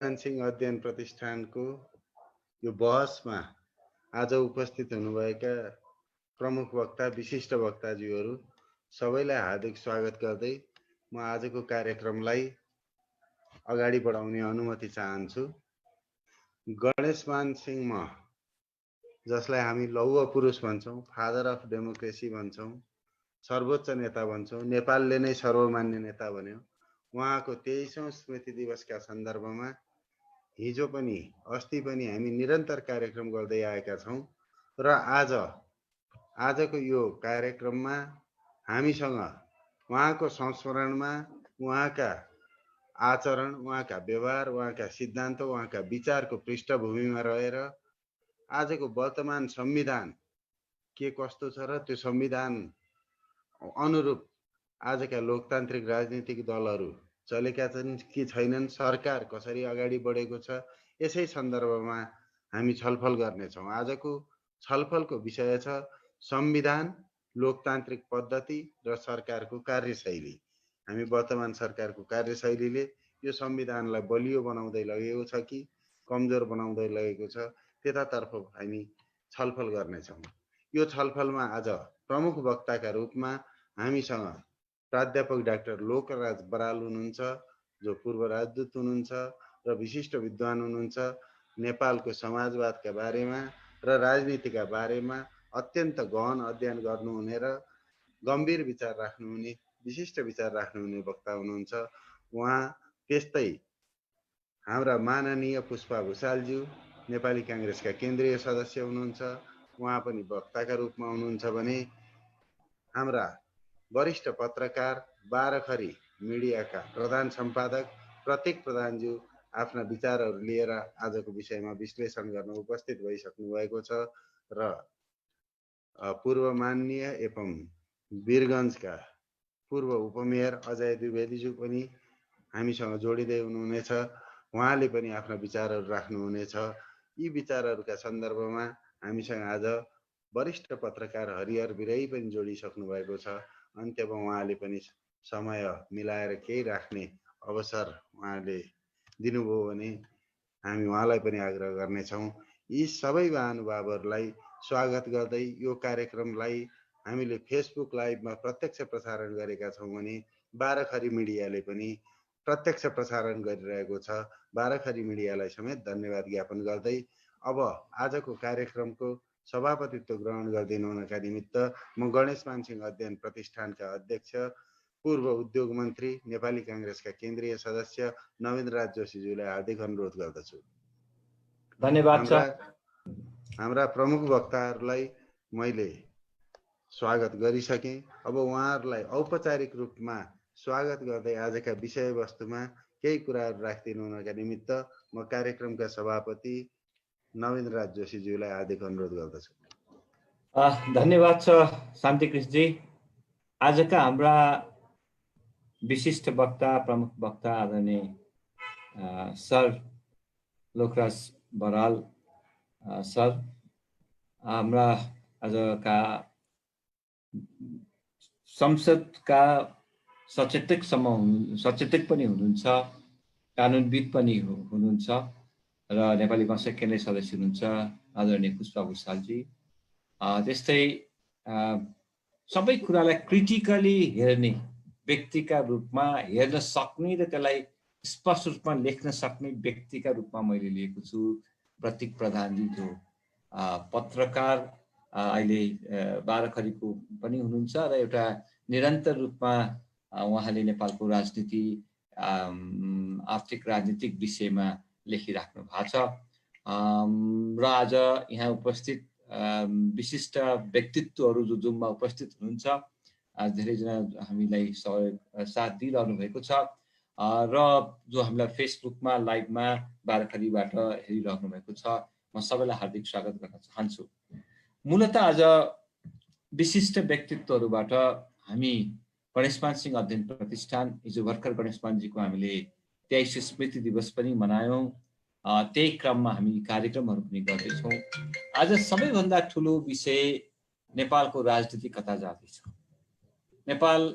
सिंह अध्ययन प्रतिष्ठानको यो बहसमा आज उपस्थित हुनुभएका प्रमुख वक्ता विशिष्ट वक्ताज्यूहरू सबैलाई हार्दिक स्वागत गर्दै म आजको कार्यक्रमलाई अगाडि बढाउने अनुमति चाहन्छु। गणेशमान सिंह म, जसलाई हामी लौह पुरुष भन्छौँ, फादर अफ डेमोक्रेसी भन्छौँ, सर्वोच्च नेता भन्छौँ, नेपालले नै सर्वमान्य नेता भन्यो, उहाँको 23औं स्मृति दिवसका सन्दर्भमा हिजो पनि अस्ति पनि हामी निरन्तर कार्यक्रम गर्दै आएका छौँ र आजको यो कार्यक्रममा हामीसँग उहाँको संस्मरणमा उहाँका आचरण, उहाँका व्यवहार, उहाँका सिद्धान्त, उहाँका विचारको पृष्ठभूमिमा रहेर आजको वर्तमान संविधान के कस्तो छ र त्यो संविधान अनुरूप आजका लोकतान्त्रिक राजनीतिक दलहरू चलेका छन् कि छैनन्, सरकार कसरी अगाडि बढेको छ, यसै सन्दर्भमा हामी छलफल गर्नेछौँ। आजको छलफलको विषय छ संविधान, लोकतान्त्रिक पद्धति र सरकारको कार्यशैली। हामी वर्तमान सरकारको कार्यशैलीले यो संविधानलाई बलियो बनाउँदै लगेको छ कि कमजोर बनाउँदै लगेको छ, त्यतातर्फ हामी छलफल गर्नेछौँ। यो छलफलमा आज प्रमुख वक्ताका रूपमा हामीसँग प्राध्यापक डाक्टर लोकराज बराल हुनुहुन्छ, जो पूर्व राजदूत हुनुहुन्छ र विशिष्ट विद्वान हुनुहुन्छ। नेपालको समाजवादका बारेमा र राजनीतिका बारेमा अत्यन्त गहन अध्ययन गर्नुहुने र गम्भीर विचार राख्नुहुने, विशिष्ट विचार राख्नुहुने वक्ता हुनुहुन्छ। उहाँ त्यस्तै हाम्रा माननीय पुष्पा भुषालज्यू नेपाली कांग्रेसका केन्द्रीय सदस्य हुनुहुन्छ, उहाँ पनि वक्ताका रूपमा हुनुहुन्छ भने हाम्रा वरिष्ठ पत्रकार, बाह्रखरी मिडियाका प्रधान सम्पादक प्रतीक प्रधानज्यू आफ्ना विचारहरू लिएर आजको विषयमा विश्लेषण गर्न उपस्थित भइसक्नु भएको छ र पूर्व माननीय एवं वीरगञ्जका पूर्व उपमेयर अजय द्विवेदीज्यू पनि हामीसँग जोडिँदै हुनुहुनेछ। उहाँले पनि आफ्ना विचारहरू राख्नुहुनेछ। यी विचारहरूका सन्दर्भमा हामीसँग आज वरिष्ठ पत्रकार हरिहर बिरई पनि जोडिसक्नु भएको छ। अन्त्यमा उहाँले पनि समय मिलाएर केही राख्ने अवसर उहाँले दिनुभयो भने हामी उहाँलाई पनि आग्रह गर्नेछौँ। यी सबै महानुभावहरूलाई स्वागत गर्दै यो कार्यक्रमलाई हामीले फेसबुक लाइभमा प्रत्यक्ष प्रसारण गरेका छौँ भने बाह्रखरी मिडियाले पनि प्रत्यक्ष प्रसारण गरिरहेको छ। बाह्रखरी मिडियालाई समेत धन्यवाद ज्ञापन गर्दै अब आजको कार्यक्रमको सभापतित्व ग्रहण गरिदिनु हुनका निमित्त म गणेशमान सिंह अध्ययन प्रतिष्ठानका अध्यक्ष, पूर्व उद्योग मन्त्री, नेपाली कांग्रेसका केन्द्रीय सदस्य नवीन राज जोशीज्यूलाई हार्दिक अनुरोध गर्दछु। धन्यवाद। हाम्रा प्रमुख वक्ताहरूलाई मैले स्वागत गरिसकेँ। अब उहाँहरूलाई औपचारिक रूपमा स्वागत गर्दै आजका विषयवस्तुमा केही कुराहरू राखिदिनु हुनका निमित्त म कार्यक्रमका सभापति नवीन राज जोशीज्यूलाई हार्दिक अनुरोध गर्दछु। धन्यवाद छ शान्तिकृष्णजी। आजका हाम्रा विशिष्ट वक्ता, प्रमुख वक्ता आदरणीय सर लोकराज बराल सर, हाम्रा आजका संसदका सचेतक पनि हुनुहुन्छ, कानुनविद पनि हुनुहुन्छ र नेपाली कांग्रेसका केन्द्रीय सदस्य हुनुहुन्छ आदरणीय पुष्पा भुषालजी। त्यस्तै सबै कुरालाई क्रिटिकली हेर्ने व्यक्तिका रूपमा हेर्न सक्ने र त्यसलाई स्पष्ट रूपमा लेख्न सक्ने व्यक्तिका रूपमा मैले लिएको छु प्रतीक प्रधानजी, जो पत्रकार अहिले बाह्रखरीको पनि हुनुहुन्छ र एउटा निरन्तर रूपमा उहाँले नेपालको राजनीति, आर्थिक राजनीतिक विषयमा लेखिराख्नु भएको छ। र आज यहाँ उपस्थित विशिष्ट व्यक्तित्वहरू जो जुममा उपस्थित हुनुहुन्छ, धेरैजना हामीलाई साथ दिइरहनु भएको छ र जो हामीलाई फेसबुकमा लाइभमा बाह्रखरीबाट हेरिरहनु भएको छ, म सबैलाई हार्दिक स्वागत गर्न चाहन्छु। मूलतः आज विशिष्ट व्यक्तित्वहरूबाट हामी गणेशमान सिंह अध्ययन प्रतिष्ठान, हिजो भर्खर गणेशमानजीको हामीले 23 स्मृति दिवस पनि मनायौँ। त्यही क्रममा हामी कार्यक्रमहरू पनि गर्दैछौँ। आज सबैभन्दा ठुलो विषय नेपालको राजनीति कता जाँदैछ, नेपाल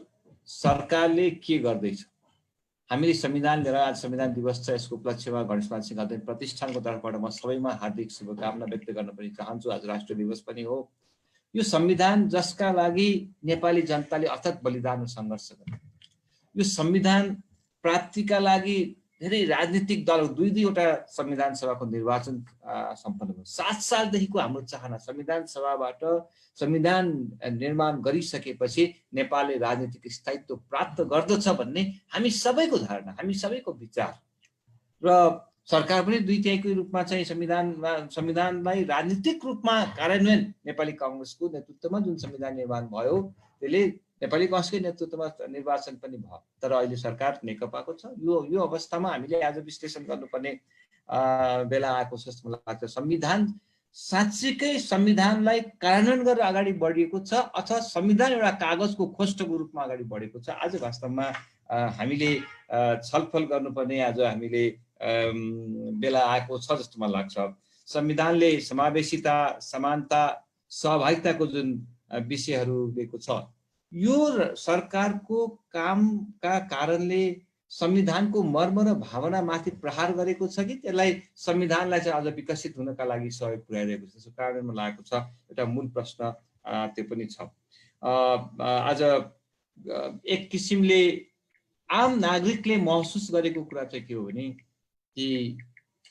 सरकारले के गर्दैछ, हामीले संविधान लिएर आज संविधान दिवस छ, यसको उपलक्ष्यमा गणेशमान सिंह अध्ययन प्रतिष्ठानको तर्फबाट म सबैमा हार्दिक शुभकामना व्यक्त गर्न पनि चाहन्छु। आज राष्ट्रिय दिवस पनि हो। यो संविधान जसका लागि नेपाली जनताले अथक बलिदान र सङ्घर्ष गरे, यो संविधान प्राप्तिका लागि धेरै राजनीतिक दल दुईवटा संविधान सभाको निर्वाचन सम्पन्न भयो। 7 सालदेखिको हाम्रो चाहना संविधान सभाबाट संविधान निर्माण गरिसकेपछि नेपालले राजनीतिक स्थायित्व प्राप्त गर्दछ भन्ने हामी सबैको धारणा, हामी सबैको विचार र सरकार पनि 2/3 रूपमा चाहिँ संविधानलाई राजनीतिक रूपमा कार्यान्वयन नेपाली कांग्रेसको नेतृत्वमा जुन संविधान निर्माण भयो त्यसले नेपाली कांग्रेसकै नेतृत्वमा निर्वाचन पनि भयो। तर अहिले सरकार नेकपाको छ। यो अवस्थामा हामीले आज विश्लेषण गर्नुपर्ने बेला आएको छ जस्तो मलाई लाग्छ। संविधान साँच्चीकै संविधानलाई कार्यान्वयन गरेर अगाडि बढिएको छ अथवा संविधान एउटा कागजको खोस्टोको रूपमा अगाडि बढेको छ? आज वास्तवमा हामीले छलफल गर्नुपर्ने आज हामीले बेला आएको छ जस्तो मलाई लाग्छ। संविधानले समावेशिता, समानता, सहभागिताको जुन विषयहरू दिएको छ, यो सरकारको कामका कारणले संविधानको मर्म र भावनामाथि प्रहार गरेको छ कि त्यसलाई संविधानलाई चाहिँ अझ विकसित हुनका लागि सहयोग पुर्याइरहेको छ? त्यसको कारणमा लागेको छ एउटा मूल प्रश्न त्यो पनि छ। आज एक किसिमले आम नागरिकले महसुस गरेको कुरा चाहिँ के हो भने कि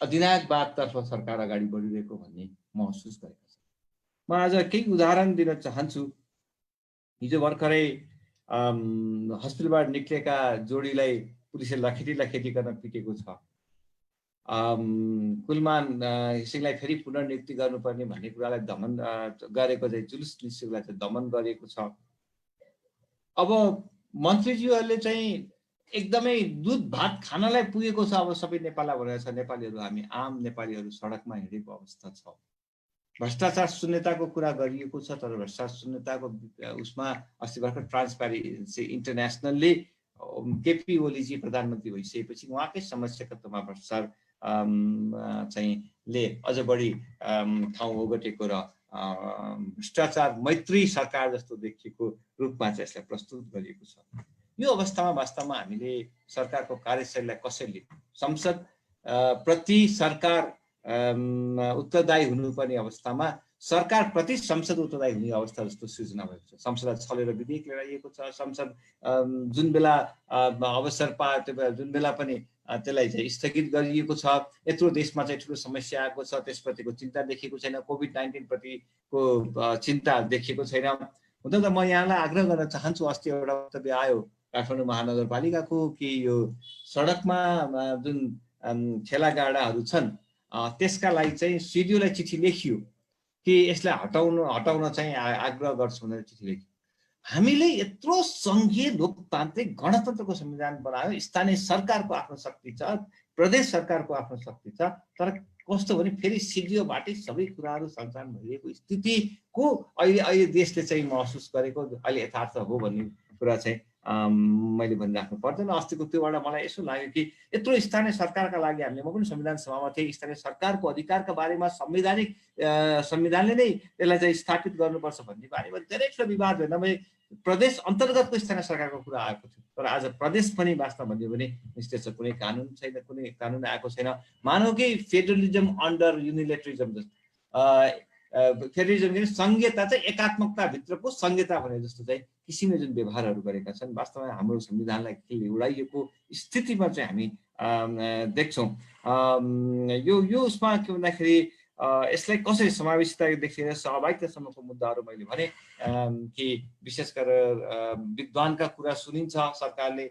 अधिनायकवादतर्फ सरकार अगाडि बढिरहेको भन्ने महसुस गरेको छ। म आज केही उदाहरण दिन चाहन्छु। हिजो भर्खरै हस्पिटलबाट निक्लेका जोडीलाई पुलिसले लखेटी गर्न पिटेको छ। कुलमान सिंहलाई फेरि पुनर्नियुक्ति गर्नुपर्ने भन्ने कुरालाई दमन गरेको चाहिँ जुलुस निस्केकोलाई चाहिँ दमन गरिएको छ। अब मन्त्रीज्यूहरूले चाहिँ एकदमै दुध भात खानलाई पुगेको छ। अब सबै नेपाललाई भनेर छ, नेपालीहरू हामी आम नेपालीहरू सडकमा हिँडेको अवस्था छ। भ्रष्टाचार शून्यताको कुरा गरिएको छ, तर भ्रष्टाचार शून्यताको उसमा अस्ति भर्खर ट्रान्सप्यारेन्सी इन्टरनेसनलले केपी ओलीजी प्रधानमन्त्री भइसकेपछि उहाँकै समस्याकत्वमा भ्रष्टाचार चाहिँ ले अझ बढी ठाउँ ओगटेको र भ्रष्टाचार मैत्री सरकार जस्तो देखिएको रूपमा चाहिँ यसलाई प्रस्तुत गरिएको छ। यो अवस्थामा वास्तवमा हामीले सरकारको कार्यशैलीलाई कसरी लिने? संसद प्रति सरकार उत्तरदायी हुनुपर्ने अवस्थामा सरकार प्रति संसद उत्तरदायी हुने अवस्था जस्तो सृजना भएको छ। संसदलाई छलेर विधेयक लिएर आइएको छ। संसद जुन बेला अवसर पायो त्यो बेला जुन बेला पनि त्यसलाई चाहिँ स्थगित गरिएको छ। यत्रो देशमा चाहिँ ठुलो समस्या आएको छ, त्यसप्रतिको चिन्ता देखिएको छैन। कोभिड-19 प्रतिको चिन्ता देखिएको छैन। हुन त म यहाँलाई आग्रह गर्न चाहन्छु, अस्ति एउटा वक्तव्य आयो काठमाडौँ महानगरपालिकाको कि यो सडकमा जुन ठेलागाडाहरू छन् त्यसका लागि चाहिँ सिडिओलाई चिठी लेखियो कि यसलाई हटाउन चाहिँ आग्रह गर्छु भनेर चिठी लेख्यो। हामीले यत्रो सङ्घीय लोकतान्त्रिक गणतन्त्रको संविधान बनायो। स्थानीय सरकारको आफ्नो शक्ति छ, प्रदेश सरकारको आफ्नो शक्ति छ, तर कस्तो भने फेरि सिडिओबाटै सबै कुराहरू सञ्चालन भइरहेको स्थितिको अहिले देशले चाहिँ महसुस गरेको अहिले यथार्थ हो भन्ने कुरा चाहिँ मैले भनिराख्नु पर्दैन। अस्तिको त्योबाट मलाई यसो लाग्यो कि यत्रो स्थानीय सरकारका लागि हामीले, म पनि संविधान सभामा थिएँ, स्थानीय सरकारको अधिकारका बारेमा संविधानले नै यसलाई चाहिँ स्थापित गर्नुपर्छ भन्ने बारेमा धेरै ठुलो विवाद होइन। मैले प्रदेश अन्तर्गतको स्थानीय सरकारको कुरा आएको थियो, तर आज प्रदेश पनि वास्तव भन्यो भने निश्चय छ कुनै कानुन छैन, कुनै कानुन आएको छैन। मानौ कि फेडरलिजम अन्डर युनिलेटरिजम जस्तो फेडरलिजम के संघीयता चाहिँ एकात्मकता भित्रको संघीयता भने जस्तो चाहिँ किसिमले जुन व्यवहारहरू गरेका छन्, वास्तवमा हाम्रो संविधानलाई खेलले उडाइएको स्थितिमा चाहिँ हामी देख्छौँ। यो उसमा के भन्दाखेरि यसलाई कसरी समावेशितादेखि लिएर सहभागितासम्मको मुद्दाहरू मैले भने कि विशेष गरेर विद्वानका कुरा सुनिन्छ सरकारले,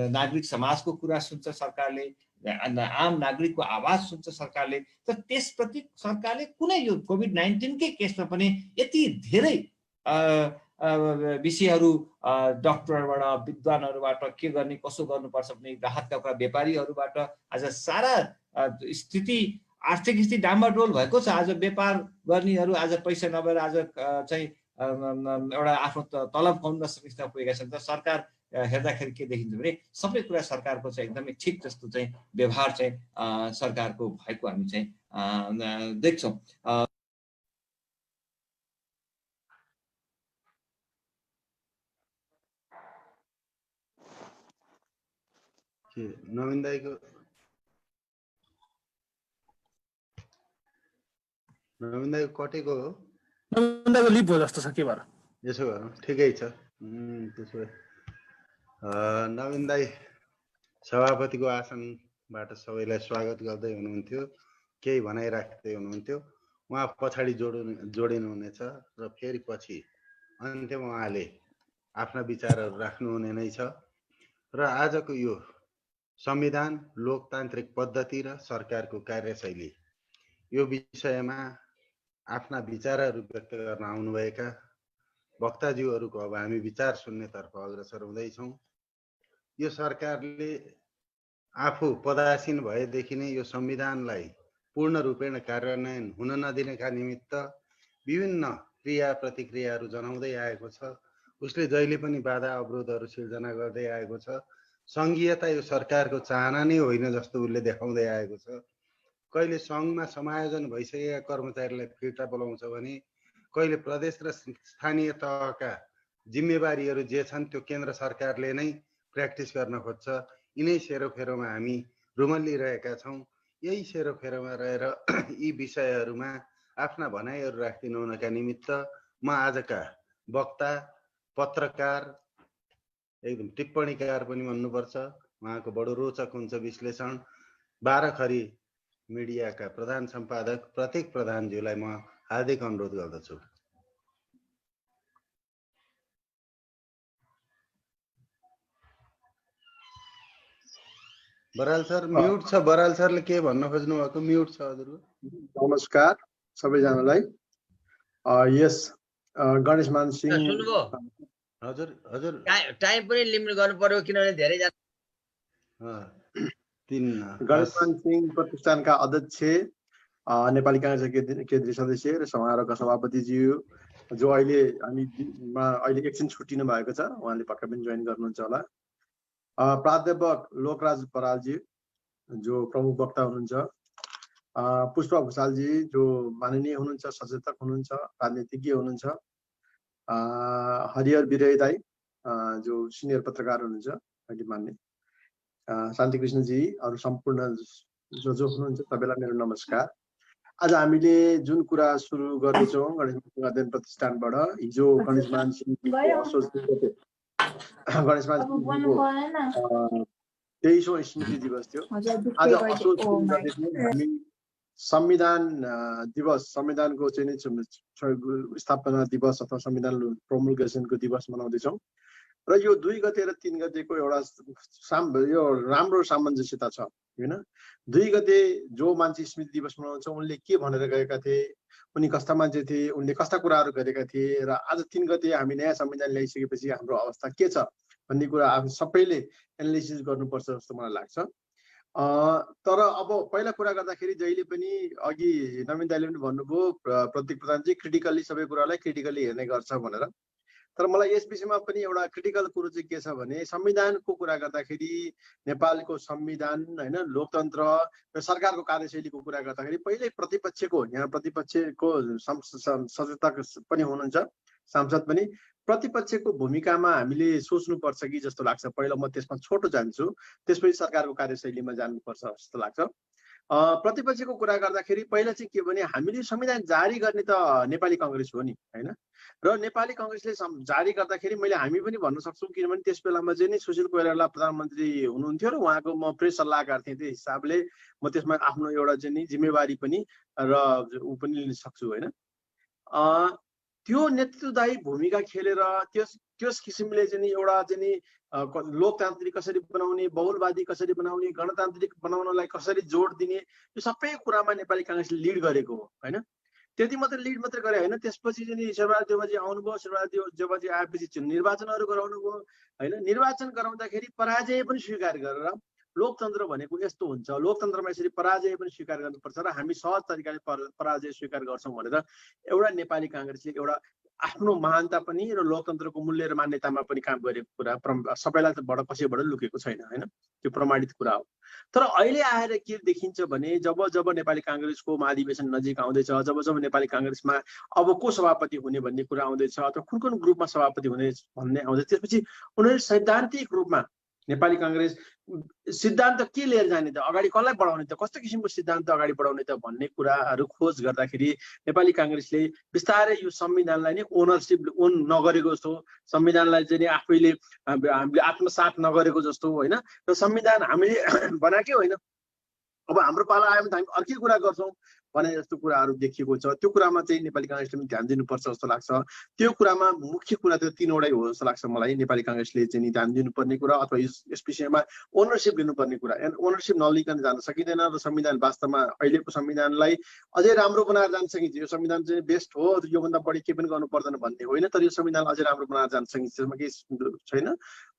नागरिक समाजको कुरा सुन्छ सरकारले, आम नागरिकको आवाज सुन्छ सरकारले। तर त्यसप्रति सरकारले कुनै यो कोभिड-19 कै केसमा पनि यति धेरै विषयहरू डक्टरबाट, विद्वानहरूबाट के गर्ने कसो गर्नुपर्छ भन्ने राहतका कुरा, व्यापारीहरूबाट आज सारा स्थिति आर्थिक स्थिति डामाडोल भएको छ। आज व्यापार गर्नेहरू आज पैसा नभएर आज चाहिँ एउटा आफ्नो तलब खुवाउन नसक्ने स्थितिमा पुगेका छन्। त सरकार हेर्दाखेरि के देखिन्छ भने सबै कुरा सरकारको चाहिँ एकदमै ठिक जस्तो चाहिँ व्यवहार चाहिँ सरकारको भएको हामी चाहिँ देख्छौँ। नवीन दाइको कटेको हो। नवीन दाइको लिप हो जस्तो छ के भएर। यसो गरौँ, ठिकै छ। त्यसो भए नवीन दाइ सभापतिको आसनबाट सबैलाई स्वागत गर्दै हुनुहुन्थ्यो, केही भनाइराख्दै हुनुहुन्थ्यो। उहाँ पछाडि जोडिनुहुनेछ र फेरि पछि अन्त्यमा उहाँले आफ्ना विचारहरू राख्नुहुने नै छ। र आजको यो संविधान, लोकतान्त्रिक पद्धति र सरकारको कार्यशैली यो विषयमा आफ्ना विचारहरू व्यक्त गर्न आउनुभएका वक्ताज्यूहरूको अब हामी विचार सुन्नेतर्फ अग्रसर हुँदैछौँ। यो सरकारले आफू पदासीन भएदेखि नै यो संविधानलाई पूर्ण रूपेण कार्यान्वयन हुन नदिनेका निमित्त विभिन्न क्रिया प्रतिक्रियाहरू जनाउँदै आएको छ। उसले जहिले पनि बाधा अवरोधहरू सिर्जना गर्दै आएको छ। सङ्घीयता यो सरकारको चाहना नै होइन जस्तो उसले देखाउँदै आएको छ। कहिले सङ्घमा समायोजन भइसकेका कर्मचारीलाई फिर्ता बोलाउँछ भने कहिले प्रदेश र स्थानीय तहका जिम्मेवारीहरू जे छन् त्यो केन्द्र सरकारले नै प्र्याक्टिस गर्न खोज्छ। यिनै सेरोफेरोमा हामी रुमल्लिरहेका छौँ। यही सेरोफेरोमा रहेर यी विषयहरूमा आफ्ना भनाइहरू राखिदिनु हुनका निमित्त म आजका वक्ता, पत्रकार, एकदम टिप्पणीकार पनि भन्नुपर्छ, उहाँको बडो रोचक हुन्छ विश्लेषण, 12 खरी मिडियाका प्रधान सम्पादक प्रतीक प्रधानज्यूलाई म हार्दिक अनुरोध गर्दछु। बराल सर म्युट छ। बराल सरले के भन्न खोज्नु भएको? म्युट छ हजुरको। नमस्कार सबैजनालाई। यस गणेशमान सिंह सुन्नुभयो? हजुर हजुर टाइम पनि लिमिट गर्नु पर्यो किनभने धेरै गणेशमान सिंह प्रतिष्ठानका अध्यक्ष, नेपाली काङ्ग्रेस केन्द्रीय सदस्य र समारोहका सभापतिज्यू जो अहिले एकछिन छुट्टिनु भएको छ, उहाँले पक्कै पनि जोइन गर्नुहुन्छ होला। प्राध्यापक लोकराज बरालजी जो प्रमुख वक्ता हुनुहुन्छ, पुष्पा भुषालजी जो माननीय हुनुहुन्छ, सचेतक हुनुहुन्छ, राजनीतिज्ञ हुनुहुन्छ, हरिहर बिरय दाई जो सिनियर पत्रकार हुनुहुन्छ अहिले मान्ने, शान्तिकृष्णजी, अरू सम्पूर्ण जो हुनुहुन्छ सबैलाई मेरो नमस्कार। आज हामीले जुन कुरा सुरु गर्दैछौँ गणेशमान अध्ययन प्रतिष्ठानबाट, हिजो गणेशमान सिंहको 23औं स्मृति दिवस थियो। आज असोज हामी संविधान दिवस, संविधानको चाहिँ स्थापना दिवस अथवा संविधान प्रोमल्गेसनको दिवस मनाउँदैछौँ। र यो 2 गते र 3 गतेको एउटा यो राम्रो सामञ्जस्यता छ हैन। 2 गते जो मान्छे स्मृति दिवस मनाउँछ उनले के भनेर गएका थिए, उनी कस्ता मान्छे थिए, उनले कस्ता कुराहरू गरेका थिए, र आज 3 गते हामी नयाँ संविधान ल्याइसकेपछि हाम्रो अवस्था के छ भन्ने कुरा आफू सबैले एनालिसिस गर्नुपर्छ जस्तो मलाई लाग्छ। तर अब पहिला कुरा गर्दाखेरि जहिले पनि अघि नवीन दाइले पनि भन्नुभयो, प्रतीक प्रधानजी क्रिटिकल्ली सबै कुरालाई क्रिटिकल्ली हेर्ने गर्छ भनेर। तर मलाई यस विषयमा पनि एउटा क्रिटिकल कुरो चाहिँ के छ भने, संविधानको कुरा गर्दाखेरि नेपालको संविधान हैन, लोकतन्त्र र सरकारको कार्यशैलीको कुरा गर्दाखेरि पहिले प्रतिपक्षको, यहाँ प्रतिपक्षको सचेतक पनि हुनुहुन्छ, सांसद पनि, प्रतिपक्षको भूमिकामा हामीले सोच्नुपर्छ कि जस्तो लाग्छ। पहिला म त्यसमा छोटो जान्छु, त्यसपछि सरकारको कार्यशैलीमा जानुपर्छ जस्तो लाग्छ। प्रतिपक्षको कुरा गर्दाखेरि पहिला चाहिँ के भने, हामीले संविधान जारी गर्ने त नेपाली काङ्ग्रेस हो नि हैन, र नेपाली काङ्ग्रेसले जारी गर्दाखेरि हामी पनि भन्न सक्छौँ, किनभने त्यस बेलामा चाहिँ नि सुशील कोइराला प्रधानमन्त्री हुनुहुन्थ्यो र उहाँको म प्रेस सल्लाहकार थिएँ। त्यही हिसाबले म त्यसमा आफ्नो एउटा चाहिँ नि जिम्मेवारी पनि र ऊ पनि लिन सक्छु हैन। त्यो नेतृत्वदायी भूमिका खेलेर त्यस किसिमले चाहिँ नि एउटा चाहिँ नि लोकतान्त्रिक कसरी बनाउने, बहुलवादी कसरी बनाउने, गणतान्त्रिक बनाउनलाई कसरी जोड दिने, यो सबै कुरामा नेपाली काङ्ग्रेसले लिड गरेको हो हैन। त्यति मात्रै लिड मात्रै गरे होइन, त्यसपछि चाहिँ शेरबहादुर देउवाजी आउनुभयो। शेरबहादुर देउवाजी आएपछि निर्वाचनहरू गराउनु भयो हैन। निर्वाचन गराउँदाखेरि पराजय पनि स्वीकार गरेर, लोकतन्त्र भनेको यस्तो हुन्छ, लोकतन्त्रमा यसरी पराजय पनि स्वीकार गर्नुपर्छ र हामी सहज तरिकाले पराजय स्वीकार गर्छौँ भनेर एउटा नेपाली काङ्ग्रेसले एउटा आफ्नो महानता पनि र लोकतन्त्रको मूल्य र मान्यतामा पनि काम गरेको कुरा सबैलाई त कसैबाट लुकेको छैन हैन, त्यो प्रमाणित कुरा हो। तर अहिले आएर के देखिन्छ भने, जब नेपाली काङ्ग्रेसको महाधिवेशन नजिक आउँदैछ, जब नेपाली काङ्ग्रेसमा अब को सभापति हुने भन्ने कुरा आउँदैछ, अथवा कुन ग्रुपमा सभापति हुने भन्ने आउँदैछ, त्यसपछि उनीहरूले सैद्धान्तिक रूपमा नेपाली कांग्रेस सिद्धान्त के लिएर जाने त, अगाडि कसलाई बढाउने त, कस्तो किसिमको सिद्धान्त अगाडि बढाउने त भन्ने कुराहरू खोज गर्दाखेरि नेपाली कांग्रेसले बिस्तारै यो संविधानलाई नै ओन नगरेको जस्तो, संविधानलाई चाहिँ आफैले हामीले आत्मसात नगरेको जस्तो होइन। र संविधान हामीले बनाएकै होइन, अब हाम्रो पाला आयो भने हामी अर्कै कुरा गर्छौँ भने जस्तो कुराहरू देखिएको छ। त्यो कुरामा चाहिँ नेपाली कांग्रेसले पनि ध्यान दिनुपर्छ जस्तो लाग्छ। त्यो कुरामा मुख्य कुरा त्यो तीनवटै हो जस्तो लाग्छ मलाई। नेपाली कांग्रेसले चाहिँ ध्यान दिनुपर्ने कुरा अथवा यस विषयमा ओनरसिप लिनुपर्ने कुरा, ओनरसिप नलिकन जान सकिँदैन। र संविधान वास्तवमा अहिलेको संविधानलाई अझै राम्रो बनाएर जान सकिन्छ। यो संविधान चाहिँ बेस्ट हो, योभन्दा बढी के पनि गर्नु पर्दैन भन्ने होइन, तर यो संविधान अझै राम्रो बनाएर जान सकिन्छ, त्यसमा केही छैन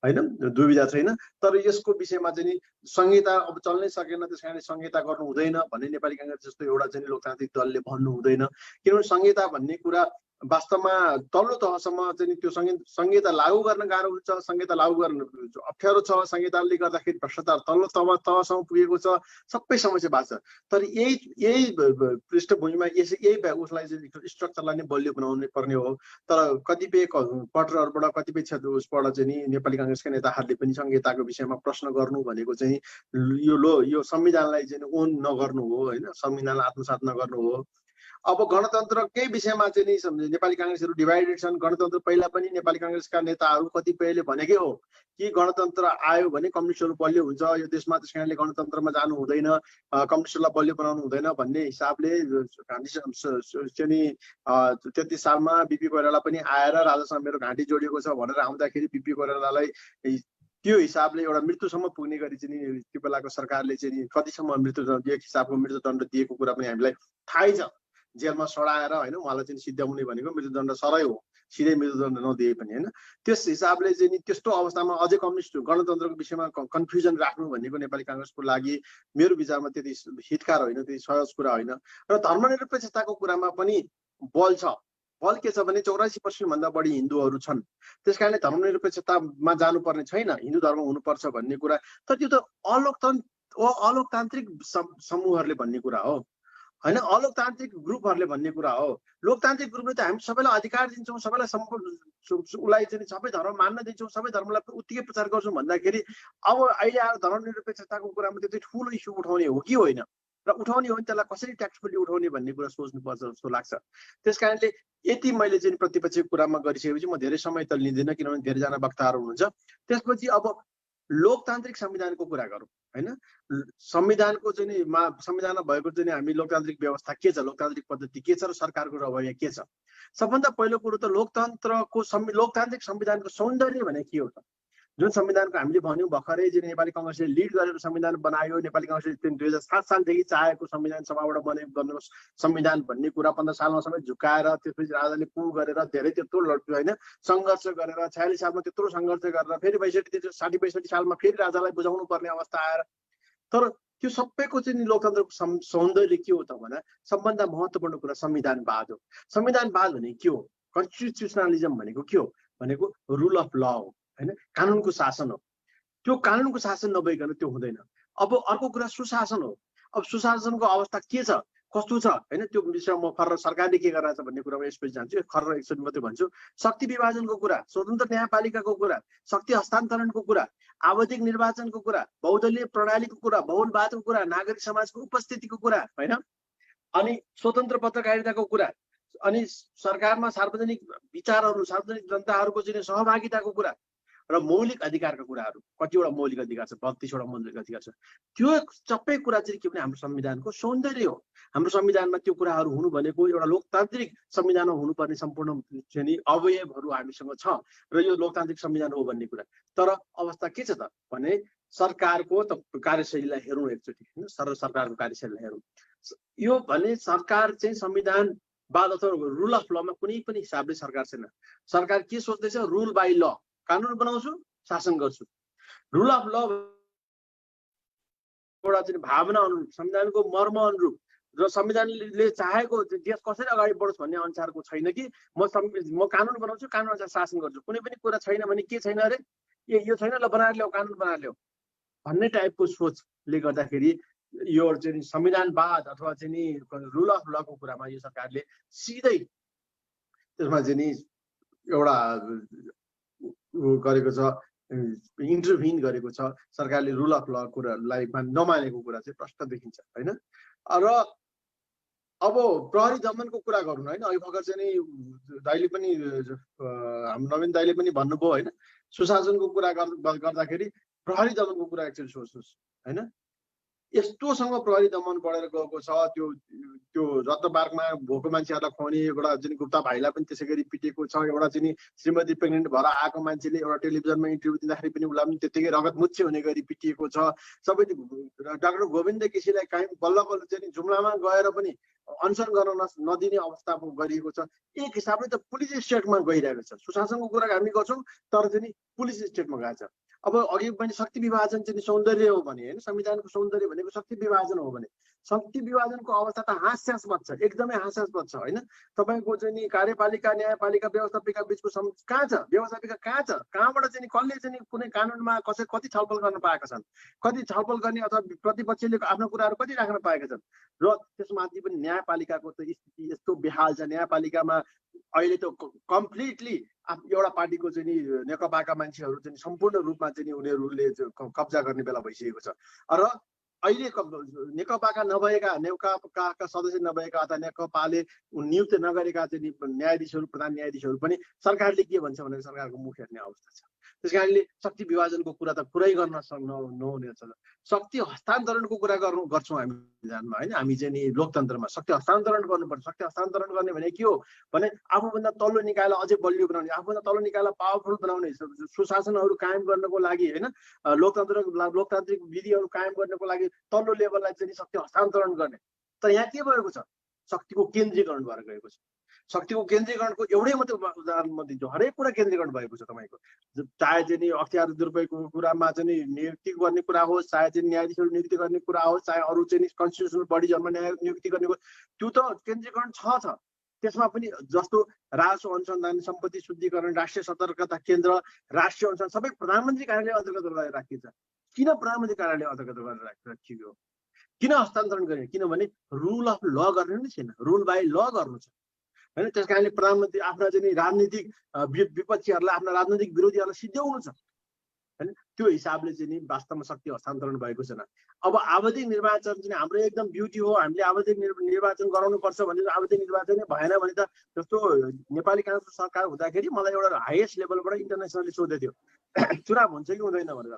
होइन, दुविधा छैन। तर यसको विषयमा चाहिँ संहिता अब चल्नै सकेन, त्यस कारणले संहिता गर्नु हुँदैन भन्ने नेपाली कांग्रेस जस्तो एउटा चाहिँ लोकतान्त्रिक दलले भन्नु हुँदैन। किनभने संहिता भन्ने कुरा वास्तवमा तल्लो तहसम्म चाहिँ त्यो संहिता लागू गर्न गाह्रो हुन्छ, संहिता लागू गर्न अप्ठ्यारो छ, संहिताले गर्दाखेरि भ्रष्टाचार तल्लो तहसम्म पुगेको छ, सबै समस्या भएको छ। तर यही पृष्ठभूमिमा यही उसलाई चाहिँ स्ट्रक्चरलाई नै बलियो बनाउनु पर्ने हो। तर कतिपय पत्रहरूबाट कतिपय उसबाट चाहिँ नि नेपाली कांग्रेसका नेताहरूले पनि संहिताको विषयमा प्रश्न गर्नु भनेको चाहिँ यो संविधानलाई चाहिँ ओन नगर्नु हो होइन, संविधानलाई आत्मसात नगर्नु हो। अब गणतन्त्रकै विषयमा चाहिँ नेपाली कांग्रेसहरू डिभाइडेड छन्। गणतन्त्र पहिला पनि नेपाली कांग्रेसका नेताहरू कतिपयले भनेकै हो कि गणतन्त्र आयो भने कम्युनिस्टहरू बलियो हुन्छ यो देशमा, त्यस कारणले गणतन्त्रमा जानु हुँदैन, कम्युनिस्टलाई बलियो बनाउनु हुँदैन भन्ने हिसाबले गान्धी चाहिँ 33 सालमा बिपी कोइराला पनि आएर राजासँग मेरो घाँटी जोडिएको छ भनेर आउँदाखेरि बिपी कोइरालालाई त्यो हिसाबले एउटा मृत्युसम्म पुग्ने गरी चाहिँ त्यो बेलाको सरकारले चाहिँ कतिसम्म मृत्युदण्ड एक हिसाबको मृत्युदण्ड दिएको कुरा पनि हामीलाई थाहै छ। जेलमा सडाएर होइन उहाँलाई चाहिँ सिद्ध्याउने भनेको मृत्युदण्ड सरै हो, सिधै मृत्युदण्ड नदिए पनि होइन। त्यस हिसाबले चाहिँ त्यस्तो अवस्थामा अझै कम्युनिस्ट गणतन्त्रको विषयमा कन्फ्युजन राख्नु भनेको नेपाली कांग्रेसको लागि मेरो विचारमा त्यति हितकार होइन, त्यति सहज कुरा होइन। र धर्मनिरपेक्षताको कुरामा पनि बल छ। बल के छ भने 84% भन्दा बढी हिन्दूहरू छन्, त्यस कारणले धर्मनिरपेक्षतामा जानुपर्ने छैन, हिन्दू धर्म हुनुपर्छ भन्ने कुरा। तर त्यो त अलोकतान्त्रिक समूहहरूले भन्ने कुरा हो होइन, अलोकतान्त्रिक ग्रुपहरूले भन्ने कुरा हो। लोकतान्त्रिक ग्रुपले त हामी सबैलाई अधिकार दिन्छौँ, सबैलाई उसलाई चाहिँ सबै धर्म मान्न दिन्छौँ, सबै धर्मलाई उत्तिकै प्रचार गर्छौँ भन्दाखेरि अब अहिले आएर धर्मनिरपेक्षताको कुरामा त्यति ठुलो इस्यु उठाउने हो कि होइन, र उठाउने हो भने त्यसलाई कसरी ट्याक्सफुली उठाउने भन्ने कुरा सोच्नुपर्छ जस्तो लाग्छ। त्यस कारणले यति मैले चाहिँ प्रतिपक्षको कुरामा गरिसकेपछि म धेरै समय त लिँदिनँ, किनभने धेरैजना वक्ताहरू हुनुहुन्छ। त्यसपछि अब लोकतान्त्रिक संविधानको कुरा गरौँ होइन। संविधानको चाहिँ संविधानमा भएको चाहिँ हामी लोकतान्त्रिक व्यवस्था के छ, लोकतान्त्रिक पद्धति के छ र सरकारको रवैया के छ। सबभन्दा पहिलो कुरो त लोकतान्त्रिक संविधानको सौन्दर्य भने के हो त, जुन संविधानको हामीले भन्यौँ भर्खरै चाहिँ नेपाली कांग्रेसले लिड गरेर संविधान बनायो, नेपाली कांग्रेसले 2007 सालदेखि चाहेको संविधान सभाबाट गर्नुहोस् संविधान भन्ने कुरा 15 सालमा सबै झुकाएर त्यसपछि राजाले पु गरेर धेरै त्यत्रो लड्यो होइन, सङ्घर्ष गरेर 46 सालमा त्यत्रो सङ्घर्ष गरेर फेरि 60-62 सालमा फेरि राजालाई बुझाउनु पर्ने अवस्था आएर। तर त्यो सबैको चाहिँ लोकतन्त्रको सौन्दर्य के हो त भन्दा सबभन्दा महत्त्वपूर्ण कुरा संविधानवाद हो। संविधानवाद भनेको के हो, कन्स्टिट्युसनलिजम भनेको के हो भनेको रुल अफ ल हो होइन, कानुनको शासन हो। त्यो कानुनको शासन नभइकन त्यो हुँदैन। अब अर्को कुरा सुशासन हो। अब सुशासनको अवस्था के छ, कस्तो छ होइन, त्यो विषयमा म खर्र सरकारले के गरिरहेछ भन्ने कुरामा यसपछि जान्छु, खर्र एकचोटि मात्रै भन्छु। शक्ति विभाजनको कुरा, स्वतन्त्र न्यायपालिकाको कुरा, शक्ति हस्तान्तरणको कुरा, आवधिक निर्वाचनको कुरा, बहुदलीय प्रणालीको कुरा, बहुलवादको कुरा, नागरिक समाजको उपस्थितिको कुरा होइन, अनि स्वतन्त्र पत्रकारिताको कुरा, अनि सरकारमा सार्वजनिक विचारहरू, सार्वजनिक जनताहरूको चाहिँ सहभागिताको कुरा र मौलिक अधिकारका कुराहरू। कतिवटा मौलिक अधिकार छ, 32वटा मौलिक अधिकार छ। त्यो सबै कुरा चाहिँ के भने हाम्रो संविधानको सौन्दर्य हो। हाम्रो संविधानमा त्यो कुराहरू हुनु भनेको एउटा लोकतान्त्रिक संविधानमा हुनुपर्ने सम्पूर्ण चाहिँ अवयवहरू हामीसँग छ र यो लोकतान्त्रिक संविधान हो भन्ने कुरा। तर अवस्था के छ त भने सरकारको कार्यशैलीलाई हेरौँ एकचोटि होइन, सरकारको कार्यशैलीलाई हेरौँ। यो भने सरकार चाहिँ संविधानवाद अथवा रुल अफ लमा कुनै पनि हिसाबले सरकार छैन। सरकार के सोच्दैछ, रुल बाई ल, कानुन बनाउँछु शासन गर्छु। रुल अफ ल एउटा चाहिँ भावना अनुरूप, संविधानको मर्म अनुरूप र संविधानले चाहेको देश कसरी अगाडि बढोस् भन्ने अनुसारको छैन कि म कानुन बनाउँछु, कानुन अनुसार शासन गर्छु। कुनै पनि कुरा छैन भने के छैन अरे, यो छैन ल बनाएर ल्याऊ, कानुन बनाएर ल्याऊ भन्ने टाइपको सोचले गर्दाखेरि यो चाहिँ संविधानवाद अथवा चाहिँ रुल अफ लको कुरामा यो सरकारले सिधै त्यसमा चाहिँ एउटा गरेको छ। इन्टरभिन गरेको छ, सरकारले रुल अफ ल कुरालाई नमानेको कुरा चाहिँ प्रष्ट देखिन्छ हैन। र अब प्रहरी दमनको कुरा गरौँ हैन, अघि भर्खर चाहिँ नि दाइले पनि हाम्रो नवीन दाइले पनि भन्नुभयो हैन, सुशासनको कुरा गर्दाखेरि प्रहरी दमनको कुरा एकचोटि सोच्नुहोस् हैन। यस्तोसँग प्रहरी दमन बढेर गएको छ, त्यो रत्नपार्कमा भोको मान्छेहरूलाई खुवाउने एउटा जुन गुप्ता भाइलाई पनि त्यसै गरी पिटेको छ, एउटा चाहिँ श्रीमती प्रेग्नेन्ट भएर आएको मान्छेले एउटा टेलिभिजनमा इन्टरभ्यू दिँदाखेरि पनि उसलाई पनि त्यत्तिकै रगत मुच्छे हुने गरी पिटिएको छ। सबै डाक्टर गोविन्द केसीलाई काहीँ बल्ल बल्ल चाहिँ जुम्लामा गएर पनि अनसन गर्न नदिने अवस्था गरिएको छ। एक हिसाबले त पुलिस स्टेटमा गइरहेको छ। सुशासनको कुरा हामी गर्छौँ तर चाहिँ पुलिस स्टेटमा गएको छ। अब अघि पनि शक्ति विभाजन चाहिँ सौन्दर्य हो भने होइन, संविधानको सौन्दर्य भनेको शक्ति विभाजन हो भने शक्ति विभाजनको अवस्था त हास्यास्पद छ, एकदमै हास्यास्पद छ होइन। तपाईँको चाहिँ नि कार्यपालिका न्यायपालिका व्यवस्थापिका बिचको कहाँ छ, व्यवस्थापिका कहाँ छ, कहाँबाट चाहिँ कसले चाहिँ कुनै कानुनमा कसै कति छलफल गर्न पाएका छन्, कति छलफल गर्ने अथवा प्रतिपक्षले आफ्नो कुराहरू कति राख्न पाएका छन्। र त्यसमाथि पनि न्यायपालिकाको त स्थिति यस्तो बेहाल छ। न्यायपालिकामा अहिले त कम्प्लिटली एउटा पार्टीको चाहिँ नि नेकपाका मान्छेहरू चाहिँ सम्पूर्ण रूपमा चाहिँ उनीहरूले कब्जा गर्ने बेला भइसकेको छ। र अहिले नेकपाका नभएका, नेकपाका सदस्य नभएका अथवा नेकपाले नियुक्त नगरेका चाहिँ न्यायाधीशहरू, प्रधान न्यायाधीशहरू पनि सरकारले के भन्छ भनेर सरकारको मुख हेर्ने अवस्था छ। त्यस कारणले शक्ति विभाजनको कुरा त पुरै गर्न नहुने छ। शक्ति हस्तान्तरणको कुरा गर्छौँ हामी संविधानमा होइन। हामी चाहिँ नि लोकतन्त्रमा शक्ति हस्तान्तरण गर्नुपर्छ। शक्ति हस्तान्तरण गर्ने भने के हो भने आफूभन्दा तल्लो निकायलाई अझै बलियो बनाउने, आफूभन्दा तल्लो निकायलाई पावरफुल बनाउने, सुशासनहरू कायम गर्नको लागि होइन, लोकतान्त्रिक विधिहरू कायम गर्नको लागि तल्लो लेभललाई चाहिँ शक्ति हस्तान्तरण गर्ने। तर यहाँ के भएको छ, शक्तिको केन्द्रीकरण भएर गएको छ। शक्तिको केन्द्रीकरणको एउटै मात्रै उदाहरण म दिन्छु, हरेक कुरा केन्द्रीकरण भएको छ। तपाईँको चाहे चाहिँ नि अख्तियार दुरुपयोगको कुरामा चाहिँ नियुक्ति गर्ने कुरा होस्, चाहे चाहिँ न्यायाधीशहरू नियुक्ति गर्ने कुरा होस्, चाहे अरू चाहिँ कन्स्टिट्युसनल बडिजहरूमा न्याय नियुक्ति गर्ने, त्यो त केन्द्रीकरण छ। त्यसमा पनि जस्तो राजस्व अनुसन्धान, सम्पत्ति शुद्धिकरण, राष्ट्रिय सतर्कता केन्द्र, राष्ट्रिय अनुसन्धान सबै प्रधानमन्त्री कार्यालय अन्तर्गत गरेर राखिन्छ। किन प्रधानमन्त्री कार्यालय अन्तर्गत गरेर राखियो, किन हस्तान्तरण गर्ने? किनभने रुल अफ ल गर्ने नै छैन, रुल बाई ल गर्नु छ होइन। त्यस कारणले प्रधानमन्त्री आफ्ना चाहिँ राजनीतिक विपक्षीहरूलाई, आफ्ना राजनीतिक विरोधीहरूलाई सिद्ध्याउनु छ होइन। त्यो हिसाबले चाहिँ नि वास्तवमा शक्ति हस्तान्तरण भएको छैन। अब आवधिक निर्वाचन चाहिँ हाम्रो एकदम ब्युटी हो, हामीले आवधिक निर्वाचन गराउनुपर्छ भने आवधिक निर्वाचन नै भएन भने त जस्तो नेपाली काङ्ग्रेसको सरकार हुँदाखेरि मलाई एउटा हाइएस्ट लेभलबाट इन्टरनेसनली सोध्दै थियो चुनाव हुन्छ कि हुँदैन भनेर।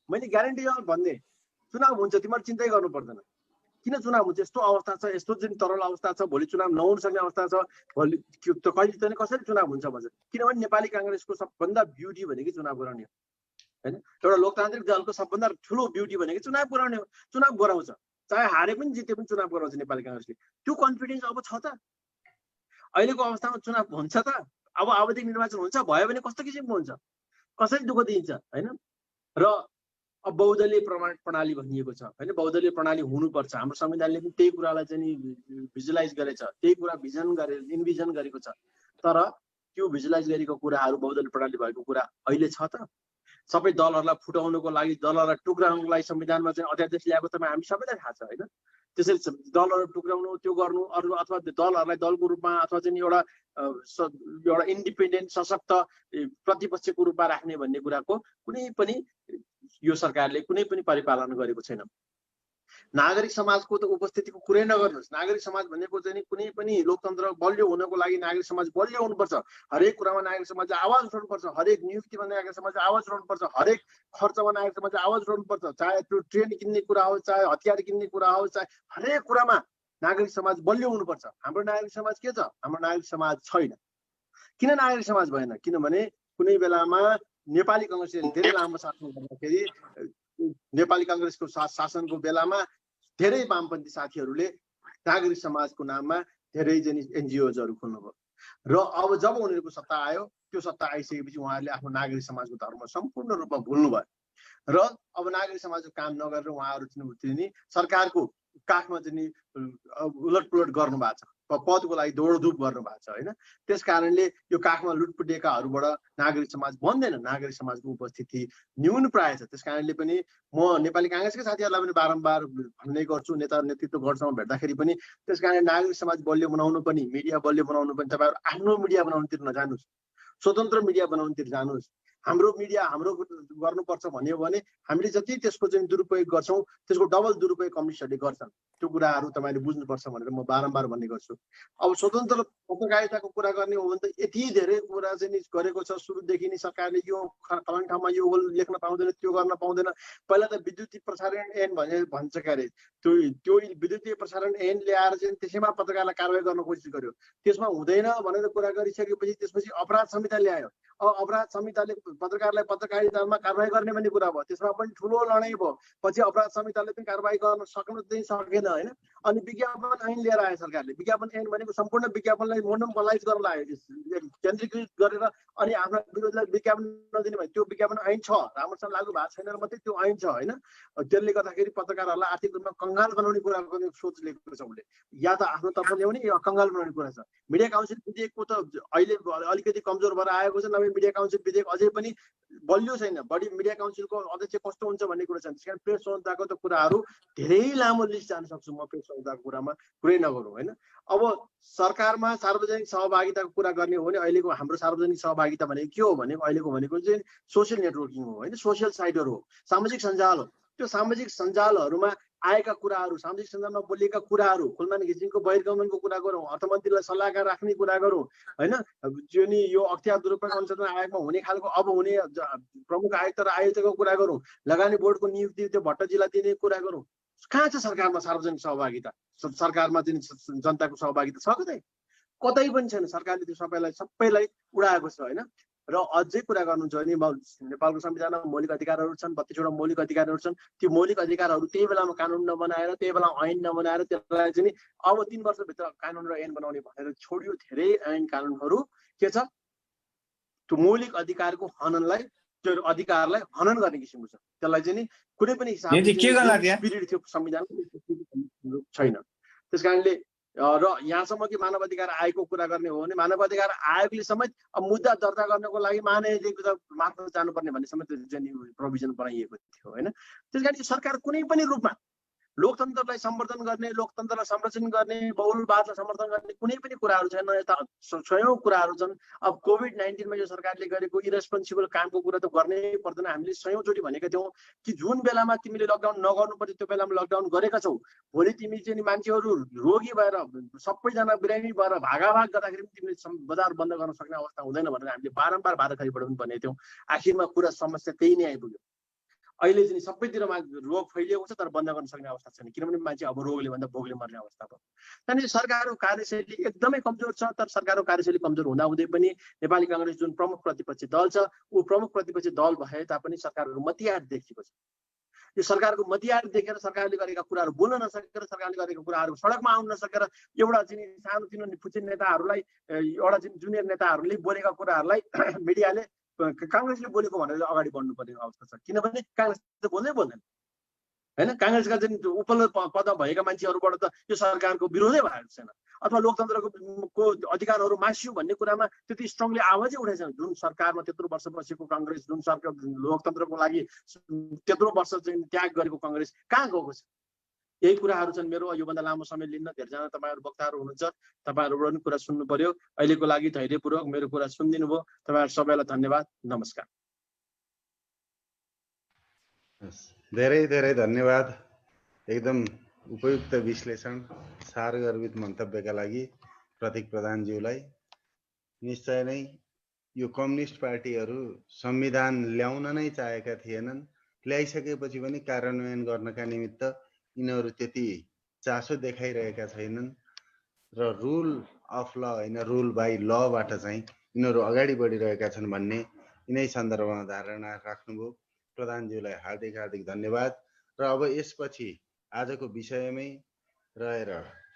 मैले ग्यारेन्टी भन्ने चुनाव हुन्छ, तिमीहरू चिन्तै गर्नु पर्दैन। किन चुनाव हुन्छ? यस्तो अवस्था छ, यस्तो जुन तरल अवस्था छ, भोलि चुनाव नहुन सक्ने अवस्था छ, भोलि कहिले त कसरी चुनाव हुन्छ भन्छ। किनभने नेपाली काङ्ग्रेसको सबभन्दा ब्युटी भनेकै चुनाव गराउने हो होइन। एउटा लोकतान्त्रिक दलको सबभन्दा ठुलो ब्युटी भनेको चुनाव गराउने हो। चुनाव गराउँछ, चाहे हारे पनि जिते पनि चुनाव गराउँछ नेपाली काङ्ग्रेसले। त्यो कन्फिडेन्स अब छ त? अहिलेको अवस्थामा चुनाव हुन्छ त? अब आवधिक निर्वाचन हुन्छ, भयो भने कस्तो किसिमको हुन्छ, कसरी दुःख दिन्छ होइन। र अब बहुदलीय प्रणाली भनिएको छ होइन, बहुदलीय प्रणाली हुनुपर्छ। हाम्रो संविधानले पनि त्यही कुरालाई चाहिँ नि भिजुलाइज गरेछ, त्यही कुरा इन्भिजन गरेको छ। तर त्यो भिजुलाइज गरेको कुराहरू बहुदलीय प्रणाली भएको कुरा अहिले छ त? सबै दलहरूलाई फुटाउनुको लागि, दलहरूलाई टुक्राउनुको लागि संविधानमा चाहिँ अध्यादेश ल्याएको त हामी सबैलाई थाहा छ होइन। त्यसरी दलहरू टुक्राउनु, त्यो गर्नु, अरू अथवा दलहरूलाई दलको रूपमा अथवा चाहिँ एउटा इन्डिपेन्डेन्ट सशक्त प्रतिपक्षको रूपमा राख्ने भन्ने कुराको कुनै पनि यो सरकारले कुनै पनि परिपालन गरेको छैन। नागरिक समाजको त उपस्थितिको कुरै नगर्नुहोस्। नागरिक समाज भनेको चाहिँ कुनै पनि लोकतन्त्र बलियो हुनको लागि नागरिक समाज बलियो हुनुपर्छ। हरेक कुरामा नागरिक समाजले आवाज उठाउनुपर्छ, हरेक नियुक्तिमा नागरिक समाजले आवाज उठाउनुपर्छ, हरेक खर्चमा नागरिक समाजले आवाज उठाउनुपर्छ। चाहे त्यो ट्रेन किन्ने कुरा होस्, चाहे हतियार किन्ने कुरा होस्, चाहे हरेक कुरामा नागरिक समाज बलियो हुनुपर्छ। हाम्रो नागरिक समाज के छ? हाम्रो नागरिक समाज छैन। किन नागरिक समाज भएन? किनभने कुनै बेलामा नेपाली काङ्ग्रेसले धेरै लामो शासन गर्दाखेरि, नेपाली काङ्ग्रेसको शासनको बेलामा धेरै वामपन्थी साथीहरूले नागरिक समाजको नाममा धेरै एनजिओजहरू खोल्नुभयो। र अब जब उनीहरूको सत्ता आयो, त्यो सत्ता आइसकेपछि उहाँहरूले आफ्नो नागरिक समाजको धर्म सम्पूर्ण रूपमा भुल्नुभयो। र अब नागरिक समाजको काम नगरेर उहाँहरू चाहिँ सरकारको काखमा चाहिँ उलटपुलट गर्नु भएको छ, पदको लागि दौडधुप गर्नु भएको छ होइन। त्यस कारणले यो काखमा लुटपुटेकाहरूबाट नागरिक समाज बन्दैन, नागरिक समाजको उपस्थिति न्यून प्राय छ। त्यस कारणले पनि म नेपाली काङ्ग्रेसकै साथीहरूलाई पनि बारम्बार भन्ने गर्छु, नेतृत्व गर्छौँ भेट्दाखेरि पनि, त्यस कारणले नागरिक समाज बलियो बनाउनु पनि, मिडिया बलियो बनाउनु पनि, तपाईँहरू आफ्नो मिडिया बनाउनुतिर नजानुहोस्, स्वतन्त्र मिडिया बनाउनुतिर जानुहोस्। हाम्रो मिडिया हाम्रो गर्नुपर्छ भन्यो भने हामीले जति त्यसको चाहिँ दुरुपयोग गर्छौँ त्यसको डबल दुरुपयोग कम्युनिस्टहरूले गर्छन्। त्यो कुराहरू तपाईँले बुझ्नुपर्छ भनेर म बारम्बार भन्ने गर्छु। अब स्वतन्त्र पत्रकारिताको कुरा गर्ने हो भने त यति धेरै कुरा चाहिँ गरेको छ सुरुदेखि नै। सरकारले यो फलान ठाउँमा यो लेख्न पाउँदैन, त्यो गर्न पाउँदैन। पहिला त विद्युतीय प्रसारण ऐन भन्छ क्यारे, त्यो विद्युतीय प्रसारण ऐन ल्याएर चाहिँ त्यसैमा पत्रकारलाई कारवाही गर्न कोसिस गर्यो। त्यसमा हुँदैन भनेर कुरा गरिसकेपछि त्यसपछि अपराध संहिता ल्यायो। अब अपराध संहिताले पत्रकारलाई पत्रकारितामा कारवाही गर्ने भन्ने कुरा भयो। त्यसमा पनि ठुलो लडाइँ भयो। पछि अपराध संहिताले पनि कारवाही गर्न सक्न चाहिँ सकेन होइन। अनि विज्ञापन ऐन लिएर आयो सरकारले। विज्ञापन ऐन भनेको सम्पूर्ण विज्ञापनलाई मोनोपोलाइज गर्न लाग्यो, केन्द्रीकृत गरेर अनि आफ्ना विरोधलाई विज्ञापन नदिने भने त्यो विज्ञापन ऐन छ, राम्रोसँग लागू भएको छैन र मात्रै त्यो ऐन छ होइन। त्यसले गर्दाखेरि पत्रकारहरूलाई आर्थिक रूपमा कङ्गाल बनाउने कुरा गर्ने सोच लिएको छ उसले। या त आफ्नो तर्फ ल्याउने या कङ्गाल बनाउने कुरा छ। मिडिया काउन्सिल विधेयकको त अहिले अलिकति कमजोर भएर आएको छ, नभए मिडिया काउन्सिल विधेयक अझै पनि बलियो छैन। बढी मिडिया काउन्सिलको अध्यक्ष कस्तो हुन्छ भन्ने कुरा छैन। त्यस कारण प्रेस स्वतन्त्रताको त कुराहरू धेरै लामो लिस्ट जान सक्छु म प्रेस स्वतन्त्रताको कुरामा कुरै नगरौँ होइन। अब सरकारमा सार्वजनिक सहभागिताको कुरा गर्ने हो भने अहिलेको हाम्रो सार्वजनिक सहभागिता भनेको के हो भनेको अहिलेको भनेको चाहिँ सोसियल नेटवर्किङ हो होइन, सोसियल साइटहरू हो, सामाजिक सञ्जाल हो। त्यो सामाजिक सञ्जालहरूमा आएका कुराहरू, सामाजिक सञ्जालमा बोलिएका कुराहरू, खुलमान घिसिङको बहिर्गमनको कुरा गरौँ, अर्थमन्त्रीलाई सल्लाहकार राख्ने कुरा गरौँ होइन, जो नि यो अख्तियार दुरुपयोग अनुसन्धान आयोगमा हुने खालको अब हुने प्रमुख आयुक्त र आयुक्तको कुरा गरौँ, लगानी बोर्डको नियुक्ति त्यो भट्टजीलाई दिने कुरा गरौँ। कहाँ छ सरकारमा सार्वजनिक सहभागिता? सरकारमा चाहिँ जनताको सहभागिता छ कतै? कतै पनि छैन। सरकारले त्यो सबैलाई उडाएको छ होइन। र अझै कुरा गर्नुहुन्छ भने नेपालको संविधानमा मौलिक अधिकारहरू छन्, 32वटा मौलिक अधिकारहरू छन्। त्यो मौलिक अधिकारहरू त्यही बेलामा कानुन नबनाएर, त्यही बेला ऐन नबनाएर त्यसलाई चाहिँ अब 3 वर्षभित्र कानुन र ऐन बनाउने भनेर छोडियो। धेरै ऐन कानुनहरू के छ, त्यो मौलिक अधिकारको हननलाई, त्यो अधिकारलाई हनन गर्ने किसिमको छ। त्यसलाई चाहिँ कुनै पनि हिसाबले स्पिरिट थियो संविधानमा छैन। त्यस कारणले र यहाँसम्म कि मानव अधिकार आयोगको कुरा गर्ने हो भने मानव अधिकार आयोगले समेत अब मुद्दा दर्ता गर्नको लागि महाधिवक्ता मार्फत जानुपर्ने भन्ने समेत प्रोभिजन बनाइएको थियो होइन। त्यस कारण सरकार कुनै पनि रूपमा लोकतन्त्रलाई सम्वर्धन गर्ने, लोकतन्त्रलाई संरक्षण गर्ने, बहुलवादलाई समर्थन गर्ने कुनै पनि कुराहरू छैन। यता सयौं कुराहरू छन्। अब कोभिड-19मा यो सरकारले गरेको इरेस्पोन्सिबल कामको कुरा त गर्नै पर्दैन। हामीले सयौंचोटि भनेका थियौँ कि जुन बेलामा तिमीले लकडाउन नगर्नु पर्यो त्यो बेलामा लकडाउन गरेका छौ। भोलि तिमी चाहिँ मान्छेहरू रोगी भएर सबैजना बिरामी भएर भागाभाग गर्दाखेरि पनि तिमीले बजार बन्द गर्न सक्ने अवस्था हुँदैन भनेर हामीले बारम्बार भारतखरिबाट पनि भनेका थियौँ। आखिरमा कुरा समस्या त्यही नै आइपुग्यो। अहिले चाहिँ सबैतिरमा रोग फैलिएको छ तर बन्द गर्न सक्ने अवस्था छैन, किनभने मान्छे अब रोगले भन्दा भोगले मर्ने अवस्था भयो। त्यहाँदेखि सरकारको कार्यशैली एकदमै कमजोर छ। तर सरकारको कार्यशैली कमजोर हुँदाहुँदै पनि नेपाली काङ्ग्रेस जुन प्रमुख प्रतिपक्षी दल छ ऊ प्रमुख प्रतिपक्षी दल भए तापनि सरकारको मतियार देखिएको छ। यो सरकारको मतियार देखेर सरकारले गरेका कुराहरू बोल्न नसकेर, सरकारले गरेका कुराहरू सडकमा आउन नसकेर एउटा चाहिँ सानोतिनो फुचिन नेताहरूलाई, एउटा चाहिँ जुनियर नेताहरूले बोलेका कुराहरूलाई मिडियाले काङ्ग्रेसले बोलेको भनेर अगाडि बढ्नुपर्ने अवस्था छ। किनभने काङ्ग्रेस त बोल्दै बोल्दैन होइन। काङ्ग्रेसका चाहिँ उपलब्ध पदमा भएका मान्छेहरूबाट त यो सरकारको विरोधै भएको छैन अथवा लोकतन्त्रको अधिकारहरू मासियो भन्ने कुरामा त्यति स्ट्रङली आवाजै उठाएको छैन। जुन सरकारमा त्यत्रो वर्ष बसेको काङ्ग्रेस, जुन सरकार लोकतन्त्रको लागि त्यत्रो वर्ष चाहिँ त्याग गरेको काङ्ग्रेस कहाँ गएको छ? यही कुराहरू छन् मेरो। योभन्दा लामो समय लिन्न, धेरैजना तपाईँहरू वक्ताहरू हुनुहुन्छ, तपाईँहरूबाट पनि कुरा सुन्नु पर्यो। अहिलेको लागि धैर्यपूर्वक मेरो कुरा सुनिदिनु भयो। तपाईँहरू सबैलाई धन्यवाद, नमस्कार। धेरै धेरै धन्यवाद। एकदम उपयुक्त विश्लेषण, सारगर्भित मन्तव्यका लागि प्रतीक प्रधानज्यूलाई। निश्चय नै यो कम्युनिस्ट पार्टीहरू संविधान ल्याउन नै चाहेका थिएनन्, ल्याइसकेपछि पनि कार्यान्वयन गर्नका निमित्त यिनीहरू त्यति चासो देखाइरहेका छैनन् र रुल अफ ल होइन रुल बाई लबाट चाहिँ यिनीहरू अगाडि बढिरहेका छन् भन्ने यिनै सन्दर्भमा धारणा राख्नुभयो। प्रधानज्यूलाई हार्दिक हार्दिक धन्यवाद। र अब यसपछि आजको विषयमै रहेर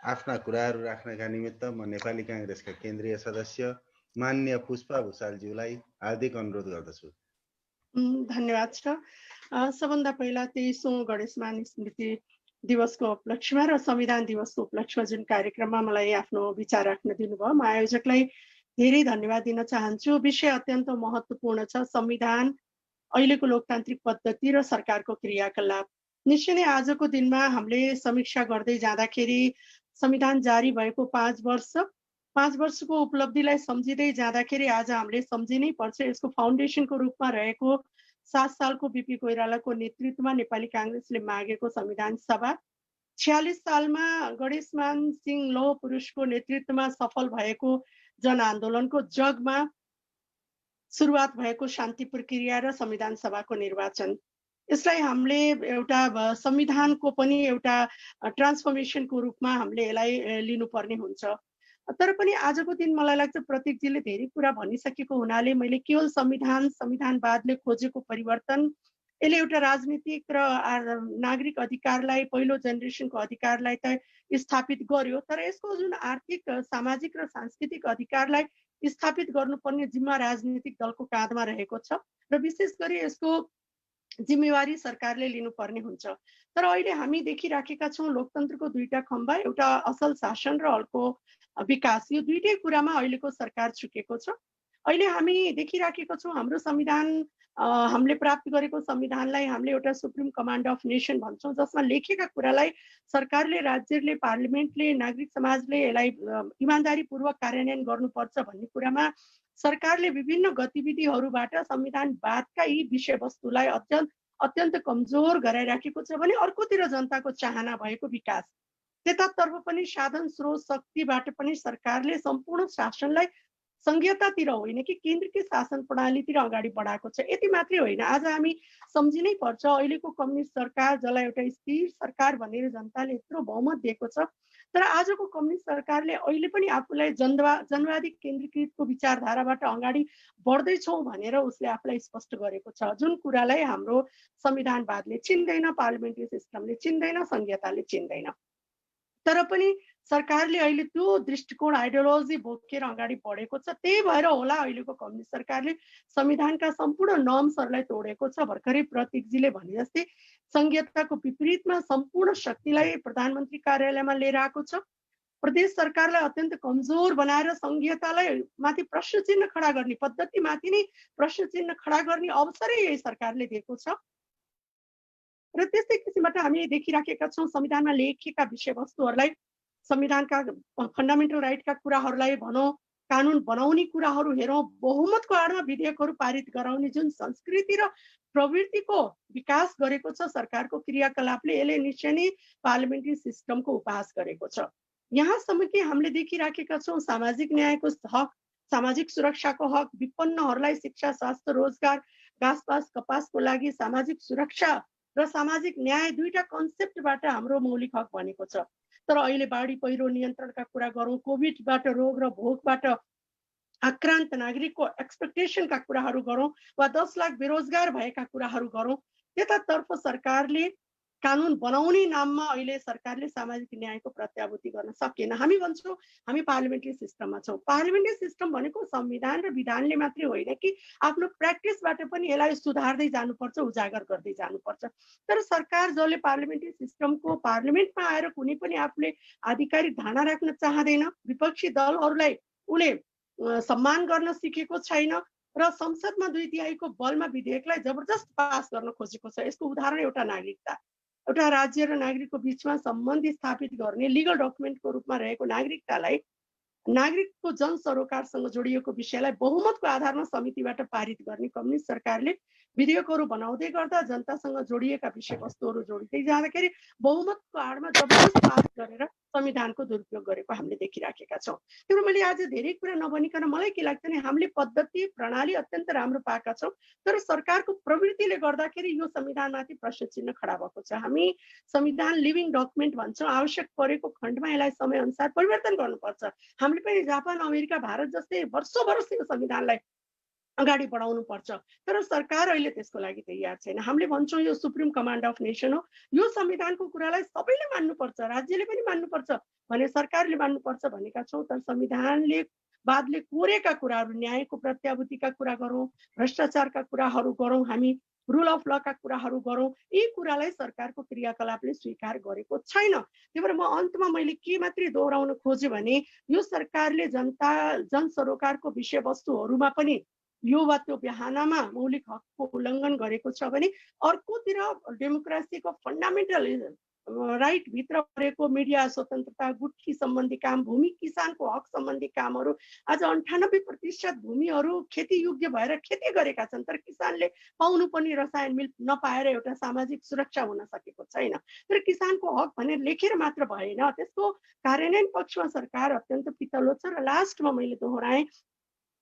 आफ्ना कुराहरू राख्नका निमित्त म नेपाली काङ्ग्रेसका केन्द्रीय सदस्य माननीय पुष्पा भुसालज्यूलाई हार्दिक अनुरोध गर्दछु। धन्यवाद छ। सबभन्दा पहिला 23औं गणेशमान स्मृति दिवसको उपलक्ष्यमा र संविधान दिवसको उपलक्ष्यमा जुन कार्यक्रममा मलाई आफ्नो विचार राख्न दिनुभयो, म आयोजकलाई धेरै धन्यवाद दिन चाहन्छु। विषय अत्यन्त महत्त्वपूर्ण छ, संविधान, अहिलेको लोकतान्त्रिक पद्धति र सरकारको क्रियाकलाप। निश्चय नै आजको दिनमा हामीले समीक्षा गर्दै जाँदाखेरि संविधान जारी भएको 5 वर्ष 5 वर्षको उपलब्धिलाई सम्झिँदै जाँदाखेरि आज हामीले सम्झिनै पर्छ यसको फाउन्डेसनको रूपमा रहेको 7 सालको बीपी कोइरालाको नेतृत्वमा नेपाली कांग्रेसले मागेको संविधान सभा, 46 सालमा गणेशमान सिंह लौह पुरुषको नेतृत्वमा सफल भएको जनआन्दोलनको जगमा सुरुवात भएको शान्ति प्रक्रिया र संविधान सभाको निर्वाचन, यसलाई हामीले एउटा संविधानको पनि एउटा ट्रान्सफर्मेसनको रूपमा हामीले यसलाई लिनुपर्ने हुन्छ। तर पनि आजको दिन मलाई लाग्छ प्रतीकजीले धेरै कुरा भनिसकेको हुनाले मैले केवल संविधानवादले खोजेको परिवर्तन यसले एउटा राजनीतिक र नागरिक अधिकारलाई पहिलो जेनेरेसनको अधिकारलाई त स्थापित गर्यो, तर यसको जुन आर्थिक सामाजिक र सांस्कृतिक अधिकारलाई स्थापित गर्नुपर्ने जिम्मा राजनीतिक दलको काँधमा रहेको छ र विशेष गरी यसको जिम्मेवारी सरकारले लिनुपर्ने हुन्छ। तर अहिले हामी देखिराखेका छौँ लोकतन्त्रको दुईटा खम्बा, एउटा असल शासन र अर्को विकास, यो दुईटै कुरामा अहिलेको सरकार छुकेको छ। अहिले हामी देखिराखेका छौँ हाम्रो संविधान हामीले प्राप्त गरेको संविधानलाई हामीले एउटा सुप्रिम कमान्ड अफ नेसन भन्छौँ, जसमा लेखेका कुरालाई सरकारले, राज्यले, पार्लिमेन्टले, नागरिक समाजले यसलाई इमानदारीपूर्वक कार्यान्वयन गर्नुपर्छ भन्ने कुरामा सरकारले विभिन्न गतिविधिहरूबाट संविधानवादका यी विषयवस्तुलाई अत्यन्त कमजोर गराइराखेको छ भने अर्कोतिर जनताको चाहना भएको विकास, त्यतातर्फ पनि साधन स्रोत शक्तिबाट पनि सरकारले सम्पूर्ण शासनलाई संघीयतातिर होइन कि केन्द्रीकृत शासन प्रणालीतिर अगाडि बढाएको छ। यति मात्रै होइन, आज हामी सम्झिनै पर्छ अहिलेको कम्युनिस्ट सरकार जसलाई एउटा स्थिर सरकार भनेर जनताले यत्रो बहुमत दिएको छ, तर आजको कम्युनिस्ट सरकारले अहिले पनि आफूलाई जनवादी केन्द्रीकृतको विचारधाराबाट अगाडि बढ्दैछौँ भनेर उसले आफूलाई स्पष्ट गरेको छ, जुन कुरालाई हाम्रो संविधानवादले चिन्दैन, पार्लिमेन्ट्री सिस्टमले चिन्दैन, संघीयताले चिन्दैन। तर पनि सरकारले अहिले त्यो दृष्टिकोण आइडियोलोजी बोकेर अगाडि बढेको छ। त्यही भएर होला अहिलेको कम्युनिस्ट सरकारले संविधानका सम्पूर्ण नर्म्सहरूलाई तोडेको छ। भर्खरै प्रतीकजीले भने जस्तै संघीयताको विपरीतमा सम्पूर्ण शक्तिलाई प्रधानमन्त्री कार्यालयमा लिएर आएको छ। प्रदेश सरकारलाई अत्यन्त कमजोर बनाएर संघीयतालाई माथि प्रश्न चिन्ह खडा गर्ने, पद्धति माथि नै प्रश्न चिन्ह खडा गर्ने अवसरै यही सरकारले दिएको छ। र त्यस्तै किसिमबाट हामी देखिराखेका छौँ संविधानमा लेखिएका विषयवस्तुहरूलाई, संविधानका फन्डामेन्टल राइटका कुराहरूलाई भनौँ, कानुन बनाउने कुराहरू हेरौँ, बहुमतको आडमा विधेयकहरू पारित गराउने जुन संस्कृति र प्रवृत्तिको विकास गरेको छ सरकारको क्रियाकलापले, यसले निश्चय नै पार्लिमेन्ट्री सिस्टमको उपहास गरेको छ। यहाँसम्म कि हामीले देखिराखेका छौँ सामाजिक न्यायको हक, सामाजिक सुरक्षाको हक, विपन्नहरूलाई शिक्षा, स्वास्थ्य, रोजगार, घाँसपास, कपासको लागि सामाजिक सुरक्षा र सामाजिक न्याय दुईटा कन्सेप्टबाट हाम्रो मौलिक हक बनेको छ। तर अहिले बाढी पहिरो नियन्त्रणका कुरा गरौँ, कोभिडबाट रोग र भोकबाट आक्रान्त नागरिकको एक्सपेक्टेसनका कुराहरू गरौँ वा 10 लाख बेरोजगार भएका कुराहरू गरौँ, त्यतातर्फ सरकारले कानुन बनाउने नाममा अहिले सरकारले सामाजिक न्यायको प्रत्याभूति गर्न सकेन। हामी भन्छौँ हामी पार्लिमेन्ट्री सिस्टममा छौँ। पार्लिमेन्ट्री सिस्टम भनेको संविधान र विधानले मात्रै होइन कि आफ्नो प्र्याक्टिसबाट पनि यसलाई सुधार्दै जानुपर्छ, उजागर गर्दै जानुपर्छ। तर सरकार जसले पार्लिमेन्ट्री सिस्टमको पार्लिमेन्टमा आएर कुनै पनि आफूले आधिकारिक धारणा राख्न चाहँदैन, विपक्षी दलहरूलाई उसले सम्मान गर्न सिकेको छैन र संसदमा 2/3 बलमा विधेयकलाई जबरजस्त पास गर्न खोजेको छ। यसको उदाहरण एउटा नागरिकता, एउटा राज्य र नागरिकको बीचमा सम्बन्ध स्थापित गर्ने लिगल डकुमेन्टको रूपमा रहेको नागरिकतालाई नागरिकको जनसरोकारसँग जोडिएको विषयलाई बहुमतको आधारमा समितिबाट पारित गर्ने कम्युनिस्ट सरकारले विधेयकहरू बनाउँदै गर्दा जनतासँग जोडिएका विषयवस्तुहरू जोडिँदै जाँदाखेरि बहुमतको आडमा जबरजस्त पास गरेर संविधानको दुरुपयोग गरेको हामीले देखिराखेका छौँ। त्यही भएर मैले आज धेरै कुरा नभनिकन मलाई के लाग्छ भने हामीले पद्धति प्रणाली अत्यन्त राम्रो पाएका छौँ, तर सरकारको प्रवृत्तिले गर्दाखेरि यो संविधानमाथि प्रश्न चिन्ह खडा भएको छ। हामी संविधान लिभिङ डकुमेन्ट भन्छौँ, आवश्यक परेको खण्डमा यसलाई समयअनुसार परिवर्तन गर्नुपर्छ। हामीले पनि जापान, अमेरिका, भारत जस्तै वर्षौं वर्ष यो संविधानलाई अगाडि बढाउनु पर्छ, तर सरकार अहिले त्यसको लागि तयार छैन। हामीले भन्छौँ यो सुप्रिम कमान्ड अफ नेसन हो, यो संविधानको कुरालाई सबैले मान्नुपर्छ, राज्यले पनि मान्नुपर्छ भने सरकारले मान्नुपर्छ भनेका छौँ। तर संविधानले वादले कोरेका कुराहरू, न्यायको प्रत्याभूतिका कुरा गरौँ, भ्रष्टाचारका कुराहरू गरौँ, हामी रुल अफ लका कुराहरू गरौँ, यी कुरालाई सरकारको क्रियाकलापले स्वीकार गरेको छैन। त्यही भएर म अन्तमा मैले के मात्रै दोहोऱ्याउन खोजेँ भने यो सरकारले जनसरोकारको विषयवस्तुहरूमा पनि यो वा त्यो बहानामा मौलिक हकको उल्लङ्घन गरेको छ भने अर्कोतिर डेमोक्रेसीको फन्डामेन्टल राइटभित्र परेको मिडिया स्वतन्त्रता, गुठी सम्बन्धी काम, भूमि किसानको हक सम्बन्धी कामहरू, आज 98% भूमिहरू खेतीयोग्य भएर खेती गरेका छन्, तर किसानले पाउनु पर्ने रसायन मिल नपाएर एउटा सामाजिक सुरक्षा हुन सकेको छैन। तर किसानको हक भनेर लेखेर मात्र भएन, त्यसको कार्यान्वयन पक्षमा सरकार अत्यन्त पितलो छ। र लास्टमा मैले दोहोऱ्याएँ,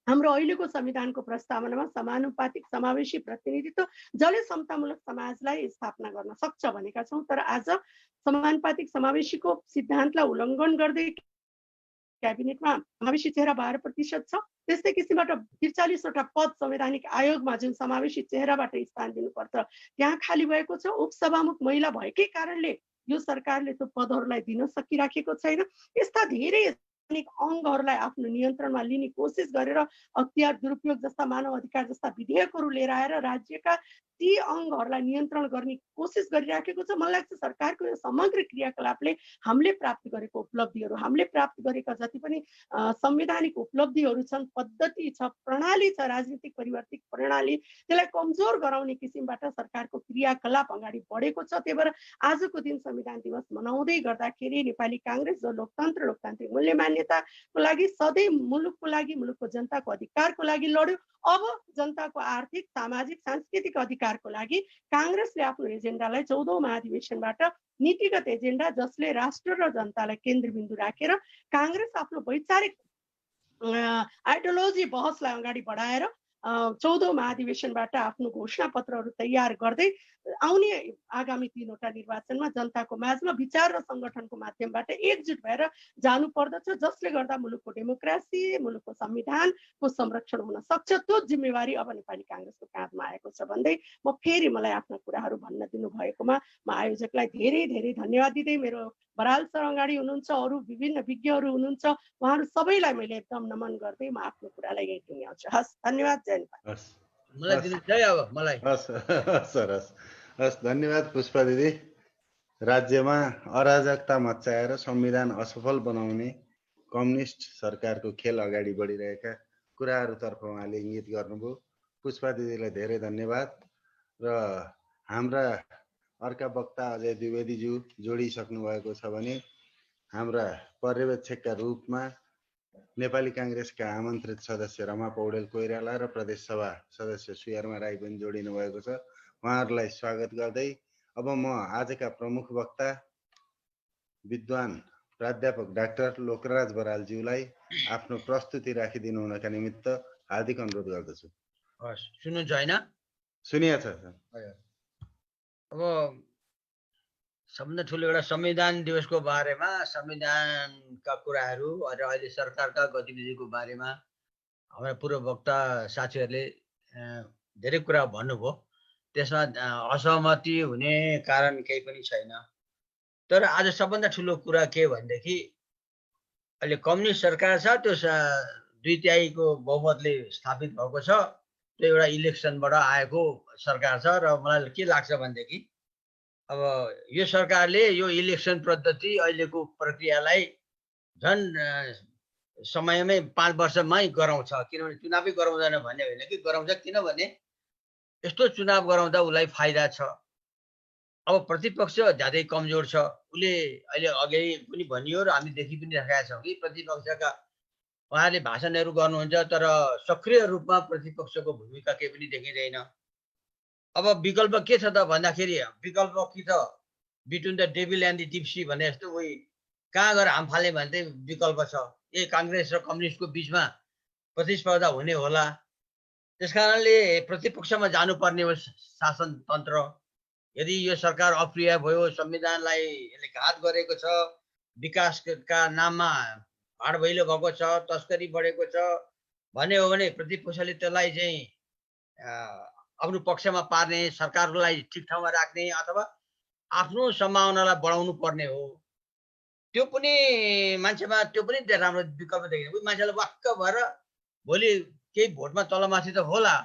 हाम्रो अहिलेको संविधानको प्रस्तावनामा समानुपातिक समावेशी प्रतिनिधित्व, जसले समतामूलक समाजलाई स्थापना गर्न सक्छ भनेका छौँ, तर आज समानुपातिक समावेशीको सिद्धान्तलाई उल्लङ्घन गर्दै क्याबिनेटमा समावेशी चेहरा 12% छ। त्यस्तै किसिमबाट 43वटा पद संवैधानिक आयोगमा जुन समावेशी चेहराबाट स्थान दिनुपर्छ त्यहाँ खाली भएको छ। उपसभामुख महिला भएकै कारणले यो सरकारले त्यो पदहरूलाई दिन सकिराखेको छैन। यस्ता धेरै अङ्गहरूलाई आफ्नो नियन्त्रणमा लिने कोसिस गरेर अख्तियार दुरुपयोग जस्ता मानव अधिकार जस्ता विधेयकहरू लिएर आएर राज्यका ती अङ्गहरूलाई नियन्त्रण गर्ने कोसिस गरिराखेको छ। मलाई लाग्छ सरकारको यो समग्र क्रियाकलापले हामीले प्राप्त गरेको उपलब्धिहरू, हामीले प्राप्त गरेका जति पनि संवैधानिक उपलब्धिहरू छन्, पद्धति छ, प्रणाली छ, राजनीतिक परिवर्तित प्रणाली, त्यसलाई कमजोर गराउने किसिमबाट सरकारको क्रियाकलाप अगाडि बढेको छ। त्यही भएर आजको दिन संविधान दिवस मनाउँदै गर्दाखेरि नेपाली काङ्ग्रेस जो लोकतन्त्र, लोकतान्त्रिक मूल्य मान्यताको लागि सधैँ मुलुकको लागि, मुलुकको जनताको अधिकारको लागि लड्यो। अब जनताको आर्थिक, सामाजिक, सांस्कृतिक अधिकारको लागि काङ्ग्रेसले आफ्नो एजेन्डालाई 14औं महाधिवेशनबाट नीतिगत एजेन्डा, जसले राष्ट्र र जनतालाई केन्द्रबिन्दु राखेर काङ्ग्रेस आफ्नो वैचारिक आइडियोलोजी बहसलाई अगाडि बढाएर 14औं महाधिवेशनबाट आफ्नो घोषणापत्रहरू तयार गर्दै आउने आगामी 3वटा निर्वाचनमा जनताको माझमा विचार र सङ्गठनको माध्यमबाट एकजुट भएर जानु पर्दछ, जसले गर्दा मुलुकको डेमोक्रेसी, मुलुकको संविधानको संरक्षण हुन सक्छ। त्यो जिम्मेवारी अब नेपाली काङ्ग्रेसको काँधमा आएको छ भन्दै म फेरि मलाई आफ्ना कुराहरू भन्न दिनुभएकोमा म आयोजकलाई धेरै धेरै धन्यवाद दिँदै, मेरो बराल सर अगाडि हुनुहुन्छ, अरू विभिन्न विज्ञहरू हुनुहुन्छ, उहाँहरू सबैलाई मैले एकदम नमन गर्दै म आफ्नो कुरालाई यही टुङ्ग्याउँछु। हस्, धन्यवाद। जय नेपाल। मलाई दिनुहोस् है अब मलाई। हस्, धन्यवाद पुष्पा दिदी। राज्यमा अराजकता मच्चाएर संविधान असफल बनाउने कम्युनिस्ट सरकारको खेल अगाडि बढिरहेका कुराहरूतर्फ उहाँले इङ्गित गर्नुभयो। पुष्पा दिदीलाई धेरै धन्यवाद। र हाम्रा अर्का वक्ता अजय द्विवेदीज्यू जोडिसक्नु भएको छ भने हाम्रा पर्यवेक्षकका रूपमा नेपाली काङ्ग्रेसका आमन्त्रित सदस्य रमा पौडेल कोइराला र प्रदेश सभा सदस्य सुयरमा राई पनि जोडिनु भएको छ। उहाँहरूलाई स्वागत गर्दै अब म आजका प्रमुख वक्ता विद्वान प्राध्यापक डाक्टर लोकराज बरालज्यूलाई आफ्नो प्रस्तुति राखिदिनु हुनका निमित्त हार्दिक अनुरोध गर्दछु। हस्, सुन्नुहुन्छ होइन? सुनिया छ। अब सबभन्दा ठुलो एउटा संविधान दिवसको बारेमा, संविधानका कुराहरू र अहिले सरकारका गतिविधिको बारेमा हाम्रा पूर्व वक्ता साथीहरूले धेरै कुरा भन्नुभयो। त्यसमा असहमति हुने कारण केही पनि छैन। तर आज सबभन्दा ठुलो कुरा के भनेदेखि अहिले कम्युनिस्ट सरकार छ, त्यो 2/3को बहुमतले स्थापित भएको छ। त्यो एउटा इलेक्सनबाट आएको सरकार छ र मलाई के लाग्छ भनेदेखि अब यो सरकारले यो इलेक्सन पद्धति, अहिलेको प्रक्रियालाई झन् समयमै 5 वर्षमै गराउँछ। किनभने चुनावै गराउँदैन भन्ने होइन कि, गराउँछ। किनभने यस्तो चुनाव गराउँदा उसलाई फाइदा छ। अब प्रतिपक्ष ज्यादै कमजोर छ। उसले अहिले अघि पनि भनियो र हामी देखि पनि राखेका छौँ कि प्रतिपक्षका उहाँले भाषणहरू गर्नुहुन्छ, तर सक्रिय रूपमा प्रतिपक्षको भूमिका केही पनि देखिँदैन। अब विकल्प के छ त भन्दाखेरि, विकल्प कि त between the devil and the tipsy भने जस्तो उही कहाँ गएर हाम फाल्ने भन्ने विकल्प छ। काङ्ग्रेस र कम्युनिस्टको बिचमा प्रतिस्पर्धा हुने होला। त्यसकारणले प्रतिपक्षमा जानुपर्ने हो शासनतन्त्र। यदि यो सरकार अप्रिय भयो, संविधानलाई यसले घात गरेको छ, विकासका नाममा भाँडभैलो भएको छ, तस्करी बढेको छ भन्ने हो भने प्रतिपक्षले त्यसलाई चाहिँ आफ्नो पक्षमा पार्ने, सरकारलाई ठिक ठाउँमा राख्ने अथवा आफ्नो सम्भावनालाई बढाउनु पर्ने हो। त्यो पनि मान्छेमा त्यो पनि राम्रो विकल्प देखिन्छ। उही मान्छेलाई वाक्क भएर भोलि केही भोटमा तलमाथि त होला,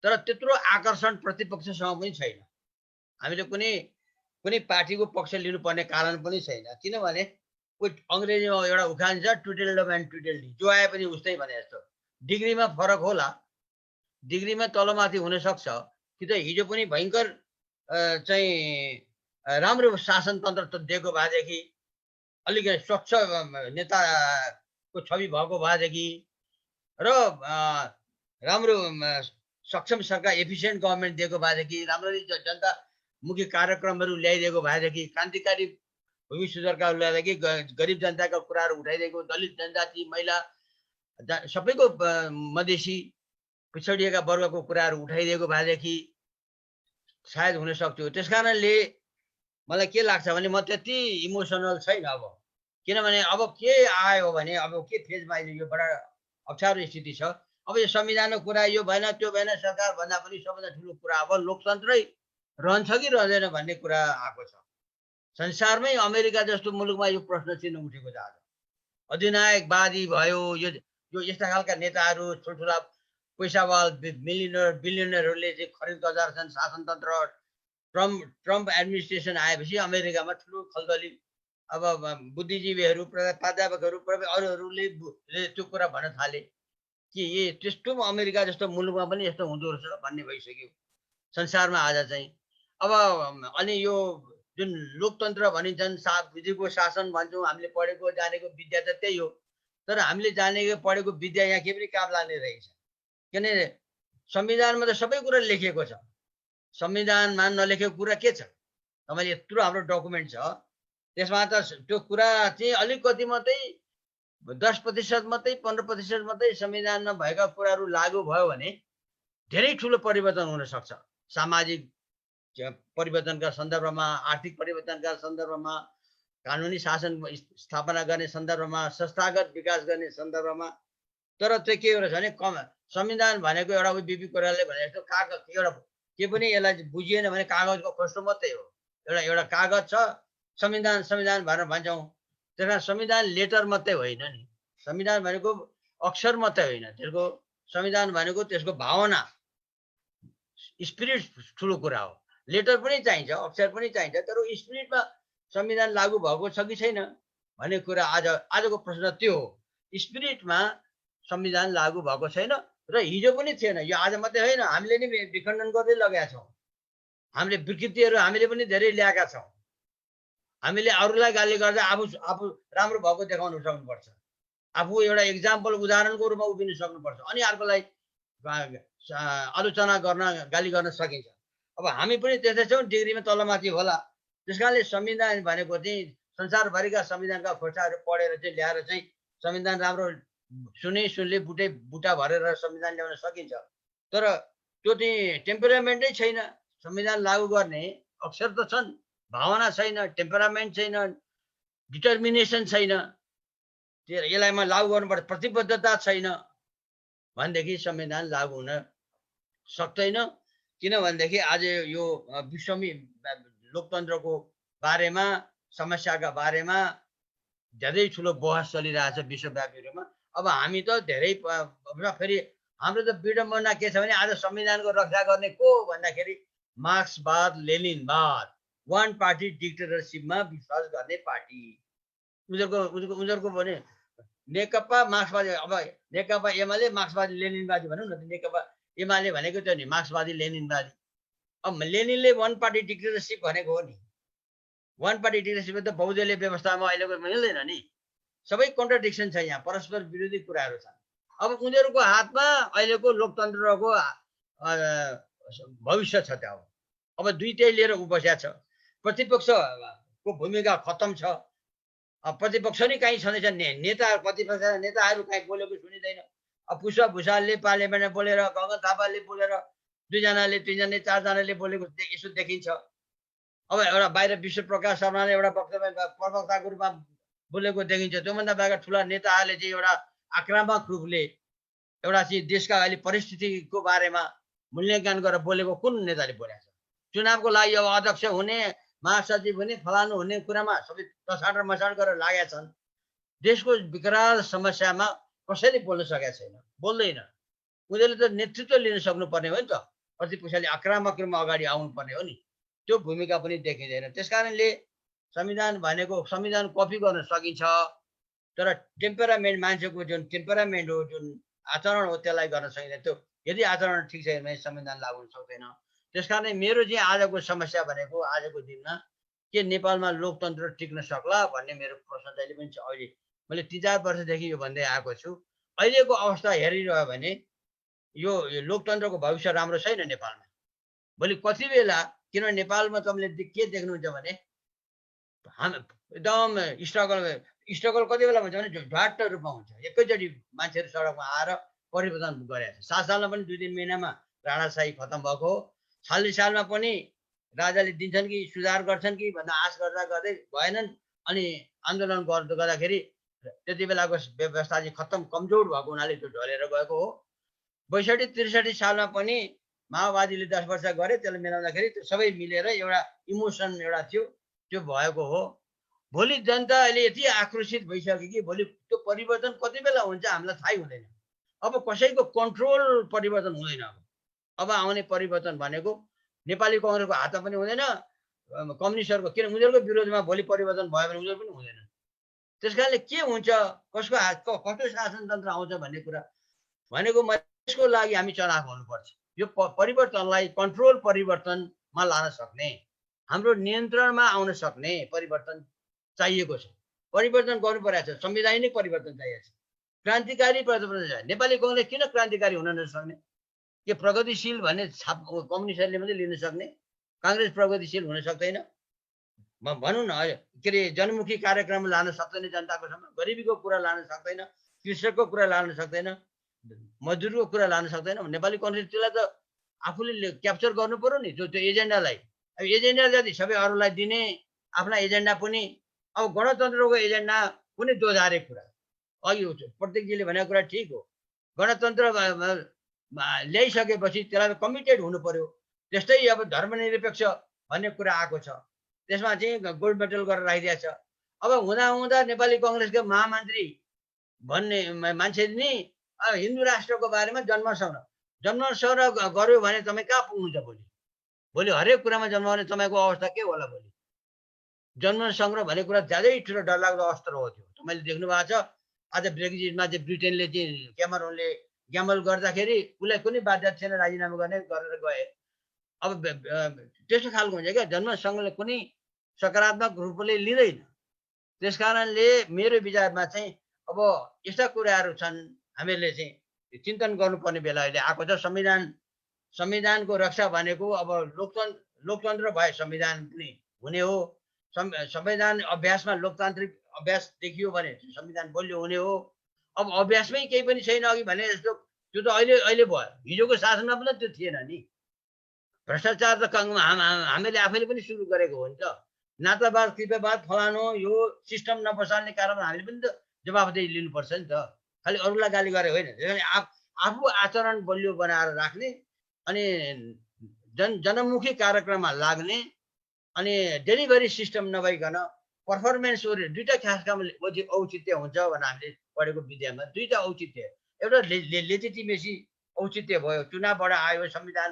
तर त्यत्रो आकर्षण प्रतिपक्षसँग पनि छैन। हामीले कुनै पार्टीको पक्ष लिनुपर्ने कारण पनि छैन। किनभने अङ्ग्रेजीमा एउटा उखान छ, टुटेल्डम एन्ड टुटेल्डी, जो आए पनि उस्तै भने जस्तो। डिग्रीमा फरक होला, डिग्रीमा तलमाथि हुन सक्छ कि त हिजो पनि भयङ्कर चाहिँ राम्रो शासनतन्त्र त दिएको भएदेखि अलिकति स्वच्छ नेताको छवि भएको भएदेखि र राम्रो सक्षम सरकार एफिसिएन्ट गभर्मेन्ट दिएको भएदेखि राम्ररी जनतामुखी कार्यक्रमहरू ल्याइदिएको भएदेखि क्रान्तिकारी भूमि सुधारका ल्याएदेखि गरिब जनताका कुराहरू उठाइदिएको दलित जनजाति महिला सबैको मधेसी पिछडिएका वर्गको कुराहरू उठाइदिएको भएदेखि सायद हुन सक्थ्यो। त्यस कारणले मलाई के लाग्छ भने म त्यति इमोसनल छैन अब, किनभने अब के आयो भने अब के फेजमा अहिले यो बडा अप्ठ्यारो स्थिति छ। अब यो संविधानको कुरा यो भएन त्यो भएन, सरकार भन्दा पनि सबभन्दा ठुलो कुरा अब लोकतन्त्रै रहन्छ कि रहँदैन भन्ने कुरा आएको छ। संसारमै अमेरिका जस्तो मुलुकमा यो प्रश्न चिन्ह उठेको छ। आज अधिनायकवादी भयो यो यस्ता खालका नेताहरू ठुल्ठुला पैसावाल बिलियनरहरूले चाहिँ खरिद गजार छन् शासनतन्त्र। ट्रम्प एडमिनिस्ट्रेसन आएपछि अमेरिकामा ठुलो खलदली अब बुद्धिजीवीहरू प्राध्यापकहरू अरूहरूले त्यो कुरा भन्न थाले कि त्यस्तो अमेरिका जस्तो मुलुकमा पनि यस्तो हुँदो रहेछ भन्ने भइसक्यो संसारमा आज चाहिँ। अब अनि यो जुन लोकतन्त्र भनिन्छन् विधिको शासन भन्छौँ, हामीले पढेको जानेको विद्या त त्यही हो, तर हामीले जानेको पढेको विद्या यहाँ के पनि काम लाग्ने रहेछ। किनभने संविधानमा त सबै कुरा लेखिएको छ, संविधानमा नलेखेको कुरा के छ? तपाईँले यत्रो हाम्रो डकुमेन्ट छ, त्यसमा त त्यो कुरा चाहिँ अलिकति मात्रै 10% मात्रै 15% मात्रै संविधानमा भएका कुराहरू लागू भयो भने धेरै ठुलो परिवर्तन हुन सक्छ। सामाजिक परिवर्तनका सन्दर्भमा, आर्थिक परिवर्तनका सन्दर्भमा, कानुनी शासन स्थापना गर्ने सन्दर्भमा, संस्थागत विकास गर्ने सन्दर्भमा। तर त्यो के रहेछ भने संविधान भनेको एउटा बिपी कोइरालाले भने जस्तो कागज, एउटा के पनि यसलाई बुझिएन भने कागजको खोस्टो मात्रै हो। एउटा कागज छ, संविधान भनेर भन्छौँ। त्यसमा संविधान लेटर मात्रै होइन नि, संविधान भनेको अक्षर मात्रै होइन, त्यसको संविधान भनेको त्यसको भावना स्पिरिट ठुलो कुरा हो। लेटर पनि चाहिन्छ, अक्षर पनि चाहिन्छ, तर स्पिरिटमा संविधान लागू भएको छ कि छैन भन्ने कुरा आजको प्रश्न त्यो हो। स्पिरिटमा संविधान लागू भएको छैन र हिजो पनि थिएन, यो आज मात्रै होइन। हामीले नि विखण्डन गर्दै लगेका छौँ, हामीले विकृतिहरू हामीले पनि धेरै ल्याएका छौँ। हामीले अरूलाई गाली गर्दा आफू राम्रो भएको देखाउन सक्नुपर्छ, आफू एउटा इक्जाम्पल उदाहरणको रूपमा उभिन सक्नुपर्छ, अनि अर्कोलाई आलोचना गर्न गाली गर्न सकिन्छ। अब हामी पनि त्यस्तै छौँ, डिग्रीमा तलमाथि होला। त्यस कारणले संविधान भनेको चाहिँ संसारभरिका संविधानका खोस्टाहरू पढेर चाहिँ ल्याएर चाहिँ संविधान राम्रो सुनले बुटा भरेर संविधान ल्याउन सकिन्छ, तर त्यो चाहिँ टेम्परामेन्टै छैन। संविधान लागू गर्ने अक्षर त छन्, भावना छैन, टेम्परामेन्ट छैन, डिटर्मिनेसन छैन, यसलाई म लागू गर्नुपर्छ प्रतिबद्धता छैन भनेदेखि संविधान लागू हुन सक्दैन। किनभनेदेखि आज यो विश्वमी लोकतन्त्रको बारेमा, समस्याका बारेमा धेरै ठुलो बहस चलिरहेछ विश्वव्यापी रूपमा। अब हामी त धेरै फेरि हाम्रो त विडम्बना के छ भने आज संविधानको रक्षा गर्ने को भन्दाखेरि मार्क्सवाद लेनिनवाद, वान पार्टी डिक्टेटरसिपमा विश्वास गर्ने पार्टी। उनीहरूको भने नेकपा मार्क्सवादी, अब नेकपा एमाले मार्क्सवादी लेनिनवादी भनौँ न, नेकपा एमाले भनेको त्यो नि मार्क्सवादी लेनिनवादी। अब लेनिनले वान पार्टी डिक्टेटरसिप भनेको हो नि, वान पार्टी डिक्टेटरसिप त बहुदलीय व्यवस्थामा अहिलेको मिल्दैन नि। सबै कन्ट्राडिक्सन छ, यहाँ परस्पर विरोधी कुराहरू छन्। अब उनीहरूको हातमा अहिलेको लोकतन्त्रको भविष्य छ। त्यहाँ अब दुईटै लिएर बसेको छ। प्रतिपक्षको भूमिका खत्तम छ, प्रतिपक्ष नै कहीँ छँदैछ, प्रतिपक्ष नेताहरू कहीँ बोलेको सुनिँदैन। अब पुष्पा भुषालले पार्लियामेन्टमा बोलेर, गगन थापाले बोलेर, दुईजनाले तिनजना चारजनाले बोलेको यसो देखिन्छ। अब एउटा बाहिर विश्वप्रकाश शर्माले एउटा वक्तव्य प्रवक्ताको रूपमा बोलेको देखिन्छ। त्योभन्दा बाहेक ठुला नेताहरूले चाहिँ एउटा आक्रामक रूपले एउटा चाहिँ देशका अहिले परिस्थितिको बारेमा मूल्याङ्कन गरेर बोलेको कुन नेताले बोलेको छ? चुनावको लागि अब अध्यक्ष हुने, महासचिव हुने, फलानु हुने कुरामा सबै तसाड र मसाड गरेर लागेका छन्। देशको विकराल समस्यामा कसैले बोल्न सकेका छैन, बोल्दैन। उनीहरूले त नेतृत्व लिन सक्नुपर्ने हो नि त, प्रतिपक्षले आक्रामक रूपमा अगाडि आउनुपर्ने हो नि, त्यो भूमिका पनि देखिँदैन। त्यस कारणले संविधान भनेको संविधान कपी गर्न सकिन्छ, तर टेम्परामेन्ट, मान्छेको जुन टेम्परामेन्ट हो, जुन आचरण हो, त्यसलाई गर्न सकिँदैन। त्यो यदि आचरण ठिक छैन भने संविधान लागू हुन सक्दैन। त्यस कारणले मेरो चाहिँ आजको समस्या भनेको आजको दिनमा के नेपालमा लोकतन्त्र टिक्न सक्ला भन्ने मेरो प्रश्न जहिले पनि छ। अहिले मैले 3-4 वर्षदेखि यो भन्दै आएको छु। अहिलेको अवस्था हेरिरह्यो भने यो लोकतन्त्रको भविष्य राम्रो छैन नेपालमा। भोलि कति बेला, किनभने नेपालमा तपाईँले के देख्नुहुन्छ भने एकदम स्ट्रगल कति बेला हुन्छ भने झ्वाट्ट रूपमा हुन्छ। एकैचोटि मान्छेहरू सडकमा आएर परिवर्तन गरेको छ। 7 सालमा पनि 2-3 महिनामा राणाशाही खतम भएको हो। सालमा पनि राजाले दिन्छन् कि सुधार गर्छन् कि भन्दा आश गर्दा गर्दै भएनन्। अनि आन्दोलन गर्दाखेरि त्यति बेलाको व्यवस्था चाहिँ खतम कमजोर भएको हुनाले त्यो ढलेर गएको हो। 62-63 सालमा पनि माओवादीले 10 वर्ष गरे, त्यसलाई मिलाउँदाखेरि त्यो सबै मिलेर एउटा इमोसन एउटा थियो, त्यो भएको हो। भोलि जनता अहिले यति आक्रोशित भइसक्यो कि भोलि त्यो परिवर्तन कति बेला हुन्छ हामीलाई थाहै हुँदैन। अब कसैको कन्ट्रोल परिवर्तन हुँदैन। अब आउने परिवर्तन भनेको नेपाली कांग्रेसको हातमा पनि हुँदैन, कम्युनिस्टहरूको, किन उनीहरूको विरोधमा भोलि परिवर्तन भयो भने उनीहरू पनि हुँदैन। त्यसकारणले के हुन्छ, कसको हातको कस्तो शासनतन्त्र आउँछ भन्ने कुरा भनेको यसको लागि हामी चनाख हुनुपर्छ। यो परिवर्तनलाई कन्ट्रोल परिवर्तनमा लान सक्ने, हाम्रो नियन्त्रणमा आउन सक्ने परिवर्तन चाहिएको छ। परिवर्तन गर्नु परेको छ, संवैधानिक परिवर्तन चाहिएको छ, क्रान्तिकारी परिवर्तन चाहियो। नेपाली कांग्रेस किन क्रान्तिकारी हुन नसक्ने? के प्रगतिशील भन्ने छाप कम्युनिस्टहरूले मात्रै लिन सक्ने? कांग्रेस प्रगतिशील हुन सक्दैन? भनौँ न, के अरे जनमुखी कार्यक्रम लान सक्दैन, जनताको सम्म गरिबीको कुरा लान सक्दैन, कृषकको कुरा लान सक्दैन, मजदुरको कुरा लान सक्दैन। नेपाली कांग्रेस त्यसलाई त आफूले क्याप्चर गर्नु पर्यो नि, त्यो एजेन्डालाई। अब एजेन्डा जति सबै अरूलाई दिने, आफ्ना एजेन्डा पनि, अब गणतन्त्रको एजेन्डा कुनै दोधारे कुरा। अघि प्रत्येकजीले भनेको कुरा ठिक हो। गणतन्त्र ल्याइसकेपछि त्यसलाई कमिटेड हुनु पर्यो। त्यस्तै अब धर्मनिरपेक्ष भन्ने कुरा आएको छ, त्यसमा चाहिँ गोल्ड मेडल गरेर राखिदिएको छ। अब हुँदा नेपाली कांग्रेसका महामन्त्री भन्ने मान्छेले नि हिन्दू राष्ट्रको बारेमा जन्मसर गर्यो भने तपाईँ कहाँ पुग्नुहुन्छ? भोलि हरेक कुरामा जन्माउने तपाईँको अवस्था के होला? भोलि जन्मसङ्ग्रह भन्ने कुरा ज्यादै ठुलो डरलाग्दो अस्त्र हो। त्यो तपाईँले देख्नु भएको छ। आज ब्रेक्जिटमा चाहिँ ब्रिटेनले चाहिँ क्यामरोनले ग्यामल गर्दाखेरि उसलाई कुनै बाध्यता छैन, राजीनामा गर्ने गरेर गए। अब त्यस्तो खालको हुन्छ क्या, जन्मसङ्ग्रहले कुनै सकारात्मक रूपले लिँदैन। त्यसकारणले मेरो विचारमा चाहिँ अब यस्ता कुराहरू छन्, हामीले चाहिँ चिन्तन गर्नुपर्ने बेला अहिले आएको छ। संविधानको रक्षा भनेको अब लोकतन्त्र भए संविधान पनि हुने हो। संविधान अभ्यासमा लोकतान्त्रिक अभ्यास देखियो भने संविधान बलियो हुने हो। अब अभ्यासमै केही पनि छैन अघि भने जस्तो, त्यो त अहिले भयो। हिजोको शासनमा पनि त्यो थिएन नि। भ्रष्टाचार त हामीले आफैले पनि सुरु गरेको हो नि त। नातावाद कृपावाद फलानो यो सिस्टम नबसाल्ने कारण हामीले पनि त जवाफदेही लिनुपर्छ नि त। खालि अरूलाई गाली गरे होइन। आफू आचरण बलियो बनाएर राख्ने, अनि जनमुखी कार्यक्रममा लाग्ने, अनि डेलिभरी सिस्टम नभइकन पर्फर्मेन्स ओरिएन्टेड दुईटा खासका औचित्य हुन्छ भनेर हामीले पढेको विद्यामा। दुईटा औचित्य, एउटा लेजिटिमेसी औचित्य भयो, चुनावबाट आयो, संविधान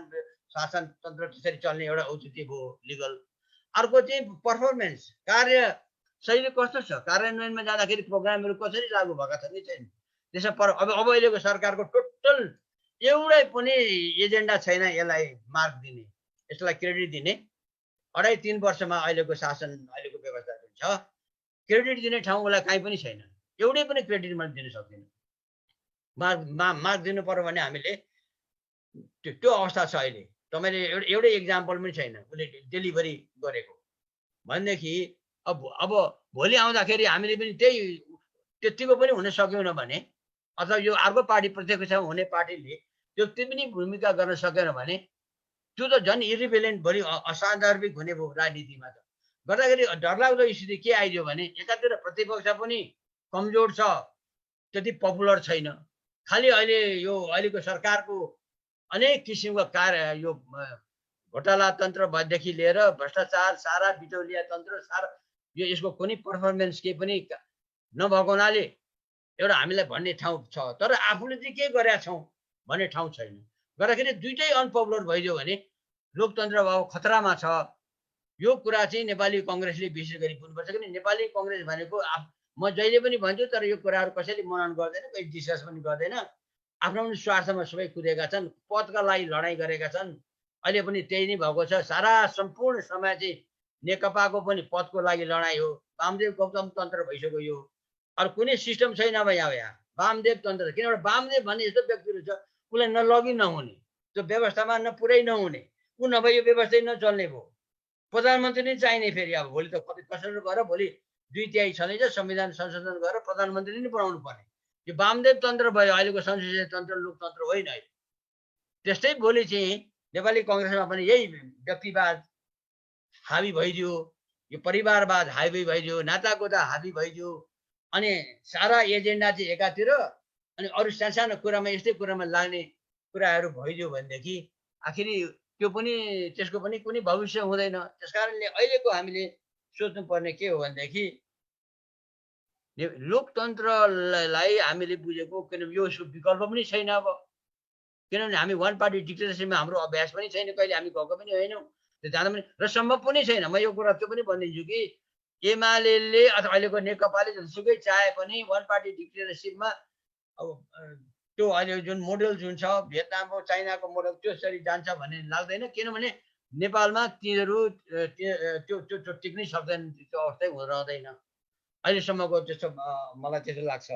शासनतन्त्र त्यसरी चल्ने एउटा औचित्य भयो लिगल। अर्को चाहिँ पर्फर्मेन्स, कार्यशैली कस्तो छ, कार्यान्वयनमा जाँदाखेरि प्रोग्रामहरू कसरी लागू भएका छन् कि छैन। त्यसमा अब अहिलेको सरकारको टोटल एउटै पनि एजेन्डा छैन यसलाई मार्क दिने, यसलाई क्रेडिट दिने। 2.5-3 वर्षमा अहिलेको शासन, अहिलेको व्यवस्था छ, क्रेडिट दिने ठाउँ उसलाई कहीँ पनि छैन। एउटै पनि क्रेडिट मैले दिन सक्दिनँ। मार्क दिनु पर्यो भने हामीले त्यो अवस्था छ अहिले। तपाईँले एउटै इक्जाम्पल पनि छैन उसले डेलिभरी गरेको भनेदेखि अब भोलि आउँदाखेरि हामीले पनि त्यतिको पनि हुन सकेन भने, अथवा यो अर्को पार्टी प्रत्यक्ष हुने पार्टीले त्यति पनि भूमिका गर्न सकेन भने त्यो त झन् इरिलेभेन्ट, भोलि असान्दर्भिक हुने भयो राजनीतिमा। त गर्दाखेरि डरलाग्दो स्थिति के आइदियो भने एकातिर प्रतिपक्ष पनि कमजोर छ, त्यति पपुलर छैन। खालि अहिलेको सरकारको अनेक किसिमको यो घोटाला तन्त्रदेखि लिएर भ्रष्टाचार, सारा बिचौलिया तन्त्र, सारा यसको कुनै पर्फर्मेन्स केही पनि नभएको हुनाले एउटा हामीलाई भन्ने ठाउँ छ, तर आफूले चाहिँ के गरेका छौँ भन्ने ठाउँ छैन। गर्दाखेरि दुइटै अनपपुलर भइदियो भने लोकतन्त्र अब खतरामा छ। यो कुरा चाहिँ नेपाली कांग्रेसले विशेष गरी बुझ्नुपर्छ। किन नेपाली कांग्रेस भनेको म जहिले पनि भन्छु, तर यो कुराहरू कसैले मनन गर्दैन, कहिले डिस्कस पनि गर्दैन। आफ्नो पनि स्वार्थमा सबै कुदेका छन्, पदका लागि लडाइँ गरेका छन्। अहिले पनि त्यही नै भएको छ। सारा सम्पूर्ण समय चाहिँ नेकपाको पनि पदको लागि लडाइँ हो, वामदेव गौतम तन्त्र भइसक्यो यो। अरू कुनै सिस्टम छैन अब यहाँ वामदेव तन्त्र, किनभने वामदेव भन्ने यस्तो व्यक्तिहरू छ उसलाई न लगि नहुने, त्यो व्यवस्थामा न पुरै नहुने, ऊ नभए यो व्यवस्था नचल्ने भयो। प्रधानमन्त्री नै चाहिने फेरि अब भोलि त कसरी गरेर भोलि 2/3 छँदैछ संविधान संशोधन गरेर प्रधानमन्त्री नै बनाउनु पर्ने। यो वामदेव तन्त्र भयो, अहिलेको संसदीय तन्त्र लोकतन्त्र होइन अहिले। त्यस्तै भोलि चाहिँ नेपाली कङ्ग्रेसमा पनि यही व्यक्तिवाद हावी भइदियो, यो परिवारवाद हावी भइदियो, नातागोता हावी भइदियो, अनि सारा एजेन्डा चाहिँ एकातिर अनि अरू सानो कुरामा यस्तै कुरामा लाग्ने कुराहरू भइदियो भनेदेखि आखिरी त्यो पनि त्यसको पनि कुनै भविष्य हुँदैन। त्यसकारणले अहिलेको हामीले सोच्नुपर्ने के हो भनेदेखि लोकतन्त्रलाई हामीले बुझेको, किनभने यो विकल्प पनि छैन अब, किनभने हामी वान पार्टी डिक्टेटरसिपमा हाम्रो अभ्यास पनि छैन, कहिले हामी गएको पनि होइनौँ, त्यो जाँदा पनि र सम्भव पनि छैन। म यो कुरा त्यो पनि भनिदिन्छु कि एमाले अथवा अहिलेको नेकपाले जतिसुकै चाहे पनि वान पार्टी डिक्टेटरसिपमा अब त्यो अहिले जुन मोडल जुन छ भियतनामको चाइनाको मोडल त्यसरी जान्छ भन्ने लाग्दैन, किनभने नेपालमा तिनीहरू त्यो टिक्नै सक्दैन, त्यो अवस्थै रहँदैन अहिलेसम्मको, त्यस्तो मलाई त्यस्तो लाग्छ।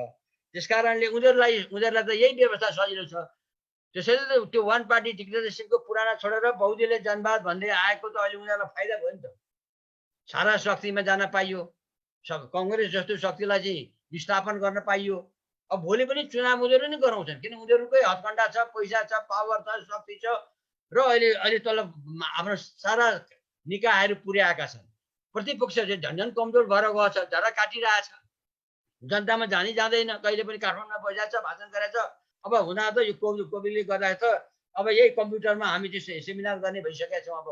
त्यस कारणले उनीहरूलाई त यही व्यवस्था सजिलो छ। त्यसैले त त्यो वान पार्टी डिक्टेटरसिपको पुराना छोडेर बहुदलीय जनवाद भन्दै आएको त अहिले उनीहरूलाई फाइदा भयो नि त। सारा शक्तिमा जान पाइयो, कङ्ग्रेस जस्तो शक्तिलाई चाहिँ विस्थापन गर्न पाइयो। अब भोलि पनि चुनाव उनीहरू नै गराउँछन्, किन उनीहरूकै हदकण्डा छ, पैसा छ, पावर छ, शक्ति छ, र अहिले तल आफ्नो सारा निकायहरू पुर्याएका छन्। प्रतिपक्ष चाहिँ झन्झन कमजोर भएर गएको छ, झरा काटिरहेछ, जनतामा जानै जाँदैन, कहिले पनि काठमाडौँमा बजाएको छ, भाषण गरेछ। अब हुँदा त यो कोभिडले गर्दा त अब यही कम्प्युटरमा हामी चाहिँ सेमिनार गर्ने भइसकेका छौँ। अब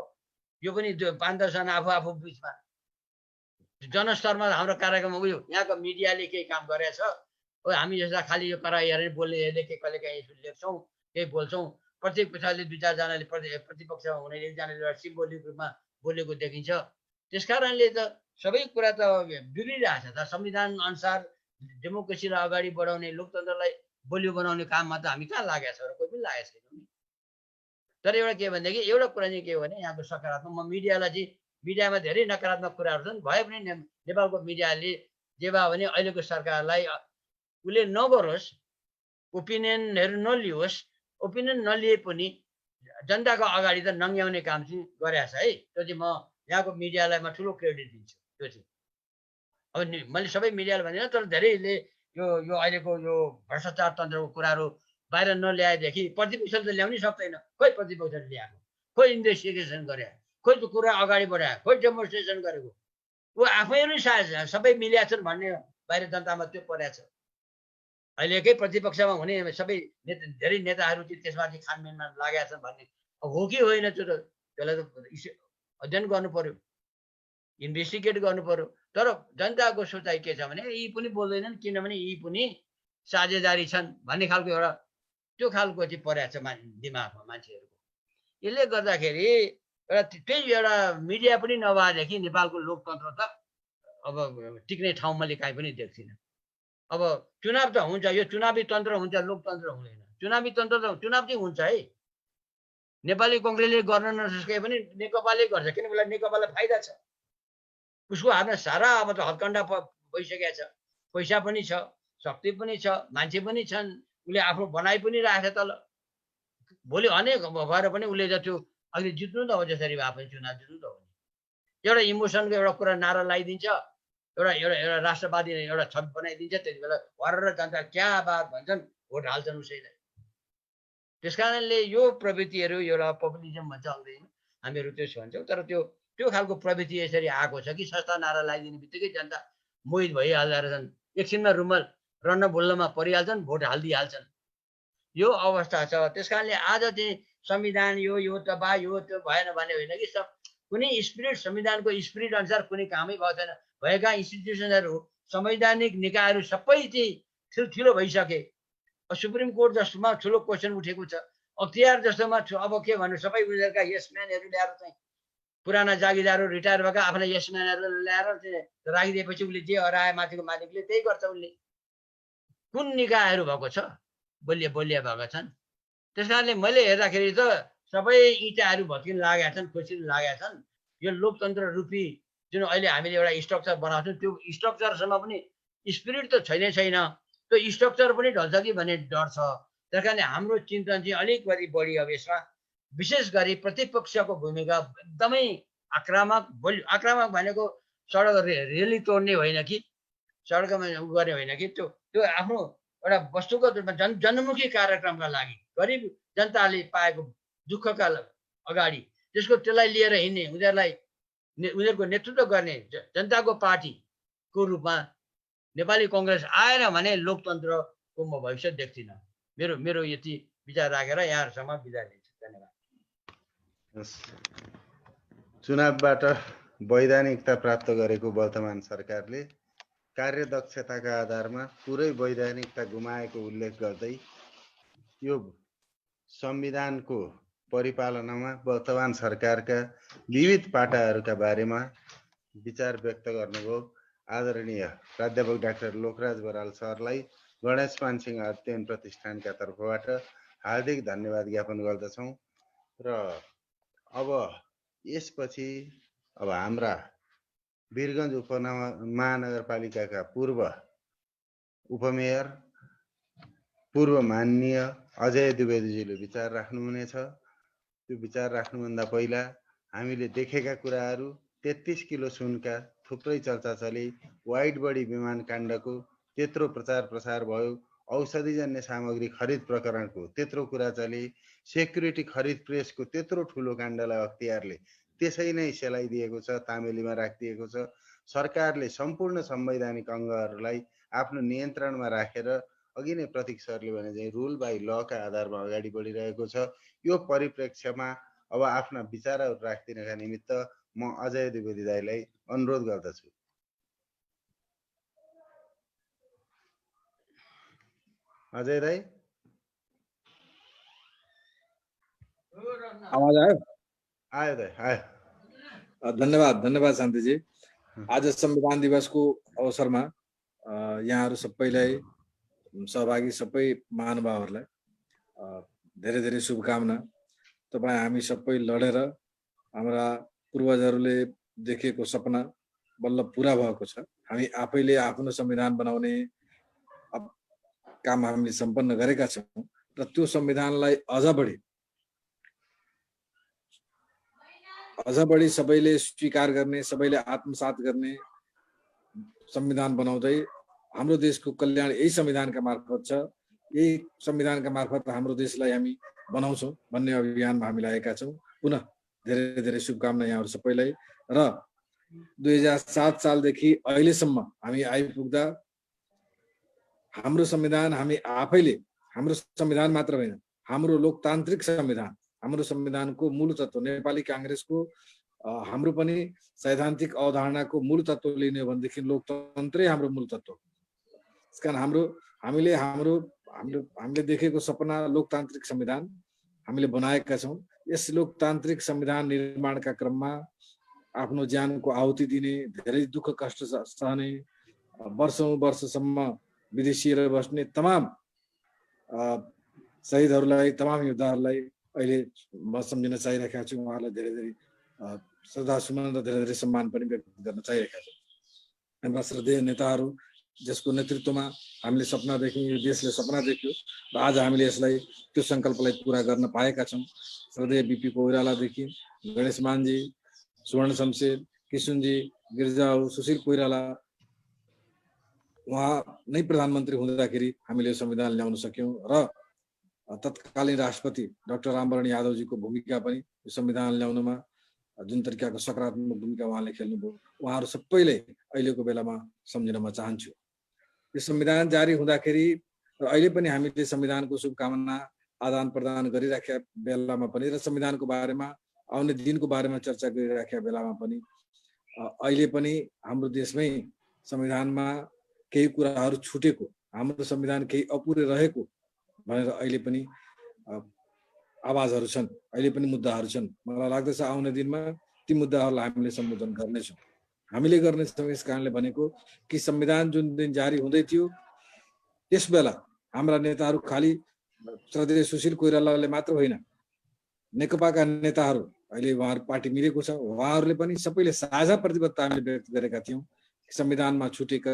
यो पनि 5-10 जना आफू बिचमा जनस्तरमा हाम्रो कार्यक्रम उयो यहाँको मिडियाले केही काम गरेछ, हामी जस्ता खालि यो करा हेरेर बोल्ने हेर्ने के कहिले काहीँ लेख्छौँ, केही बोल्छौँ। प्रतिपक्षले 2-4 जनाले प्रतिपक्षमा हुने एकजनाले सिम्बोलिक रूपमा बोलेको देखिन्छ। त्यस कारणले त सबै कुरा त बिग्रिरहेछ त। संविधान अनुसार डेमोक्रेसीलाई अगाडि बढाउने, लोकतन्त्रलाई बलियो बनाउने काममा त हामी कहाँ लागेका छौँ र, कोही पनि लागेको छैनौँ नि। तर एउटा के भनेदेखि एउटा कुरा चाहिँ के हो भने यहाँको सकारात्मक, म मिडियालाई चाहिँ मिडियामा धेरै नकारात्मक कुराहरू छन्, भए पनि नेपालको मिडियाले जे भयो भने अहिलेको सरकारलाई उसले नगरोस्, ओपिनियनहरू नलियोस्, ओपिनियन नलिए पनि जनताको अगाडि त नङ्ग्याउने काम चाहिँ गरेछ है। त्यो चाहिँ म यहाँको मिडियालाई म ठुलो क्रेडिट दिन्छु। त्यो चाहिँ अब मैले सबै मिडियाले भन्दिनँ, तर धेरैले यो अहिलेको यो भ्रष्टाचार तन्त्रको कुराहरू बाहिर नल्याएदेखि प्रतिपक्षले त ल्याउनै सक्दैन। खोइ प्रतिपक्षले ल्याएको, खोइ इन्भेस्टिगेसन गरे, खोइ त्यो कुरा अगाडि बढायो, खोइ डेमोन्स्ट्रेसन गरेको, ऊ आफैहरू सायद सबै मिलेका छन् भन्ने बाहिर जनतामा त्यो परेको छ। अहिलेकै प्रतिपक्षमा हुने सबै धेरै नेताहरू चाहिँ त्यसमा चाहिँ छानबिनमा लागेका छन् भन्ने हो कि होइन, त्यो त त्यसलाई त अध्ययन गर्नु पर्यो, इन्भेस्टिगेट गर्नु पर्यो। तर जनताको सोचाइ के छ भने यी पनि बोल्दैनन्, किनभने यी पनि साझेदारी छन् भन्ने खालको एउटा त्यो खालको चाहिँ परेको छ दिमागमा मान्छेहरूको। यसले गर्दाखेरि एउटा त्यही एउटा मिडिया पनि नभएदेखि नेपालको लोकतन्त्र त अब टिक्ने ठाउँ मैले काहीँ पनि देख्दिनँ। अब चुनाव त हुन्छ, यो चुनावी तन्त्र हुन्छ, लोकतन्त्र हुँदैन। चुनावी तन्त्र त चुनाव चाहिँ हुन्छ है, नेपाली कङ्ग्रेसले गर्न नसके पनि नेकपाले गर्छ, किनभने उसलाई नेकपालाई फाइदा छ, उसको हातमा सारा अब त हदकण्डा भइसकेको छ, पैसा पनि छ, शक्ति पनि छ, मान्छे पनि छन्, उसले आफ्नो बनाइ पनि राखेको तल। भोलि अनेक भएर पनि उसले त्यो अघि जित्नु त हो, जसरी भए पनि चुनाव जित्नु त हो नि। एउटा इमोसनको एउटा कुरा नारा लगाइदिन्छ, एउटा राष्ट्रवादी एउटा छवि बनाइदिन्छ, त्यति बेला भरेर जनता क्या बात भन्छन्, भोट हाल्छन् उसैलाई। त्यस कारणले यो प्रवृत्तिहरू एउटा पपुलिजम भन्छ अङ्ग्रेजीमा, हामीहरू त्यो भन्छौँ। तर त्यो खालको प्रवृत्ति यसरी आएको छ कि सस्ता नारा लगाइदिने बित्तिकै जनता मोहित भइहाल्दा रहेछन्, एकछिनमा रुमल रन्न भुल्नमा परिहाल्छन्, भोट हालिदिइहाल्छन्। यो अवस्था छ। त्यस कारणले आज चाहिँ संविधान यो त यो त्यो भएन भने होइन कि कुनै स्पिरिट, संविधानको स्पिरिट अनुसार कुनै कामै भएको छैन। भएका इन्स्टिट्युसनहरू, संवैधानिक निकायहरू सबै चाहिँ ठुलो भइसके। सुप्रिम कोर्ट जस्तोमा ठुलो क्वेसन उठेको छ, अख्तियार जस्तोमा अब के भन्नु, सबै उनीहरूका यसम्यानहरू ल्याएर चाहिँ पुराना जागिरदारहरू रिटायर भएका आफ्ना यसम्यानहरू ल्याएर चाहिँ राखिदिएपछि उसले जे हराए माथिको मालिकले त्यही गर्छ। उसले कुन निकायहरू भएको छ, बलिया भएका छन्। त्यस कारणले मैले हेर्दाखेरि त सबै इँटाहरू भत्किन लागेका छन्, खोसिन लागेका छन्। यो लोकतन्त्र रूपी जुन अहिले हामीले एउटा स्ट्रक्चर बनाउँछौँ त्यो स्ट्रक्चरसँग पनि स्पिरिट त छैन, त्यो स्ट्रक्चर पनि ढल्छ कि भन्ने डर छ। त्यस कारण हाम्रो चिन्तन चाहिँ अलिकति बढी अब यसमा विशेष गरी प्रतिपक्षको भूमिका एकदमै आक्रामक भनेको सडक रेली तोड्ने होइन कि सडकमा उ गर्ने होइन कि त्यो आफ्नो एउटा वस्तुगत रूपमा जनमुखी कार्यक्रमका लागि गरिब जनताले पाएको दुःखका अगाडि त्यसलाई लिएर हिँड्ने उनीहरूको नेतृत्व गर्ने जनताको पार्टीको रूपमा नेपाली कङ्ग्रेस आएन भने लोकतन्त्रको म भविष्य देख्दिनँ। मेरो यति विचार राखेर यहाँहरूसँग बिदा लिन्छु। धन्यवाद। चुनावबाट वैधानिकता प्राप्त गरेको वर्तमान सरकारले कार्यदक्षताका आधारमा पुरै वैधानिकता गुमाएको उल्लेख गर्दै यो संविधानको परिपालनामा वर्तमान सरकारका विविध पाटाहरूका बारेमा विचार व्यक्त गर्नुभयो आदरणीय प्राध्यापक डाक्टर लोकराज बराल सरलाई गणेश मानसिंह अध्ययन प्रतिष्ठानका तर्फबाट हार्दिक धन्यवाद ज्ञापन गर्दछौँ। र अब यसपछि हाम्रा वीरगञ्ज उपमहानगरपालिकाका पूर्व उपमेयर पूर्व माननीय अजय द्विवेदीजीले विचार राख्नुहुनेछ। त्यो विचार राख्नुभन्दा पहिला हामीले देखेका कुराहरू 33 किलो सुनका थुप्रै चर्चा चले, वाइड बडी विमान काण्डको त्यत्रो प्रचार प्रसार भयो, औषधिजन्य सामग्री खरिद प्रकरणको त्यत्रो कुरा चले, सेक्युरिटी खरिद प्रेसको त्यत्रो ठुलो काण्डलाई अख्तियारले त्यसै नै सेलाइदिएको छ, तामेलीमा राखिदिएको छ। सरकारले सम्पूर्ण संवैधानिक अङ्गहरूलाई आफ्नो नियन्त्रणमा राखेर अघि नै प्रतीक सरले भने चाहिँ रुल बाई लका आधारमा अगाडि बढिरहेको छ। यो परिप्रेक्ष्यमा अब आफ्ना विचारहरू राखिदिनका निमित्त म अजय द्विवेदी दाइलाई अनुरोध गर्दछु। अजय दाइ आवाज आयो? आयो दाइ आयो। धन्यवाद शान्तिजी। आज संविधान दिवसको अवसरमा यहाँहरू सबैलाई सहभागी सबै महानुभावहरूलाई धेरै धेरै शुभकामना। तपाईँ हामी सबै लडेर हाम्रा पूर्वजहरूले देखेको सपना बल्ल पुरा भएको छ। हामी आफैले आफ्नो संविधान बनाउने काम हामीले सम्पन्न गरेका छौँ र त्यो संविधानलाई अझ बढी सबैले स्वीकार गर्ने, सबैले आत्मसात गर्ने संविधान बनाउँदै हाम्रो देशको कल्याण यही संविधानका मार्फत छ। यही संविधानका मार्फत हाम्रो देशलाई हामी बनाउँछौँ भन्ने अभियानमा हामी लागेका छौँ। पुनः धेरै धेरै शुभकामना यहाँहरू सबैलाई। र 2007 सालदेखि अहिलेसम्म हामी आइपुग्दा हाम्रो संविधान हामी आफैले, हाम्रो संविधान मात्र होइन, हाम्रो लोकतान्त्रिक संविधान, हाम्रो संविधानको मूल तत्व नेपाली कांग्रेसको हाम्रो पनि सैद्धान्तिक अवधारणाको मूल तत्व लिने भनेदेखि लोकतन्त्रै हाम्रो मूल तत्व। त्यसकारण हामीले देखेको सपना लोकतान्त्रिक संविधान हामीले बनाएका छौँ। यस लोकतान्त्रिक संविधान निर्माणका क्रममा आफ्नो ज्यानको आहुति दिने, धेरै दुःख कष्ट सहने, वर्षसम्म विदेशिएर बस्ने तमाम शहीदहरूलाई, तमाम योद्धाहरूलाई अहिले म सम्झिन चाहिरहेका छु। उहाँहरूलाई धेरै धेरै श्रद्धासुमन र धेरै धेरै सम्मान पनि व्यक्त गर्न चाहिरहेका छौँ। हाम्रा श्रद्धेय नेताहरू जसको नेतृत्वमा हामीले सपना देख्यौँ, यो देशले सपना देख्यो र आज हामीले यसलाई त्यो सङ्कल्पलाई पुरा गर्न पाएका छौँ। श्रद्धेय बीपी कोइरालादेखि गणेश मानजी, सुवर्ण शमशेर, किशुनजी, गिरिजाऊ, सुशील कोइराला, उहाँ नै प्रधानमन्त्री हुँदाखेरि हामीले संविधान ल्याउन सक्यौँ र तत्कालीन राष्ट्रपति डाक्टर रामवरण यादवजीको भूमिका पनि यो संविधान ल्याउनमा जुन तरिकाको सकारात्मक भूमिका उहाँले खेल्नुभयो, उहाँहरू सबैले अहिलेको बेलामा सम्झिन म चाहन्छु। यो संविधान जारी हुँदाखेरि र अहिले पनि हामीले संविधानको शुभकामना आदान प्रदान गरिराखेका बेलामा पनि र संविधानको बारेमा आउने दिनको बारेमा चर्चा गरिराखेका बेलामा पनि अहिले पनि हाम्रो देशमै संविधानमा केही कुराहरू छुटेको, हाम्रो संविधान केही अपुरै रहेको भनेर अहिले पनि आवाजहरू छन्, अहिले पनि मुद्दाहरू छन्। मलाई लाग्दछ आउने दिनमा ती मुद्दाहरूलाई हामीले सम्बोधन गर्नेछौँ। हामीले गर्नेछौँ यस कारणले भनेको कि संविधान जुन दिन जारी हुँदै थियो त्यस बेला हाम्रा नेताहरू खालि श्रद्धेय सुशील कोइरालाले मात्र होइन, नेकपाका नेताहरू अहिले उहाँहरू पार्टी मिलेको छ। उहाँहरूले पनि सबैले साझा प्रतिबद्धता हामीले व्यक्त गरेका थियौँ। संविधानमा छुटेका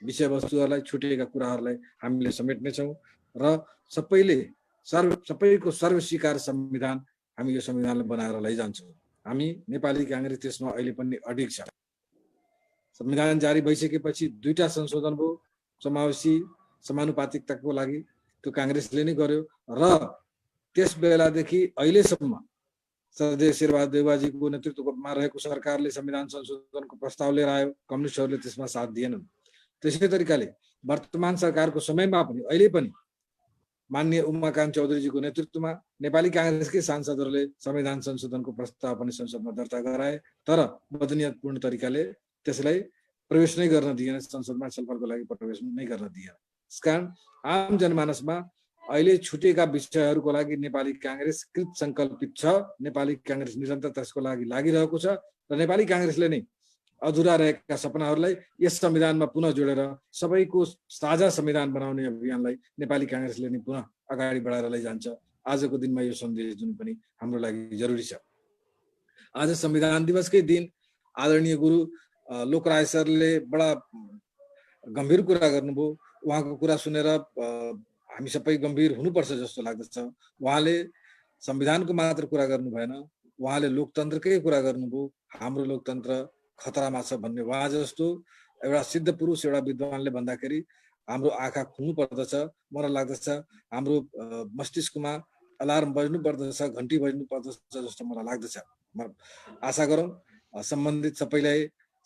विषयवस्तुहरूलाई, छुटेका कुराहरूलाई हामीले समेट्नेछौँ र सबैको सर्वस्वीकार संविधान हामी यो संविधानलाई बनाएर लैजान्छौँ। हामी नेपाली काङ्ग्रेस त्यसमा अहिले पनि अडिग छ। संविधान जारी भइसकेपछि 2टा संशोधन भयो, समावेशी समानुपातिकताको लागि, त्यो काङ्ग्रेसले नै गर्यो र त्यस बेलादेखि अहिलेसम्म श्रद्धेय शेरबहादुर देउवाजीको नेतृत्वमा रहेको सरकारले संविधान संशोधनको प्रस्ताव लिएर आयो। कम्युनिस्टहरूले त्यसमा साथ दिएनन्। त्यसै तरिकाले वर्तमान सरकारको समयमा पनि अहिले पनि माननीय उमाकान्त चौधरीजीको नेतृत्वमा नेपाली काङ्ग्रेसकै सांसदहरूले संविधान संशोधनको प्रस्ताव पनि संसदमा दर्ता गराए, तर बदनियतपूर्ण तरिकाले त्यसलाई प्रवेश नै गर्न दिएन, संसदमा छलफलको लागि प्रवेश नै गर्न दिएन। त्यसकारण आम जनमानसमा अहिले छुटेका विषयहरूको लागि नेपाली काङ्ग्रेस कृत सङ्कल्पित छ। नेपाली काङ्ग्रेस निरन्तर त्यसको लागि लागिरहेको छ र नेपाली काङ्ग्रेसले नै अधुरा रहेका सपनाहरूलाई यस संविधानमा पुनः जोडेर सबैको साझा संविधान बनाउने अभियानलाई नेपाली काङ्ग्रेसले नै पुनः अगाडि बढाएर लैजान्छ। आजको दिनमा यो सन्देश जुन पनि हाम्रो लागि जरुरी छ। आज संविधान दिवसकै दिन आदरणीय गुरु लोकराज सरले बडा गम्भीर कुरा गर्नुभयो। उहाँको कुरा सुनेर हामी सबै गम्भीर हुनुपर्छ जस्तो लाग्दछ। उहाँले संविधानको मात्र कुरा गर्नु भएन, उहाँले लोकतन्त्रकै कुरा गर्नुभयो। हाम्रो लोकतन्त्र खतरामा छ भन्ने उहाँ जस्तो एउटा सिद्ध पुरुष, एउटा विद्वानले भन्दाखेरि हाम्रो आँखा खुल्नु पर्दछ। मलाई लाग्दछ हाम्रो मस्तिष्कमा अलार्म बज्नु पर्दछ, घन्टी बज्नु पर्दछ जस्तो मलाई लाग्दछ। आशा गरौँ सम्बन्धित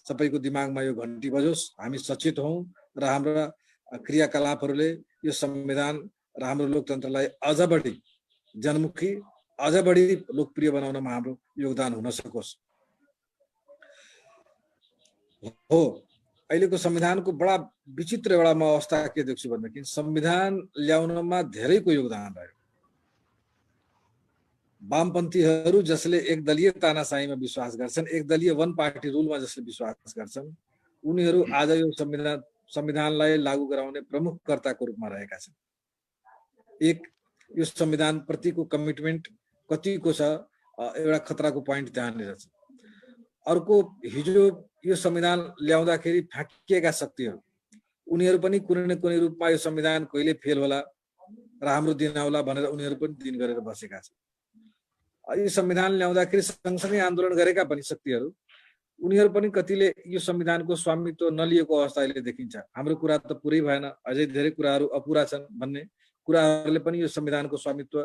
सबैको दिमागमा यो घन्टी बजोस्, हामी सचेत हौँ र हाम्रा क्रियाकलापहरूले यो संविधान र हाम्रो लोकतन्त्रलाई अझ बढी जनमुखी, अझ बढी लोकप्रिय बनाउनमा हाम्रो योगदान हुन सकोस्। हो, अहिलेको संविधानको बडा विचित्र एउटा म अवस्था के देख्छु भनेदेखि संविधान ल्याउनमा धेरैको योगदान रह्यो। वामपन्थीहरू जसले एकदलीय तानाशाहीमा विश्वास गर्छन्, एकदलीय वन पार्टी रुलमा जसले विश्वास गर्छन्, उनीहरू आज यो संविधानलाई लागू गराउने प्रमुख कर्ताको रूपमा रहेका छन्। यो संविधान प्रतिको कमिटमेन्ट कतिको छ, एउटा खतराको पोइन्ट त्यहाँनिर छ। अर्को, हिजो यो संविधान ल्याउँदाखेरि फ्याँकिएका शक्तिहरू, उनीहरू पनि कुनै न कुनै रूपमा यो संविधान कहिले फेल होला र हाम्रो दिन आउला भनेर उनीहरू पनि दिन गरेर बसेका छन्। यो संविधान ल्याउँदाखेरि सँगसँगै आन्दोलन गरेका पनि शक्तिहरू, उनीहरू पनि कतिले यो संविधानको स्वामित्व नलिएको अवस्था अहिले देखिन्छ। हाम्रो कुरा त पुरै भएन, अझै धेरै कुराहरू अपुरा छन् भन्ने कुराहरूले पनि यो संविधानको स्वामित्व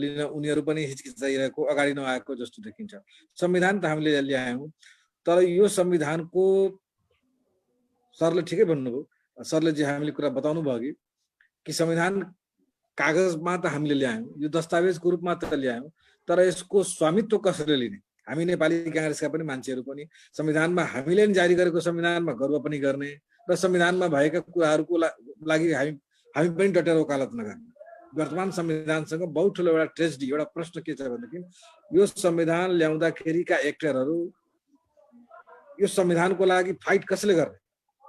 लिन उनीहरू पनि हिचकिचाइरहेको, अगाडि नआएको जस्तो देखिन्छ। संविधान त हामीले ल्यायौँ, तर यो संविधानको सरले ठिकै भन्नुभयो, सरले जे हामीले कुरा बताउनु भयो कि संविधान कागजमा त हामीले ल्यायौँ, यो दस्तावेजको रूपमा त ल्यायौँ, तर यसको स्वामित्व कसले लिने? हामी नेपाली काङ्ग्रेसका पनि मान्छेहरू पनि संविधानमा हामीले जारी गरेको संविधानमा गर्व पनि गर्ने र संविधानमा भएका कुराहरूको लागि हामी पनि डटेर वकालत नगर्ने। वर्तमान संविधानसँग बहुत ठुलो एउटा ट्रेजेडी, एउटा प्रश्न के छ भनेदेखि यो संविधान ल्याउँदाखेरिका एक्टरहरू यो संविधानको लागि फाइट कसले गर्ने,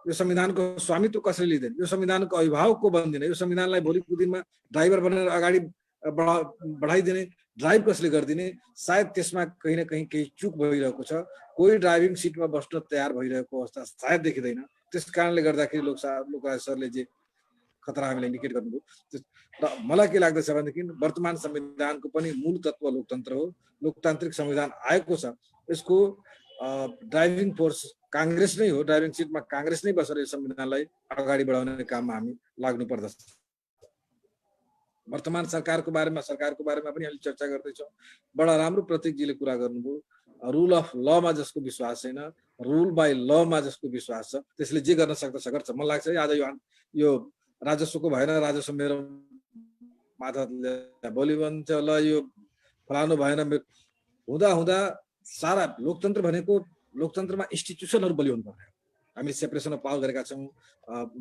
यो संविधानको स्वामित्व कसले लिँदैन, यो संविधानको अभिभावक को बन्दिने, यो संविधानलाई भोलिको दिनमा ड्राइभर बनेर अगाडि बढाइदिने, ड्राइभ कसले गरिदिने? सायद त्यसमा कहीँ न कहीँ केही चुक भइरहेको छ। कोही ड्राइभिङ सिटमा बस्न तयार भइरहेको अवस्था सायद देखिँदैन। त्यस कारणले गर्दाखेरि लोकराज सरले जे खतरा हामीलाई इन्डिकेट गर्नुभयो, र मलाई के लाग्दछ भनेदेखि वर्तमान संविधानको पनि मूल तत्व लोकतन्त्र हो। लोकतान्त्रिक संविधान आएको छ, यसको ड्राइभिङ फोर्स काङ्ग्रेस नै हो। ड्राइभिङ सिटमा काङ्ग्रेस नै बसेर यो संविधानलाई अगाडि बढाउने काममा हामी लाग्नु पर्दछ। वर्तमान सरकारको बारेमा पनि अहिले चर्चा गर्दैछौँ। बडा राम्रो प्रतीकजीले कुरा गर्नुभयो, रुल अफ लमा जसको विश्वास छैन, रुल बाई लमा जसको विश्वास छ, त्यसले जे गर्न सक्दछ गर्छ। मलाई लाग्छ आज यो राजस्वको भएन, राजस्व मेरो माथा भोलि भन्छ ल यो फलानु भएन, हुँदा सारा लोकतन्त्र भनेको, लोकतन्त्रमा इन्स्टिट्युसनहरू बलियो हुनुपर्ने। हामी सेपरेसन अफ पावर गरेका छौँ,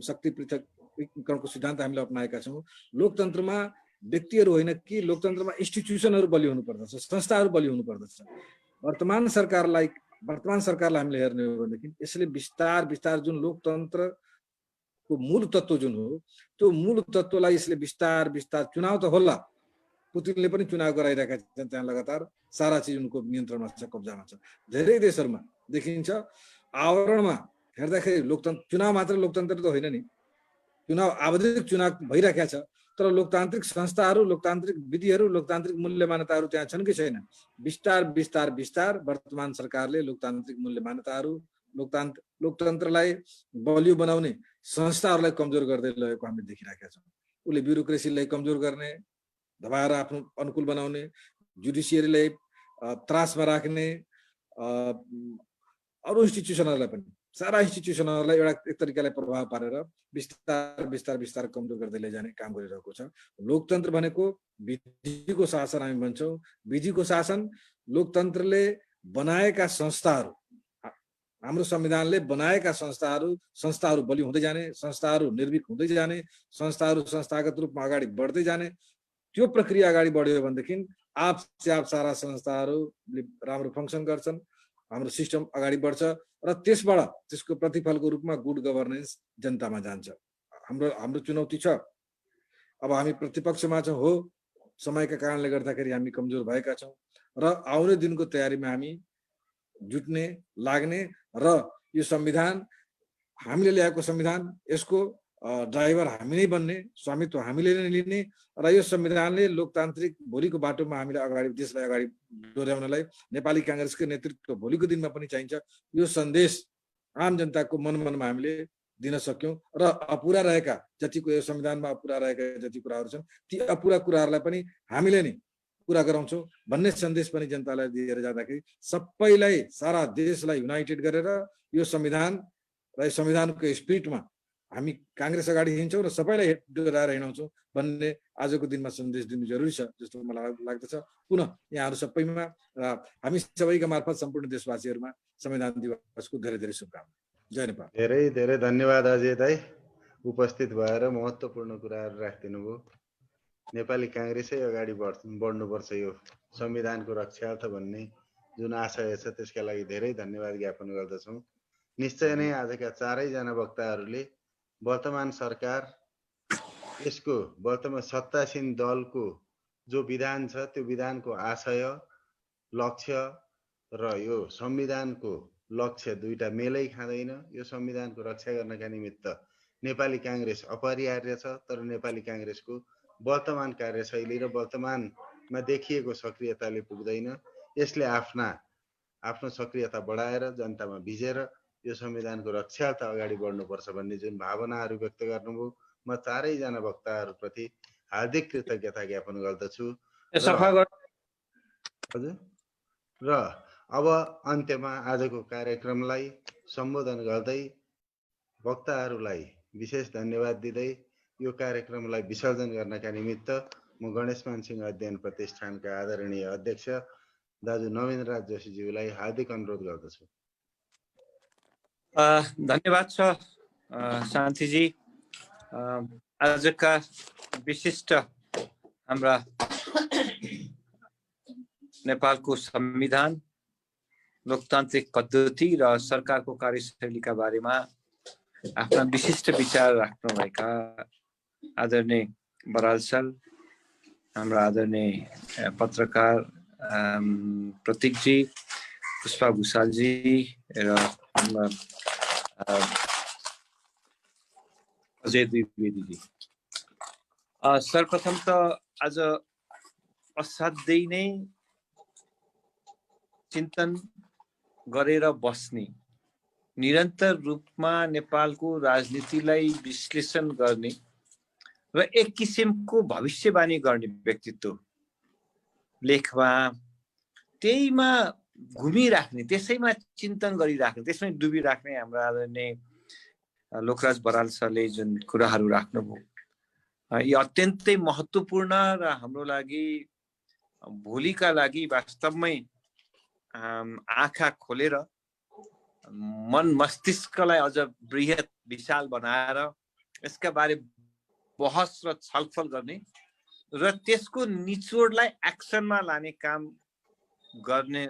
शक्ति पृथकीकरणको सिद्धान्त हामीले अपनाएका छौँ। लोकतन्त्रमा व्यक्तिहरू होइन कि लोकतन्त्रमा इन्स्टिट्युसनहरू बलियो हुनुपर्दछ, संस्थाहरू बलियो हुनुपर्दछ। वर्तमान सरकारलाई हामीले हेर्ने हो भनेदेखि यसले बिस्तार जुन लोकतन्त्रको मूल तत्त्व जुन हो, त्यो मूल तत्त्वलाई यसले बिस्तार चुनाव त होला, पुतिनले पनि चुनाव गराइरहेका छन् त्यहाँ लगातार सारा चिज उनको नियन्त्रणमा छ कब्जामा छ धेरै देशहरूमा देखिन्छ आवरणमा हेर्दाखेरि लोकतन्त्र चुनाव मात्र लोकतन्त्र त होइन नि चुनाव आवधिक चुनाव भइरहेका छ तर लोकतान्त्रिक संस्थाहरू लोकतान्त्रिक विधिहरू लोकतान्त्रिक मूल्य मान्यताहरू त्यहाँ छन् कि छैन बिस्तार वर्तमान सरकारले लोकतान्त्रिक मूल्य मान्यताहरू लोकतन्त्रलाई बलियो बनाउने संस्थाहरूलाई कमजोर गर्दै लगेको हामीले देखिरहेका छौँ उसले ब्युरोक्रेसीलाई कमजोर गर्ने दबाएर आफ्नो अनुकूल बनाउने जुडिसियरीलाई त्रासमा राख्ने अरू इन्स्टिट्युसनहरूलाई पनि सारा इन्स्टिट्युसनहरूलाई एउटा एक तरिकाले प्रभाव पारेर बिस्तार कमजोर गर्दै लैजाने काम गरिरहेको छ लोकतन्त्र भनेको विधिको शासन हामी भन्छौँ विधिको शासन लोकतन्त्रले बनाएका संस्थाहरू हाम्रो संविधानले बनाएका संस्थाहरू बलियो हुँदै जाने संस्थाहरू निर्भीक हुँदै जाने संस्थाहरू संस्थागत रूपमा अगाडि बढ्दै जाने त्यो प्रक्रिया अगाडि बढ्यो भनेदेखि आप सारा संस्थाहरूले राम्रो फङ्सन गर्छन् हाम्रो सिस्टम अगाडि बढ्छ र त्यसबाट त्यसको प्रतिफलको रूपमा गुड गभर्नेन्स जनतामा जान्छ हाम्रो चुनौती छ अब हामी प्रतिपक्षमा छौँ हो समयका कारणले गर्दाखेरि हामी कमजोर भएका छौँ र आउने दिनको तयारीमा हामी जुट्ने लाग्ने र यो संविधान हामीले ल्याएको संविधान यसको ड्राइभर हामी नै बन्ने स्वामित्व हामीले नै लिने र यो संविधानले लोकतान्त्रिक भोलिको बाटोमा हामीले अगाडि देशलाई अगाडि डोर्याउनलाई नेपाली कांग्रेसको नेतृत्व भोलिको दिनमा पनि चाहिन्छ यो सन्देश आम जनताको मनमा हामीले दिन सक्यौं र अपुरा रहेका जतिको यो संविधानमा अपुरा रहेका जति कुराहरू छन् ती अपुरा कुराहरूलाई पनि हामीले नै पूरा गराउँछौं भन्ने सन्देश पनि जनतालाई दिएर जाँदाखेरि सबैलाई सारा देशलाई युनाइटेड गरेर यो संविधान र यो संविधानको स्पिरिटमा हामी कांग्रेस अगाडि हिँड्छौं र सबैलाई डोराएर हिँडाउँछौं भन्ने आजको दिनमा सन्देश दिनु जरुरी छ जस्तो मलाई लाग्दछ पुनः यहाँहरू सबैमा हामी सबैका मार्फत सम्पूर्ण देशवासीहरूमा संविधान दिवसको धेरै धेरै शुभकामना जय नेपाल धेरै धेरै धन्यवाद अजय दाइ उपस्थित भएर महत्त्वपूर्ण कुराहरू राखिदिनु भयो नेपाली कांग्रेसै अगाडि बढ्नुपर्छ यो संविधानको रक्षार्थ भन्ने जुन आशय छ त्यसका लागि धेरै धन्यवाद ज्ञापन गर्दछौं निश्चय नै आजका चारैजना वक्ताहरूले वर्तमान सरकार यसको वर्तमान सत्तासीन दलको जो विधान छ त्यो विधानको आशय लक्ष्य र यो संविधानको लक्ष्य दुईटा मेलै खाँदैन यो संविधानको रक्षा गर्नका निमित्त नेपाली कांग्रेस अपरिहार्य छ तर नेपाली कांग्रेसको वर्तमान कार्यशैली र वर्तमानमा देखिएको सक्रियताले पुग्दैन यसले आफ्नो सक्रियता बढाएर जनतामा भिजेर यो संविधानको रक्षार्थ अगाडि बढ्नुपर्छ भन्ने जुन भावनाहरू व्यक्त गर्नुभयो म चारैजना वक्ताहरूप्रति हार्दिक कृतज्ञता ज्ञापन गर्दछु हजुर र अब अन्त्यमा आजको कार्यक्रमलाई सम्बोधन गर्दै वक्ताहरूलाई विशेष धन्यवाद दिँदै यो कार्यक्रमलाई विसर्जन गर्नका निमित्त म गणेशमान सिंह अध्ययन प्रतिष्ठानका आदरणीय अध्यक्ष दाजु नवीनराज जोशीज्यूलाई हार्दिक अनुरोध गर्दछु धन्यवाद छ शान्तिजी आजका विशिष्ट हाम्रा नेपालको संविधान लोकतान्त्रिक पद्धति र सरकारको कार्यशैलीका बारेमा आफ्ना विशिष्ट विचार राख्नुभएका आदरणीय बराल सर हाम्रा आदरणीय पत्रकार प्रतीकजी पुष्पा भुषालजी र अजय द्विवेदीजी सर्वप्रथम त आज असाध्यै नै चिन्तन गरेर बस्ने निरन्तर रूपमा नेपालको राजनीतिलाई विश्लेषण गर्ने र एक किसिमको भविष्यवाणी गर्ने व्यक्तित्व लेखमा त्यहीमा घुमिराख्ने त्यसैमा चिन्तन गरिराख्ने त्यसमै डुबिराख्ने हाम्रा आदरणीय लोकराज बराल सरले जुन कुराहरू राख्नुभयो यो अत्यन्तै महत्त्वपूर्ण र हाम्रो लागि भोलिका लागि वास्तवमै आँखा खोलेर मन मस्तिष्कलाई अझ बृहत विशाल बनाएर यसका बारे बहस र छलफल गर्ने र त्यसको निचोडलाई एक्सनमा लाने काम गर्ने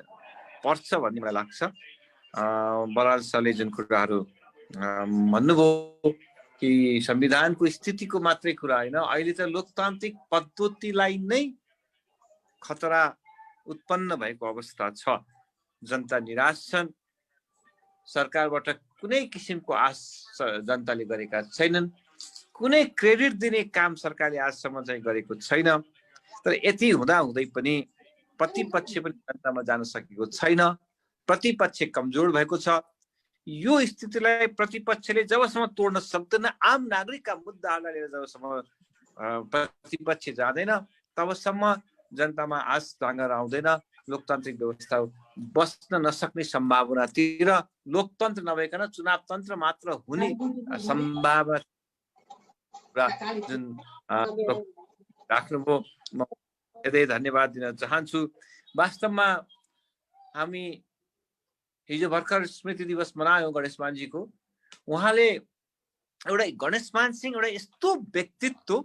पर्छ भन्ने मलाई लाग्छ बराल सरले जुन कुराहरू भन्नुभयो कि संविधानको स्थितिको मात्रै कुरा होइन अहिले त लोकतान्त्रिक पद्धतिलाई नै खतरा उत्पन्न भएको अवस्था छ। जनता निराश छन्, सरकारबाट कुनै किसिमको आश जनताले गरेका छैनन्, कुनै क्रेडिट दिने काम सरकारले आजसम्म चाहिँ गरेको छैन। तर यति हुँदाहुँदै पनि प्रतिपक्ष पनि जनतामा जान सकेको छैन, प्रतिपक्ष कमजोर भएको छ। यो स्थितिलाई प्रतिपक्षले जबसम्म तोड्न सक्दैन, आम नागरिकका मुद्दाहरूलाई लिएर जबसम्म प्रतिपक्ष जाँदैन, तबसम्म जनतामा आश जाँगर आउँदैन। लोकतान्त्रिक व्यवस्था बस्न नसक्ने सम्भावनातिर, लोकतन्त्र नभइकन चुनाव तन्त्र मात्र हुने सम्भावना जुन राख्नुभयो, म धेरै धन्यवाद दिन चाहन्छु। वास्तवमा हामी हिजो भर्खर स्मृति दिवस मनायौँ गणेशमानजीको। उहाँले एउटा गणेशमान सिंह एउटा यस्तो व्यक्तित्व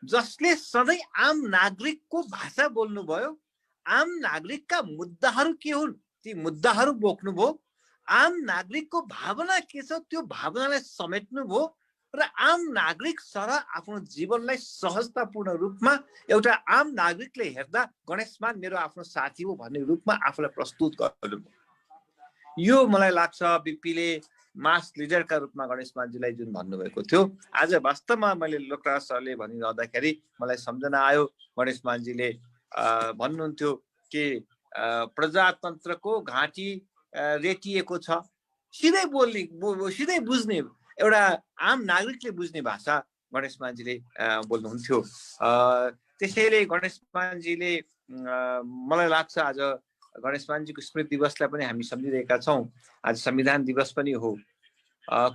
जसले सधैँ आम नागरिकको भाषा बोल्नुभयो, आम नागरिकका मुद्दाहरू के हुन् ती मुद्दाहरू बोक्नुभयो, आम नागरिकको भावना के छ त्यो भावनालाई समेट्नुभयो र आम नागरिक सरह आफ्नो जीवनलाई सहजतापूर्ण रूपमा एउटा आम नागरिकले हेर्दा गणेशमान मेरो आफ्नो साथी हो भन्ने रूपमा आफूलाई प्रस्तुत गर्नुभयो। यो मलाई लाग्छ बिपीले मास लिडरका रूपमा गणेशमानजीलाई जुन भन्नुभएको थियो, आज वास्तवमा मैले लोकराज सरले भनिरहँदाखेरि मलाई सम्झना आयो। गणेशमानजीले भन्नुहुन्थ्यो कि प्रजातन्त्रको घाँटी रेटिएको छ, सिधै बोल्ने सिधै बुझ्ने एउटा आम नागरिकले बुझ्ने भाषा गणेशमानजीले बोल्नुहुन्थ्यो। त्यसैले गणेशमानजीले मलाई लाग्छ आज गणेशमानजीको स्मृति दिवसलाई पनि हामी सम्झिरहेका छौँ। आज संविधान दिवस पनि हो।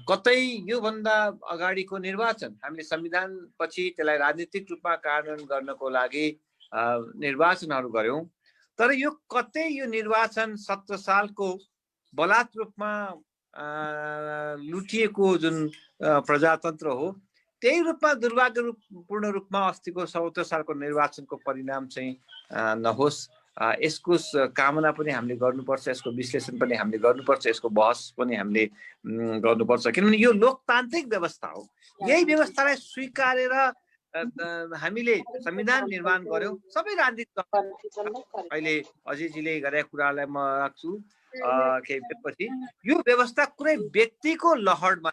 कतै योभन्दा अगाडिको निर्वाचन हामीले संविधान पछि त्यसलाई राजनीतिक रूपमा कार्यान्वयन गर्नको लागि निर्वाचनहरू गऱ्यौँ, तर यो कतै यो निर्वाचन 17 सालको बलात् रूपमा लुटिएको जुन प्रजातन्त्र हो, त्यही रूपमा दुर्भाग्यपूर्ण रूपमा अस्तिको 77 सालको निर्वाचनको परिणाम चाहिँ नहोस्, यसको कामना पनि हामीले गर्नुपर्छ, यसको विश्लेषण पनि हामीले गर्नुपर्छ, यसको बहस पनि हामीले गर्नुपर्छ। किनभने यो लोकतान्त्रिक व्यवस्था हो। यही व्यवस्थालाई स्वीकारेर हामीले संविधान निर्माण गर्यौँ। सबै राजनीतिक अहिले अजयजीले गरेका कुरालाई म राख्छु केही बेरपछि। यो व्यवस्था कुनै व्यक्तिको लहरमा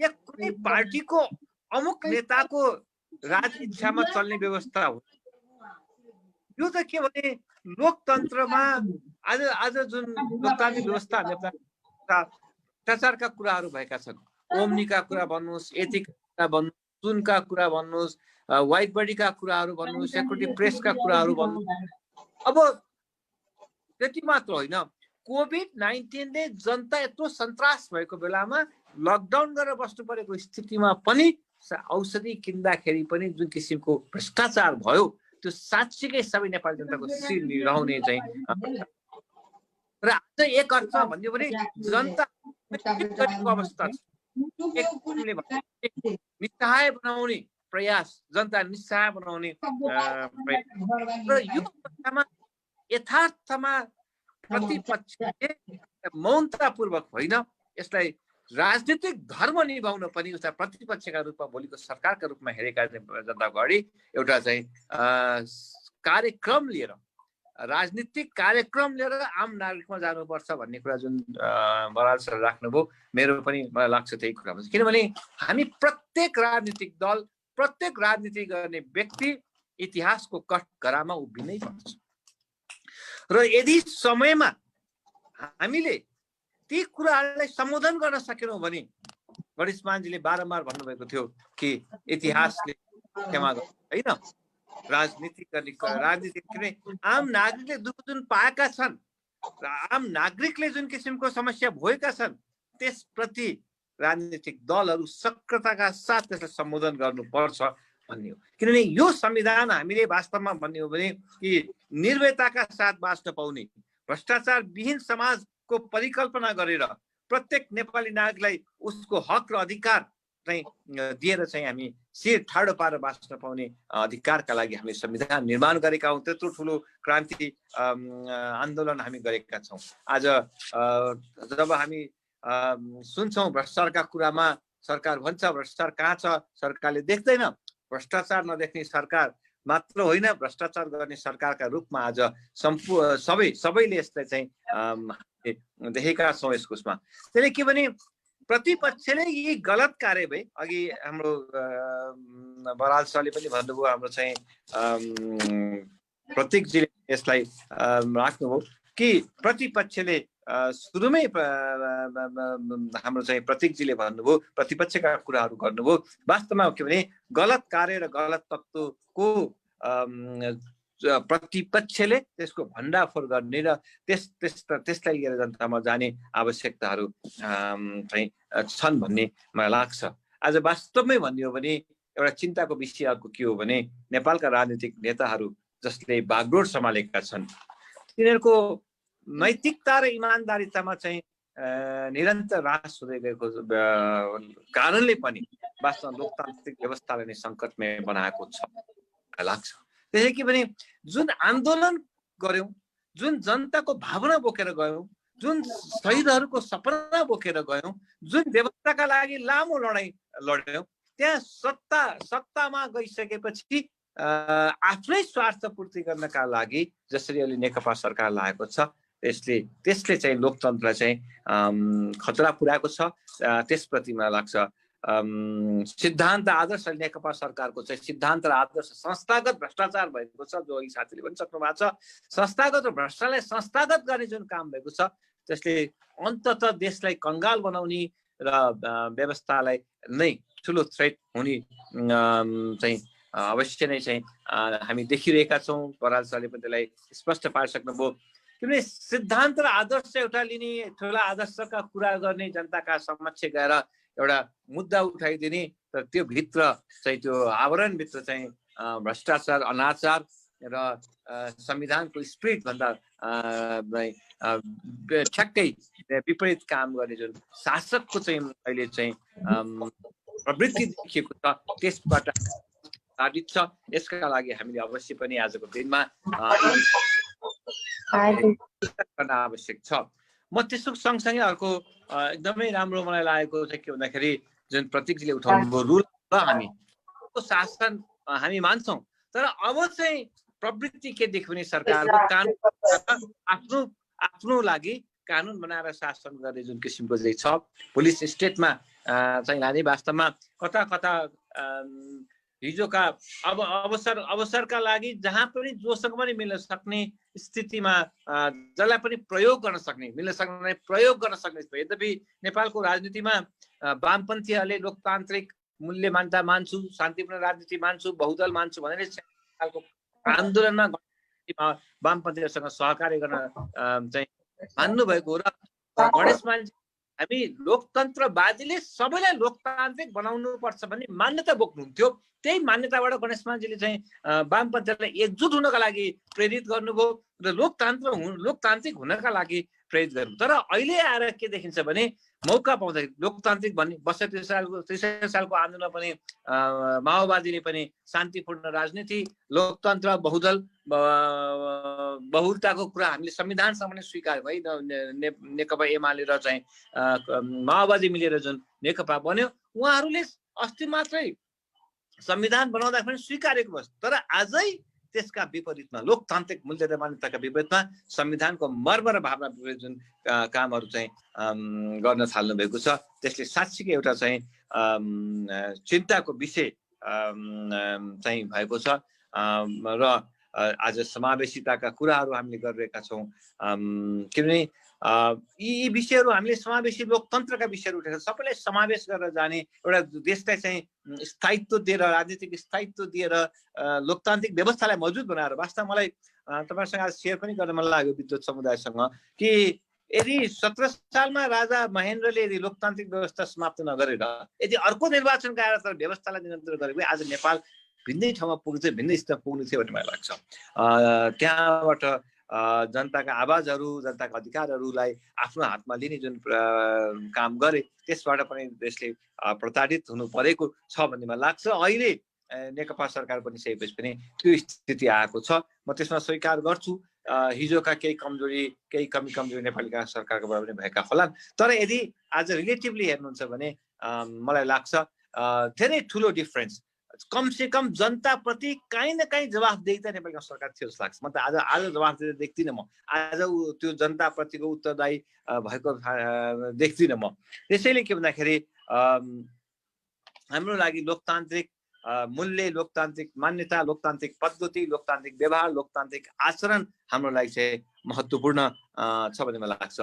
या कुनै पार्टीको अमुक नेताको राज इच्छामा चल्ने व्यवस्था हो। यो त के भने लोकतन्त्रमा आज जुन लोकतान्त्रिक व्यवस्था भ्रष्टाचारका कुराहरू भएका छन्, ओम्नीका कुरा भन्नुहोस्, एथिकका कुरा भन्नुहोस्, सुनका कुरा भन्नुहोस्, व्हाइट बडीका कुराहरू भन्नुहोस्, सेक्युरिटी प्रेसका कुराहरू भन्नुहोस्। अब त्यति मात्र होइन, कोभिड-19ले जनता यत्रो सन्तास भएको बेलामा लकडाउन गरेर बस्नु परेको स्थितिमा पनि औषधि किन्दाखेरि पनि जुन किसिमको भ्रष्टाचार भयो, त्यो साँच्चीकै सबै नेपाली जनताको शिर निराउने चाहिँ र आज एक अर्थमा भन्यो भने जनता अवस्था छ। निस्सहाय बनाउने प्रयास, जनता निस्सहाय बनाउने र यो अवस्थामा यथार्थमा प्रतिपक्षले मौनतापूर्वक होइन, यसलाई राजनीतिक धर्म निभाउन पनि उसलाई प्रतिपक्षका रूपमा भोलिको सरकारका रूपमा हेरेका जनता अगाडि एउटा चाहिँ कार्यक्रम लिएर, राजनीतिक कार्यक्रम लिएर आम नागरिकमा जानुपर्छ भन्ने कुरा जुन बराल सर राख्नुभयो, मेरो पनि मलाई लाग्छ त्यही कुरा हुन्छ। किनभने हामी प्रत्येक राजनीतिक दल, प्रत्येक राजनीति गर्ने व्यक्ति इतिहासको कठघरामा उभिनै पर्छ र यदि समयमा हामीले ती कुराहरूलाई सम्बोधन गर्न सकेनौँ भने, गणेशमानजीले बारम्बार भन्नुभएको थियो कि इतिहासले क्षमा गर्छ होइन, राजनीति गर्ने राजनीति किनभने आम नागरिकले दुःख जुन पाएका छन् र आम नागरिकले जुन किसिमको समस्या भएका छन्, त्यसप्रति राजनीतिक दलहरू सक्रियताका साथ त्यसलाई सम्बोधन गर्नुपर्छ भन्ने हो। किनभने यो संविधान हामीले वास्तवमा भन्ने हो भने कि निर्भयताका साथ बाँच्न पाउने, भ्रष्टाचार विहीन समाजको परिकल्पना गरेर प्रत्येक नेपाली नागरिकलाई उसको हक र अधिकार चाहिँ दिएर चाहिँ हामी शिर ठाडो पारेर बाँच्न पाउने अधिकारका लागि हामी संविधान निर्माण गरेका हौँ। त्यत्रो ठुलो क्रान्ति आन्दोलन हामी गरेका छौँ। आज जब हामी सुन्छौँ भ्रष्टाचारका कुरामा, सरकार भन्छ भ्रष्टाचार कहाँ छ, सरकारले देख्दैन, भ्रष्टाचार नदेख्ने सरकार मात्र होइन भ्रष्टाचार गर्ने सरकारका रूपमा आज सबैले यसलाई चाहिँ देखेका छौँ यसको उसमा। त्यसले के भने प्रतिपक्षले यी गलत कार्य भए अघि हाम्रो बराल सरले पनि भन्नुभयो, हाम्रो चाहिँ प्रतीकजीले यसलाई राख्नुभयो कि प्रतिपक्षले सुरुमै हाम्रो चाहिँ प्रतीकजीले भन्नुभयो प्रतिपक्षका कुराहरू गर्नुभयो। वास्तवमा के भने गलत कार्य र गलत तत्त्वको प्रतिपक्षले त्यसको भण्डाफोर गर्ने र त्यसलाई लिएर जनतामा जाने आवश्यकताहरू चाहिँ छन् भन्ने मलाई लाग्छ। आज वास्तवमै भन्ने हो भने एउटा चिन्ताको विषय अर्को के हो भने नेपालका राजनीतिक नेताहरू जसले बागडोर सम्हालेका छन् तिनीहरूको नैतिकता र इमान्दारितामा चाहिँ निरन्तर ह्रास हुँदै गएको कारणले पनि वास्तवमा लोकतान्त्रिक व्यवस्थालाई नै सङ्कटमा बनाएको छ लाग्छ। त्यसै कि भने जुन आन्दोलन गर्यौं, जुन जनताको भावना बोकेर गयौं, जुन शहीदहरूको सपना बोकेर गयौं, जुन व्यवस्थाका लागि लामो लडाईँ लड्यौं, त्यहाँ सत्तामा गइसकेपछि आफ्नै स्वार्थ पूर्ति गर्नका लागि जसरी अहिले नेकपा सरकार लागेको छ त्यसले चाहिँ लोकतन्त्रलाई चाहिँ खतरा पुर्याएको छ। त्यसप्रति मलाई लाग्छ सिद्धान्त आदर्श नेकपा सरकारको चाहिँ सिद्धान्त र आदर्श संस्थागत भ्रष्टाचार भएको छ, जो अघि साथीले पनि सक्नु भएको छ। संस्थागत र भ्रष्टाचारलाई संस्थागत गर्ने जुन काम भएको छ त्यसले अन्ततः देशलाई कंगाल बनाउने र व्यवस्थालाई नै ठुलो थ्रेट हुने चाहिँ अवश्य नै चाहिँ हामी देखिरहेका छौँ। बराल सरले पनि त्यसलाई स्पष्ट पारिसक्नुभयो। किनभने सिद्धान्त र आदर्श एउटा लिने, ठुला आदर्शका कुरा गर्ने, जनताका समक्ष गएर एउटा मुद्दा उठाइदिने र त्यो भित्र चाहिँ त्यो आवरणभित्र चाहिँ भ्रष्टाचार, अनाचार र संविधानको स्पिरिट भन्दा ठ्याक्कै विपरीत काम गर्ने जुन शासकको चाहिँ अहिले चाहिँ प्रवृत्ति देखिएको छ त्यसबाट साबित छ। यसका लागि हामीले अवश्य पनि आजको दिनमा गर्न आवश्यक छ। म त्यसको सँगसँगै अर्को एकदमै राम्रो मलाई लागेको चाहिँ के भन्दाखेरि जुन प्रतीकजीले उठाउनु भयो रुल र हामी शासन हामी मान्छौँ, तर अब चाहिँ प्रवृत्ति के देख्यो भने सरकारको कानुन आफ्नो लागि कानुन बनाएर शासन गर्ने जुन किसिमको चाहिँ छ पुलिस स्टेटमा चाहिँ लाने। वास्तवमा कता कता हिजोका अब अवसरका लागि जहाँ पनि जोसँग पनि मिल्न सक्ने स्थितिमा जसलाई पनि प्रयोग गर्न सक्ने, मिल्न सक्ने प्रयोग गर्न सक्ने। यद्यपि नेपालको राजनीतिमा वामपन्थीहरूले लोकतान्त्रिक मूल्य मान्यता मान्छु, शान्तिपूर्ण राजनीति मान्छु, बहुदल मान्छु भनेर नेपालको आन्दोलनमा वामपन्थीहरूसँग सहकार्य गर्न चाहिँ मान्नुभएको र गणेशमान हामी लोकतन्त्रवादीले सबैलाई लोकतान्त्रिक बनाउनु पर्छ भन्ने मान्यता बोक्नुहुन्थ्यो। त्यही मान्यताबाट गणेशमानजीले चाहिँ वामपन्थीहरूलाई एकजुट हुनका लागि प्रेरित गर्नुभयो र लोकतान्त्रिक हुनका लागि प्रेरित गर्नु। तर अहिले आएर के देखिन्छ भने मौका पाउँदाखेरि लोकतान्त्रिक भन्ने 63 सालको आन्दोलनमा पनि माओवादीले पनि शान्तिपूर्ण राजनीति, लोकतन्त्र, बहुलताको कुरा हामीले संविधानसँग पनि स्वीकार्यौँ है। नेकपा एमाले र चाहिँ माओवादी मिलेर जुन नेकपा बन्यो उहाँहरूले अस्ति मात्रै संविधान बनाउँदा पनि स्वीकारेको भयो। तर आजै त्यसका विपरीतमा लोकतान्त्रिक मूल्य र मान्यताका विपरीतमा संविधानको मर्म र भावना विपरीत जुन कामहरू चाहिँ गर्न थाल्नु भएको छ त्यसले साँच्चीकै एउटा चाहिँ चिन्ताको विषय चाहिँ भएको छ। र आज समावेशिताका कुराहरू हामीले गरिरहेका छौँ किनभने यी विषयहरू हामीले समावेशी लोकतन्त्रका विषयहरू उठेर सबैलाई समावेश गरेर जाने, एउटा देशलाई चाहिँ स्थायित्व दिएर, राजनीतिक स्थायित्व दिएर लोकतान्त्रिक व्यवस्थालाई मजबुत बनाएर। वास्तवमा मलाई तपाईँसँग आज सेयर पनि गर्न मन लाग्यो विद्युत समुदायसँग कि यदि 17 सालमा राजा महेन्द्रले यदि लोकतान्त्रिक व्यवस्था समाप्त नगरेर यदि अर्को निर्वाचन गएर तर व्यवस्थालाई नियन्त्रण गरेको भए आज नेपाल भिन्नै ठाउँमा पुग्थ्यो, भिन्नै स्तरमा पुग्नु थियो भन्ने मलाई लाग्छ। त्यहाँबाट जनताका आवाजहरू, जनताका अधिकारहरूलाई आफ्नो हातमा लिने जुन काम गरे त्यसबाट पनि देशले प्रताडित हुनु परेको छ भन्ने मलाई लाग्छ। अहिले नेकपा सरकार पनि सकेपछि पनि त्यो स्थिति आएको छ। म त्यसमा स्वीकार गर्छु हिजोका केही कमजोरी, केही कमजोरी नेपाली सरकारकोबाट पनि भएका होलान्। तर यदि आज रिलेटिभली हेर्नुहुन्छ भने मलाई लाग्छ धेरै ठुलो डिफरेन्स कमसे कम जनताप्रति काहीँ न काहीँ जवाफदेहिता नेपाली सरकार थियो जस्तो लाग्छ। म त आज जवाफदेही देख्दिनँ। म आज त्यो जनताप्रतिको उत्तरदायी भएको देख्दिनँ म। त्यसैले के भन्दाखेरि हाम्रो लागि लोकतान्त्रिक मूल्य, लोकतान्त्रिक मान्यता, लोकतान्त्रिक पद्धति, लोकतान्त्रिक व्यवहार, लोकतान्त्रिक आचरण हाम्रो लागि चाहिँ महत्त्वपूर्ण छ भन्ने मलाई लाग्छ।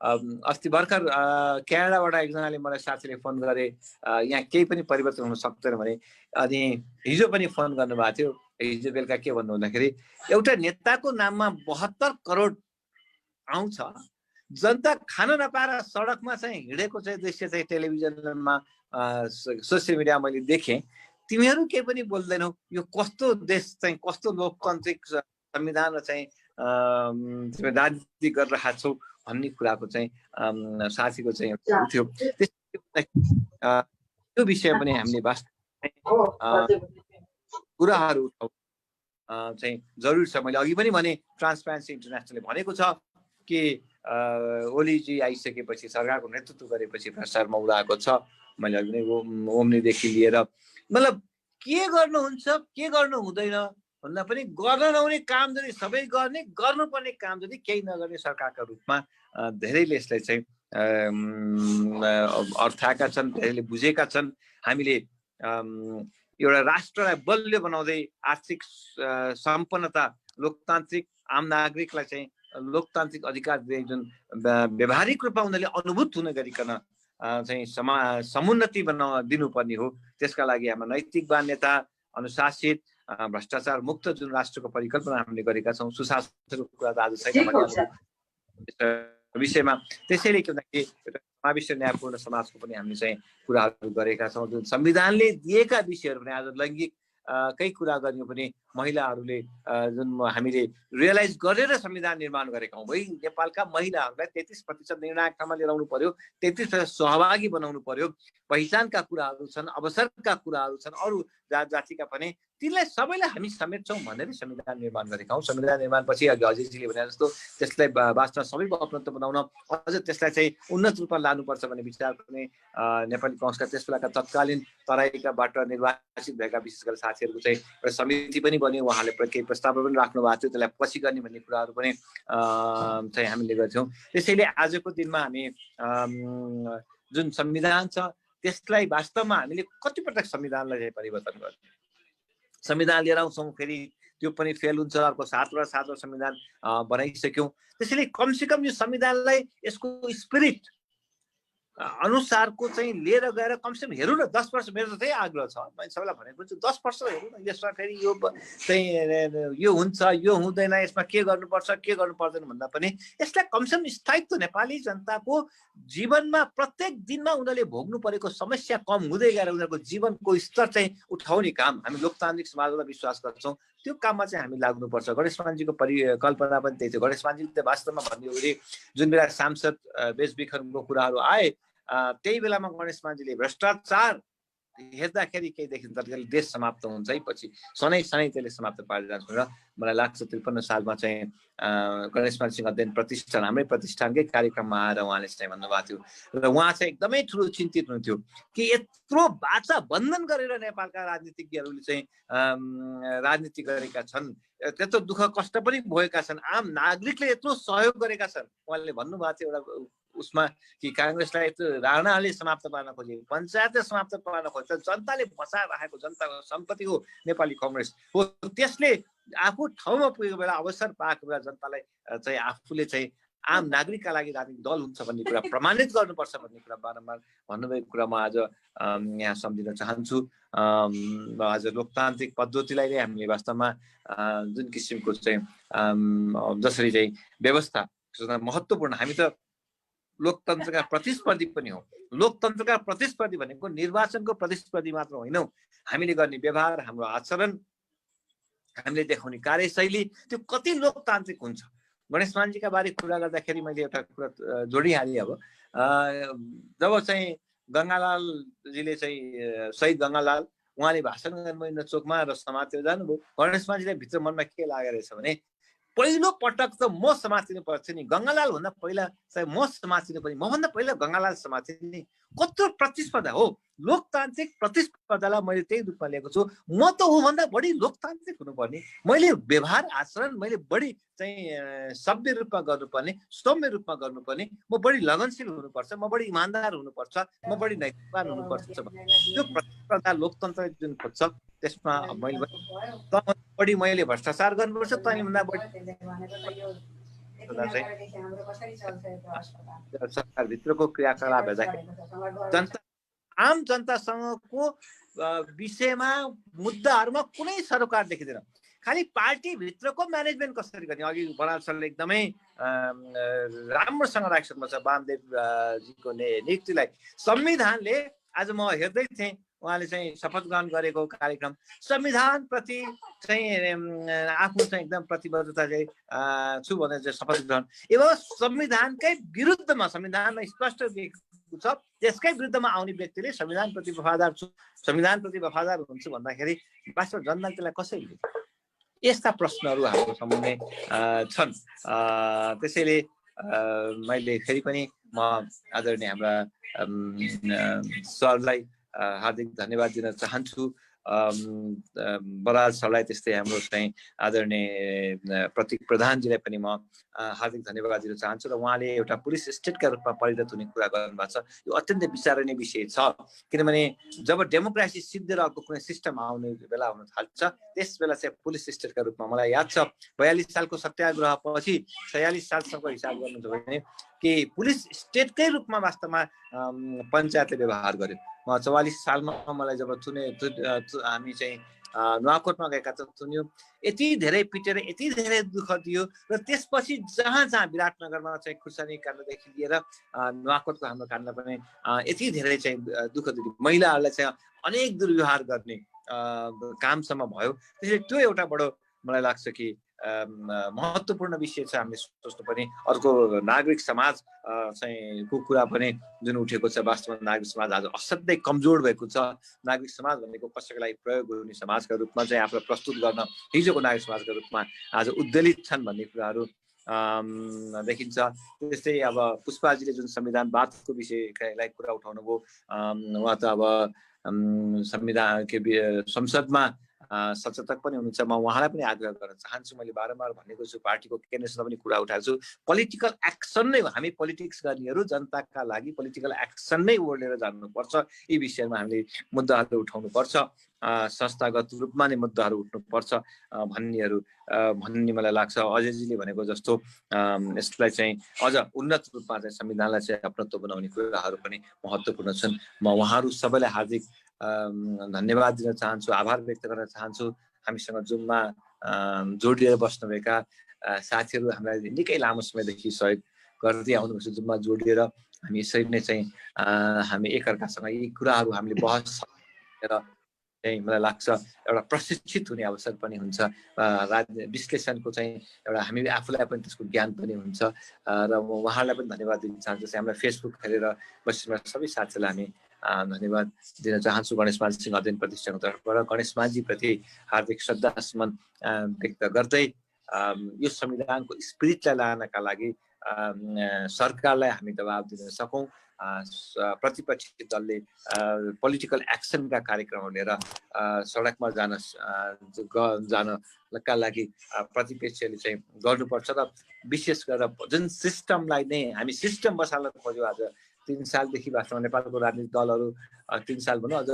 अस्ति भर्खर क्यानाडाबाट एकजनाले मलाई साथीले फोन गरे, यहाँ केही पनि परिवर्तन हुन सक्दैन भने। अनि हिजो पनि फोन गर्नुभएको थियो। हिजो बेलुका के भन्नु भन्दाखेरि एउटा नेताको नाममा 72 करोड आउँछ, जनता खान नपाएर सडकमा चाहिँ हिँडेको चाहिँ दृश्य चाहिँ टेलिभिजनमा सोसियल मिडिया मैले देखेँ। तिमीहरू केही पनि बोल्दैनौ, यो कस्तो देश चाहिँ, कस्तो लोकतान्त्रिक संविधान चाहिँ तिमी राजनीति गरिरहेका छौ भन्ने कुराको चाहिँ साथीको चाहिँ थियो। त्यो विषय पनि हामीले वास्तवमा कुराहरू चाहिँ जरुरी छ। मैले अघि पनि भने ट्रान्सपेरेन्सी इन्टरनेसनलले भनेको छ कि ओलीजी आइसकेपछि, सरकारको नेतृत्व गरेपछि भ्रष्टाचारमा उडाएको छ। मैले अघि नै ओम्नीदेखि लिएर मतलब के गर्नुहुन्छ के गर्नु हुँदैन भन्दा पनि गर्न नहुने काम जति सबै गर्ने, गर्नुपर्ने काम जति केही नगर्ने सरकारका रूपमा धेरैले यसलाई चाहिँ अर्थाएका छन्, धेरैले बुझेका छन्। हामीले एउटा राष्ट्रलाई बलियो बनाउँदै आर्थिक सम्पन्नता, लोकतान्त्रिक आम नागरिकलाई चाहिँ लोकतान्त्रिक अधिकार दिने जुन व्यावहारिक रूपमा उनीहरूले अनुभूत हुने गरिकन चाहिँ समुन्नति दिनुपर्ने हो। त्यसका लागि हाम्रो नैतिक मान्यता, अनुशासित, भ्रष्टाचार मुक्त जुन राष्ट्रको परिकल्पना हामीले गरेका छौँ, सुशासनको कुरा त आज छैन विषयमा। त्यसैले के भन्दाखेरि एउटा समावेशी न्यायपूर्ण समाजको पनि हामीले चाहिँ कुराहरू गरेका छौँ। जुन संविधानले दिएका विषयहरू पनि आज लैङ्गिक केही कुरा गर्ने पनि महिलाहरूले जुन हामीले रियलाइज गरेर संविधान निर्माण गरेका हौँ। है नेपालका महिलाहरूलाई 33% निर्णायक ठाउँमा लिएर आउनु पर्यो, 33% सहभागी बनाउनु पर्यो, पहिचानका कुराहरू छन्, अवसरका कुराहरू छन्, अरू जात जातिका पनि तिनलाई सबैलाई हामी समेट्छौँ भनेर संविधान निर्माण गरेका हौँ। संविधान निर्माणपछि अघि अजयजीले भने जस्तो त्यसलाई वास्तवमा सबैको अपनत्व बनाउन, अझ त्यसलाई चाहिँ उन्नत रूपमा लानुपर्छ भन्ने विचार पनि नेपाली काङ्ग्रेसका त्यस बेलाका तत्कालीन तराईकाबाट निर्वाचित भएका विशेष गरेर साथीहरूको चाहिँ एउटा समिति पनि बन्यो। उहाँले केही प्रस्ताव पनि राख्नु भएको थियो, त्यसलाई पछि गर्ने भन्ने कुराहरू पनि चाहिँ हामीले गर्थ्यौँ। त्यसैले आजको दिनमा हामी जुन संविधान छ त्यसलाई वास्तवमा हामीले कतिपटक संविधानलाई चाहिँ परिवर्तन गर्ने, संविधान लिएर आउँछौँ, फेरि त्यो पनि फेल हुन्छ, अर्को 7वटा संविधान बनाइसक्यौँ। त्यसैले कमसेकम यो संविधानलाई यसको स्पिरिट अनुसारको चाहिँ लिएर गएर कमसेकम हेरौँ न। 10 वर्ष मेरो चाहिँ आग्रह छ, मैले सबैलाई भनेको छु 10 वर्ष हेरौँ न। यसमा फेरि यो चाहिँ यो हुन्छ, यो हुँदैन, यसमा के गर्नुपर्छ के गर्नु पर्दैन भन्दा पनि यसलाई कमसेकम स्थायित्व नेपाली जनताको जीवनमा प्रत्येक दिनमा उनीहरूले भोग्नु परेको समस्या कम हुँदै गएर उनीहरूको जीवनको स्तर चाहिँ उठाउने काम हामी लोकतान्त्रिक समाजमा विश्वास गर्छौँ। त्यो काममा चाहिँ हामी लाग्नुपर्छ। गणेश मानजीको परिकल्पना पनि त्यही थियो। गणेश मानजीले वास्तवमा भन्यो भने जुन बेला सांसद बेचबिखनको कुराहरू आए त्यही बेलामा गणेश मानजीले भ्रष्टाचार हेर्दाखेरि केही देखिन्छ तर देश समाप्त हुन्छ है, पछि सनै त्यसले समाप्त पारेर जान्छ भनेर मलाई लाग्छ। 53 सालमा चाहिँ गणेश मानसिंह अध्ययन प्रतिष्ठान हाम्रै प्रतिष्ठानकै कार्यक्रममा आएर उहाँले चाहिँ भन्नुभएको थियो र उहाँ चाहिँ एकदमै ठुलो चिन्तित हुनुहुन्थ्यो कि यत्रो बाचा बन्धन गरेर नेपालका राजनीतिज्ञहरूले चाहिँ राजनीति गरेका छन्, त्यत्रो दुःख कष्ट पनि भएका छन्, आम नागरिकले यत्रो सहयोग गरेका छन्। उहाँले भन्नुभएको थियो एउटा उसमा कि काङ्ग्रेसलाई राणाले समाप्त पार्न खोजे, पञ्चायतले समाप्त पार्न खोज्छ, जनताले बचाइराखेको जनताको सम्पत्ति हो नेपाली काङ्ग्रेस हो। त्यसले आफू ठाउँमा पुगेको बेला अवसर पाएको बेला जनतालाई चाहिँ आफूले चाहिँ आम नागरिकका लागि राजनीतिक दल हुन्छ भन्ने कुरा प्रमाणित गर्नुपर्छ भन्ने कुरा बारम्बार भन्नुभएको कुरा म आज यहाँ सम्झिन चाहन्छु। आज लोकतान्त्रिक पद्धतिलाई नै हामीले वास्तवमा जुन किसिमको चाहिँ जसरी चाहिँ व्यवस्था महत्त्वपूर्ण, हामी त लोकतन्त्रका प्रतिस्पर्धी पनि हो। लोकतन्त्रका प्रतिस्पर्धी भनेको निर्वाचनको प्रतिस्पर्धी मात्र होइनौँ, हामीले गर्ने व्यवहार, हाम्रो आचरण, हामीले देखाउने कार्यशैली त्यो कति लोकतान्त्रिक हुन्छ। गणेश मानजीका बारे कुरा गर्दाखेरि मैले एउटा कुरा जोडिहालेँ। अब जब चाहिँ गङ्गालालजीले चाहिँ शहीद गङ्गालाल उहाँले भाषण गर्नु चोकमा र समातेर जानुभयो, गणेश मानजीलाई भित्र मनमा के लागेको रहेछ भने पहिलो पटक त म समातिनु पर्छ नि, गङ्गालाल भन्दा पहिला चाहिँ म समातिनु पर्ने, मभन्दा पहिला गङ्गालाल समातिने। कत्रो प्रतिस्पर्धा हो। लोकतान्त्रिक प्रतिस्पर्धालाई मैले त्यही रूपमा लिएको छु। म त ऊभन्दा बढी लोकतान्त्रिक हुनुपर्ने, मैले व्यवहार आचरण मैले बढी चाहिँ सभ्य रूपमा गर्नुपर्ने, सौम्य रूपमा गर्नुपर्ने, म बढी लगनशील हुनुपर्छ, म बढी इमान्दार हुनुपर्छ, म बढी नैतिकवान हुनुपर्छ। त्यो प्रतिस्पर्धा लोकतन्त्र जुन खोज्छ त्यसमा मैले बढी मैले भ्रष्टाचार गर्नुपर्छ, तैँले भन्दा बढी सरकारभित्रको क्रियाकलाप हेर्दाखेरि जनता आम जनतासँगको विषयमा मुद्दाहरूमा कुनै सरोकार देखिँदैन। खालि पार्टीभित्रको म्यानेजमेन्ट कसरी गर्ने, अघि बराल सरले एकदमै राम्रोसँग राखिसक्नु छ वामदेवजीको नियुक्तिलाई। संविधानले आज म हेर्दै थिएँ उहाँले चाहिँ शपथ ग्रहण गरेको कार्यक्रम, संविधानप्रति चाहिँ आफ्नो चाहिँ एकदम प्रतिबद्धता चाहिँ छु भनेर चाहिँ शपथ ग्रहण एवं संविधानकै विरुद्धमा, संविधानमा स्पष्ट लेखेको छ त्यसकै विरुद्धमा आउने व्यक्तिले संविधानप्रति वफादार छु, संविधानप्रति वफादार हुन्छु भन्दाखेरि वास्तव जनताले त्यसलाई कसरी लिन्छ? यस्ता प्रश्नहरू हाम्रो सामुन्ने छन्। त्यसैले मैले फेरि पनि म आदरणीय हाम्रा सरलाई हार्दिक धन्यवाद दिन चाहन्छु। बराल सरलाई, त्यस्तै हाम्रो चाहिँ आदरणीय प्रतीक प्रधानजीलाई पनि म हार्दिक धन्यवाद दिन चाहन्छु। र उहाँले एउटा पुलिस स्टेटका रूपमा परिणत हुने कुरा गर्नुभएको छ। यो अत्यन्तै विचारणीय विषय छ, किनभने जब डेमोक्रेसी सिद्धिएर अर्को कुनै सिस्टम आउने बेला हुन थाल्छ त्यस बेला चाहिँ पुलिस स्टेटका रूपमा मलाई याद छ 42 सालको सत्याग्रह पछि 46 सालसम्मको हिसाब गर्नुहुन्छ भने कि पुलिस स्टेटकै रूपमा वास्तवमा पञ्चायतले व्यवहार गर्यो। म 44 सालमा मलाई जब हामी चाहिँ नुवाकोटमा गएका थुन्यौँ, यति धेरै पिटेर यति धेरै दुःख दियो र त्यसपछि जहाँ जहाँ विराटनगरमा चाहिँ खुर्सानी काण्डदेखि लिएर नुवाकोटको हाम्रो काण्ड पनि यति धेरै चाहिँ दुःख दियो, महिलाहरूलाई चाहिँ अनेक दुर्व्यवहार गर्ने कामसम्म भयो। त्यसैले त्यो एउटा बडो मलाई लाग्छ कि महत्त्वपूर्ण विषय छ हामीले सोच्नुपर्ने। अर्को नागरिक समाज चाहिँ को कुरा पनि जुन उठेको छ, वास्तवमा नागरिक समाज आज असाध्यै कमजोर भएको छ। नागरिक समाज भनेको कसैको लागि प्रयोग हुने समाजका रूपमा चाहिँ आफूलाई प्रस्तुत गर्न हिजोको नागरिक समाजका रूपमा आज उद्वेलित छन् भन्ने कुराहरू देखिन्छ। त्यस्तै अब पुष्पाजीले जुन संविधानवादको विषयलाई कुरा उठाउनुभयो, उहाँ त अब संविधान संसदमा सचेतक पनि हुनुहुन्छ। म उहाँलाई पनि आग्रह गर्न चाहन्छु, मैले बारम्बार भनेको छु, पार्टीको केन्द्रसँग पनि कुरा उठाएको छु, पोलिटिकल एक्सन नै हामी पोलिटिक्स गर्नेहरू जनताका लागि पोलिटिकल एक्सन नै ओर्लेर जानुपर्छ। यी विषयमा हामीले मुद्दाहरू उठाउनुपर्छ, संस्थागत रूपमा नै मुद्दाहरू उठ्नुपर्छ भन्ने मलाई लाग्छ। अजयजीले भनेको जस्तो यसलाई चाहिँ अझ उन्नत रूपमा चाहिँ संविधानलाई चाहिँ अपनत्व बनाउने कुराहरू पनि महत्त्वपूर्ण छन्। म उहाँहरू सबैलाई हार्दिक धन्यवाद दिन चाहन्छु, आभार व्यक्त गर्न चाहन्छु। हामीसँग जुममा जोडिएर बस्नुभएका साथीहरू हामीलाई निकै लामो समयदेखि सहयोग गर्दै आउनुभएको छ। जुममा जोडिएर हामी यसरी नै चाहिँ हामी एकअर्कासँग यी कुराहरू हामीले बहस र चाहिँ मलाई लाग्छ एउटा प्रशिक्षित हुने अवसर पनि हुन्छ, विश्लेषणको चाहिँ एउटा हामी आफूलाई पनि त्यसको ज्ञान पनि हुन्छ। र म उहाँहरूलाई पनि धन्यवाद दिन चाहन्छु। हामीलाई फेसबुक हेरेर बसिरहेका सबै साथीहरूलाई हामी धन्यवाद दिन चाहन्छु। गणेशमान सिंह अध्ययन प्रतिष्ठानको तर्फबाट गणेशमानजीप्रति हार्दिक श्रद्धासुमन व्यक्त गर्दै यो संविधानको स्पिरिटलाई लानका लागि सरकारलाई हामी दबाब दिन सकौँ। प्रतिपक्षी दलले पोलिटिकल एक्सनका कार्यक्रमहरू लिएर सडकमा जानका लागि प्रतिपक्षले चाहिँ गर्नुपर्छ। र विशेष गरेर जुन सिस्टमलाई नै हामी सिस्टम बसाल्न खोज्यौँ आज 3 सालदेखि वास्तवमा नेपालको राजनीतिक दलहरू 3 साल भनौँ अझ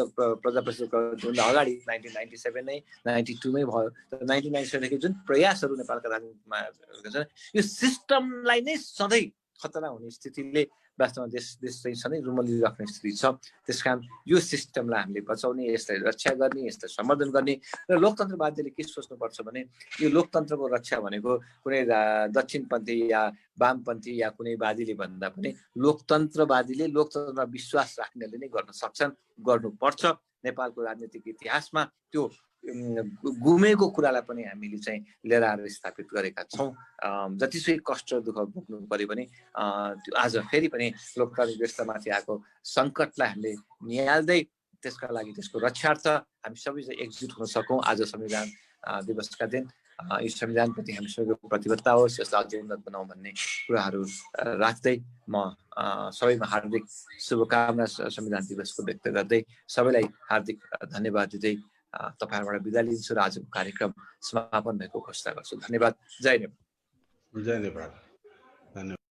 प्रजाप्रभुत्वभन्दा अगाडि 1997 नै 92 मै भयो। 1997 देखि जुन प्रयासहरू नेपालका राजनीतिमा छ यो सिस्टमलाई नै सधैँ खतरा हुने स्थितिले वास्तवमा देश चाहिँ सधैँ रुमलिराख्ने स्थिति छ। त्यसकारण यो सिस्टमलाई हामीले बचाउने, यसलाई रक्षा गर्ने, यसलाई सम्वर्धन गर्ने। र लोकतन्त्रवादीले के सोच्नुपर्छ भने यो लोकतन्त्रको रक्षा भनेको कुनै दक्षिणपन्थी या वामपन्थी या कुनै वादीले भन्दा पनि लोकतन्त्रवादीले लोकतन्त्रमा विश्वास राख्नेले नै गर्न सक्छन्, गर्नुपर्छ। नेपालको राजनीतिक इतिहासमा त्यो गुमेको कुरालाई पनि हामीले चाहिँ लिएर आएर स्थापित गरेका छौँ। जतिसुकै कष्ट दुःख भोग्नु पर्यो भने त्यो आज फेरि पनि लोकतान्त्रिक व्यवस्थामाथि आएको सङ्कटलाई हामीले निहाल्दै त्यसका लागि त्यसको रक्षार्थ हामी सबै एकजुट हुन सकौँ। आज संविधान दिवसका दिन यो संविधानप्रति हामी सबैको प्रतिबद्धता होस्, यसलाई अझै उन्नत बनाऊ भन्ने कुराहरू राख्दै म सबैमा हार्दिक शुभकामना संविधान दिवसको व्यक्त गर्दै सबैलाई हार्दिक धन्यवाद दिँदै तपाईहरुबाट बिदा लिन्छु र आजको कार्यक्रम समापन भएको घोषणा गर्छु। धन्यवाद। जय नेपाल। जय नेपाल। धन्यवाद।